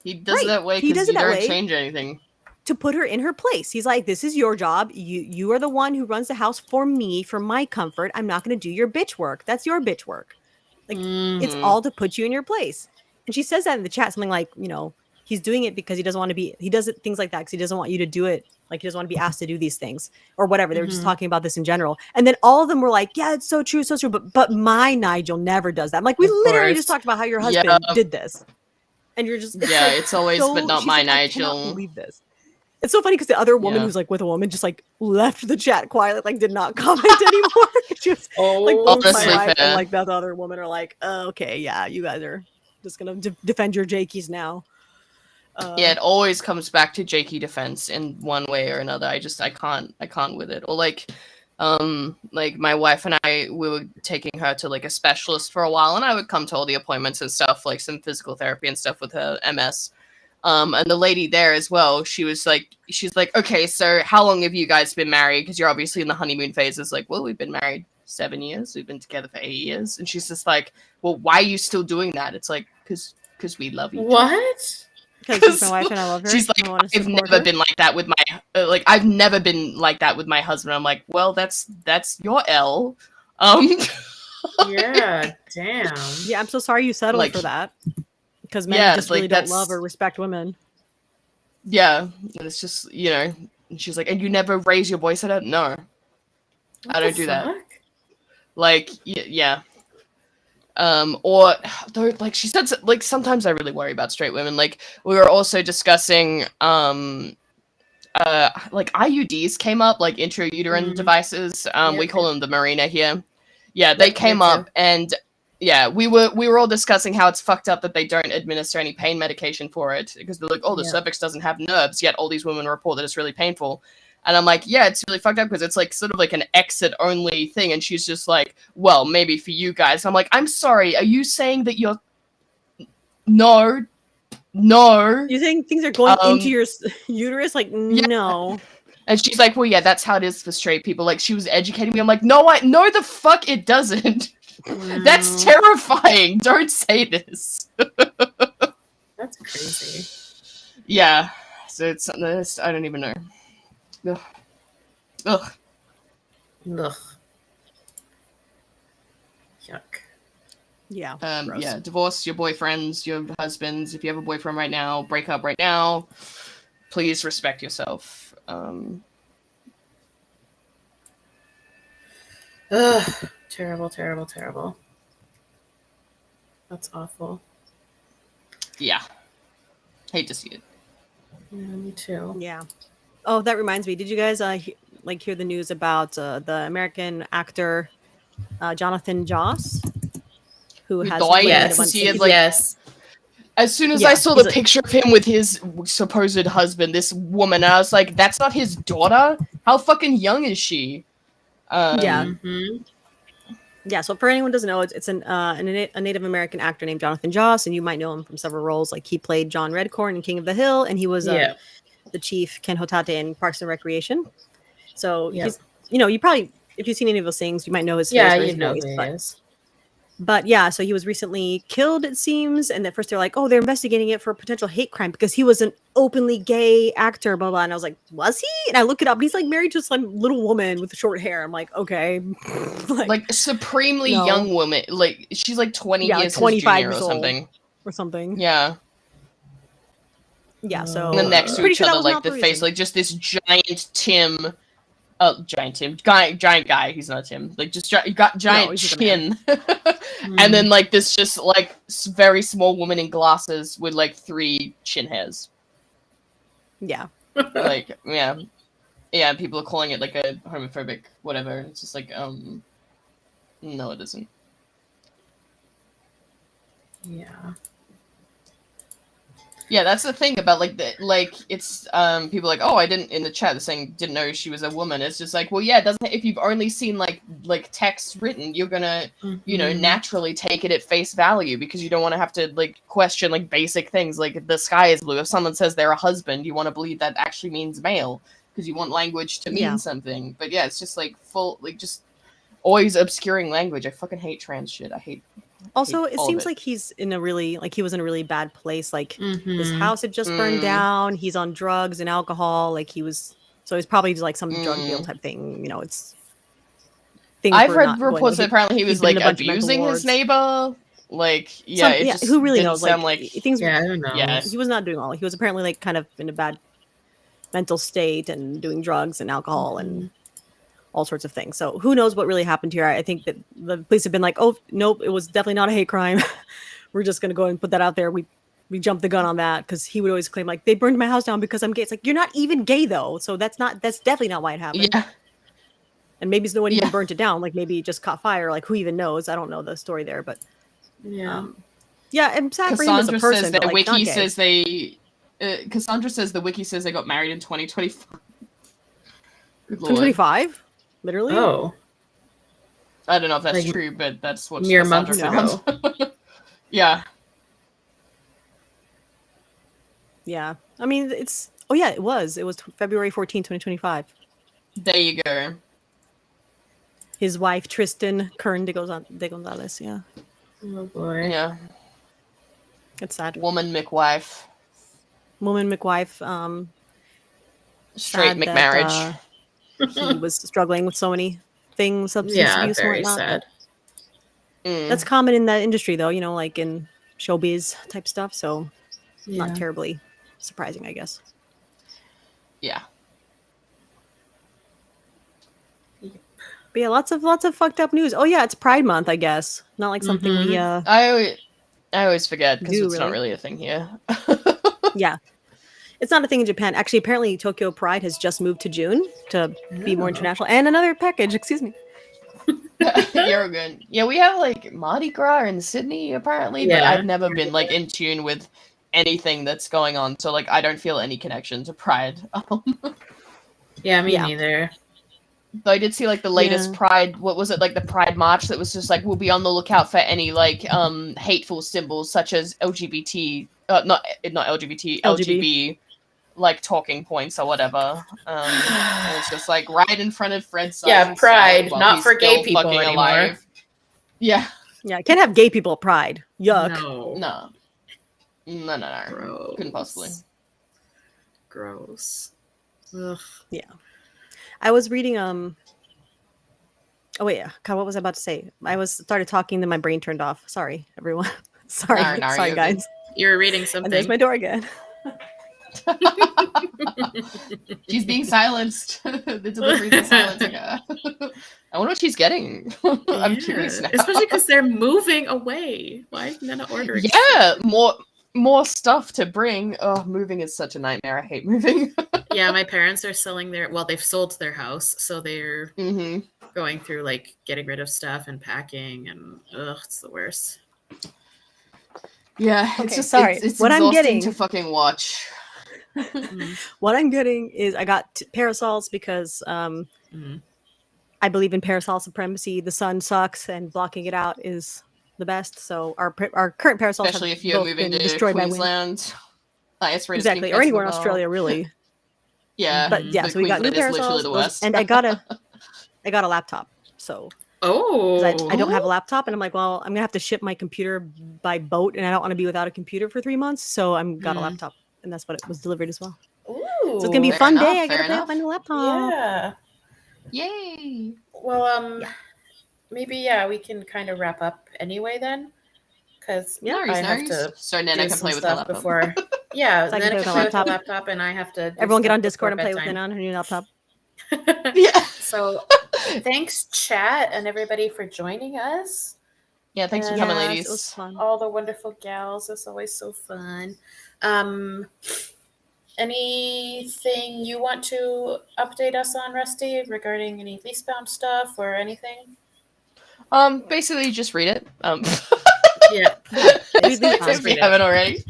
He does it that way because you don't change anything. To put her in her place. He's like, this is your job. You are the one who runs the house for me, for my comfort. I'm not going to do your bitch work. That's your bitch work. Like, it's all to put you in your place. And she says that in the chat, something like, you know, he's doing it because he doesn't want to be, he does it, things like that, because he doesn't want you to do it. Like, he doesn't want to be asked to do these things or whatever. They were just talking about this in general. And then all of them were like, yeah, it's so true, so true. But my Nigel never does that. I'm like, we literally just talked about how your husband did this. And you're just, it's always, but not my Nigel. I cannot believe this. It's so funny because the other woman who's like with a woman just like left the chat quietly, like did not comment anymore. She was like, both my wife and like that other woman are like, okay, yeah, you guys are just gonna defend your Jakeys now. Yeah, it always comes back to Jakey defense in one way or another. I can't with it. Or like my wife and I, we were taking her to like a specialist for a while, and I would come to all the appointments and stuff, like some physical therapy and stuff with her MS. And the lady there as well, she's like, okay, so how long have you guys been married? Because you're obviously in the honeymoon phase. It's like, well, we've been married 7 years. We've been together for 8 years. And she's just like, well, why are you still doing that? It's like, because we love each other. What? Because she's my wife and I love her. She's like, I've never been like that with my, I've never been like that with my husband. I'm like, well, that's your L. Yeah, damn. Yeah, I'm so sorry you settled for that. Because men just really don't love or respect women. Yeah, and it's just, you know, and she's like, and you never raise your voice at her? No. I don't do that. Like, yeah. Or, though, like, she said, like, sometimes I really worry about straight women. Like, we were also discussing, like, IUDs came up, like, intrauterine devices. We call them the Marina here. Yeah, they came up, and... yeah, we were all discussing how it's fucked up that they don't administer any pain medication for it, because they're like, oh, the cervix doesn't have nerves, yet all these women report that it's really painful. And I'm like, yeah, it's really fucked up because it's like sort of like an exit only thing. And she's just like, well, maybe for you guys. And I'm like, I'm sorry, are you saying that you're no? You think things are going into your uterus? Like, no. And she's like, well, yeah, that's how it is for straight people. Like, she was educating me. I'm like, no, the fuck it doesn't. That's terrifying. Don't say this. That's crazy. Yeah. So it's something that I don't even know. Ugh. Ugh. Yuck. Yeah. Yeah. Divorce your boyfriends, your husbands. If you have a boyfriend right now, break up right now. Please respect yourself. Ugh. Terrible, terrible, terrible. That's awful. Yeah. Hate to see it. Yeah, me too. Yeah. Oh, that reminds me. Did you guys hear the news about the American actor Jonathan Joss, who has yes. As soon as I saw the picture of him with his supposed husband, this woman, I was like, that's not his daughter? How fucking young is she? Yeah. Yeah, so for anyone who doesn't know, it's a Native American actor named Jonathan Joss, and you might know him from several roles. Like he played John Redcorn in King of the Hill, and he was the chief Ken Hotate in Parks and Recreation. So he's, you probably, if you've seen any of those things, you might know his face or his voice. But yeah, so he was recently killed, it seems. And at first they're like, oh, they're investigating it for a potential hate crime because he was an openly gay actor, blah, blah. And I was like, was he? And I look it up. He's like married to some little woman with short hair. I'm like, okay. like supremely young woman. Like she's like 20 years like 25 junior years or something. Or something. Yeah. Yeah, so. And then next to each other, like the face, like just this giant Tim. Giant guy. He's not Tim. Like just got giant chin, and then like this just like very small woman in glasses with like 3 chin hairs. Yeah. Like yeah. People are calling it like a homophobic whatever. It's just like no, it isn't. Yeah. Yeah, that's the thing about it's people like, oh, I didn't in the chat they're saying didn't know she was a woman. It's just like, well, yeah, it doesn't, if you've only seen like text written, you're gonna naturally take it at face value because you don't want to have to like question like basic things like the sky is blue. If someone says they're a husband, you want to believe that actually means male because you want language to mean something. But yeah, it's just like full like just always obscuring language. I fucking hate trans shit. I hate. Also, it seems like he was in a really bad place. Like his house had just burned down. He's on drugs and alcohol. Like he's probably just like some drug deal type thing. It's. I've read reports that apparently he was like abusing his neighbor. Like who really knows? Like things. I don't know. Yeah. He was not doing all. He was apparently like kind of in a bad mental state and doing drugs and alcohol and all sorts of things. So who knows what really happened here? I think that the police have been like, oh, nope, it was definitely not a hate crime. We're just going to go and put that out there. We jumped the gun on that because he would always claim like they burned my house down because I'm gay. It's like, you're not even gay though. So that's definitely not why it happened. Yeah. And maybe no one even burnt it down. Like maybe it just caught fire. Like who even knows? I don't know the story there, but I'm sad for him as a person. Says that wiki says Cassandra says the wiki says they got married in 2025. 2025? Literally? Oh. I don't know if that's true, but that's what mere months ago. Yeah. Yeah. I mean, it was. It was February 14, 2025. There you go. His wife, Tristan Kern de Gonzalez, yeah. Oh, boy. Yeah. It's sad. Woman McWife. Straight McMarriage. He was struggling with so many things, substance abuse and whatnot. Sad. That's common in that industry, though, like in showbiz type stuff. So not terribly surprising, I guess. Yeah. But yeah, lots of fucked up news. Oh yeah, it's Pride Month, I guess. Not like something we. I always forget because it's not really a thing here. Yeah. It's not a thing in Japan. Actually, apparently Tokyo Pride has just moved to June to be more international. And another package, excuse me. You're good. Yeah, we have like Mardi Gras in Sydney apparently, but I've never been like in tune with anything that's going on. So like I don't feel any connection to Pride. Yeah, me neither. Though I did see like the latest Pride, what was it, like the Pride March that was just like, we'll be on the lookout for any like hateful symbols such as LGBT, not LGBT, LGB like talking points or whatever. And it's just like right in front of Fred's son. Yeah, Pride, not for gay people anymore. Alive. Yeah. Yeah, I can't have gay people at Pride. Yuck. No. Gross. Couldn't possibly. Gross. Ugh. Yeah. I was reading oh wait, God, what was I about to say? I started talking, then my brain turned off. Sorry, everyone. Sorry guys. You were reading something. And there's my door again. She's being silenced. The deliveries are silencing her. I wonder what she's getting. I'm curious now. Especially because they're moving away. Why isn't Nana ordering? Yeah, more stuff to bring. Oh, moving is such a nightmare. I hate moving. Yeah, my parents are selling they've sold their house, so they're going through like getting rid of stuff and packing, and it's the worst. Yeah, Okay, it's just sorry. it's What I'm exhausting to getting- fucking watch. What I'm getting is I got parasols because I believe in parasol supremacy. The sun sucks, and blocking it out is the best. So our current parasols Especially have if you're both moving been to destroyed by wind. Queensland. Highest rate Exactly, of or skin anywhere in cancer Australia, really. Yeah, But yeah, but so we got new Queensland is literally parasols, the worst. and I got a laptop. So because I don't have a laptop, and I'm like, well, I'm gonna have to ship my computer by boat, and I don't want to be without a computer for 3 months. So I'm got a laptop, and that's what it was delivered as well. Ooh, so it's gonna be a fun day. I gotta play with my new laptop. Yeah. Yay. Well, maybe we can kind of wrap up anyway then, because I have to so Nana do can some play with her stuff laptop. before. Yeah, So I can Nana play can with my play with her laptop. laptop, and I have to. Everyone get on Discord and play with Nana on her new laptop. Yeah. So thanks, chat, and everybody for joining us. Yeah, thanks for coming, ladies. It was fun. All the wonderful gals. It's always so fun. Anything you want to update us on, Rusty, regarding any leasebound stuff or anything? Basically just read it. Yeah. If you haven't already.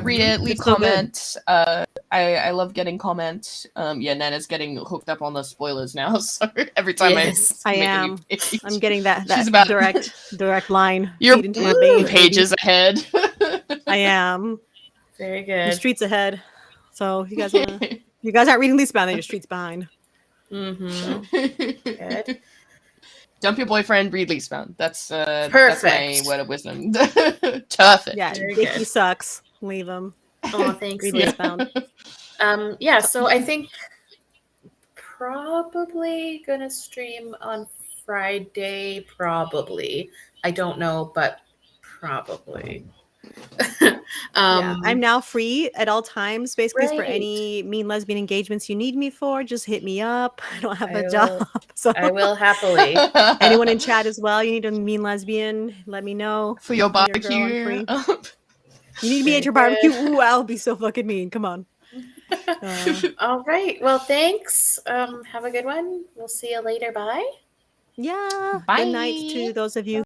Read it, leave comments. I love getting comments. Nana's getting hooked up on the spoilers now, so every time I am. I'm getting that She's about direct line. You're feed into my veins, pages ahead. I am. Very good. The streets ahead. So you guys you guys aren't reading Leasebound, then your streets behind. Good. Dump your boyfriend, read Leasebound. That's perfect. That's my word of wisdom. Perfect. Yeah, Dickie sucks. Leave him. Oh, thanks. Read Leasebound. So I think probably gonna stream on Friday. Probably. I don't know, but probably. I'm now free at all times, basically for any mean lesbian engagements you need me for. Just hit me up. I don't have a job, so I will happily. Anyone in chat as well? You need a mean lesbian? Let me know for your barbecue. You need me at your barbecue? Ooh, I'll be so fucking mean. Come on. All right. Well, thanks. Have a good one. We'll see you later. Bye. Yeah. Bye. Good night to those of you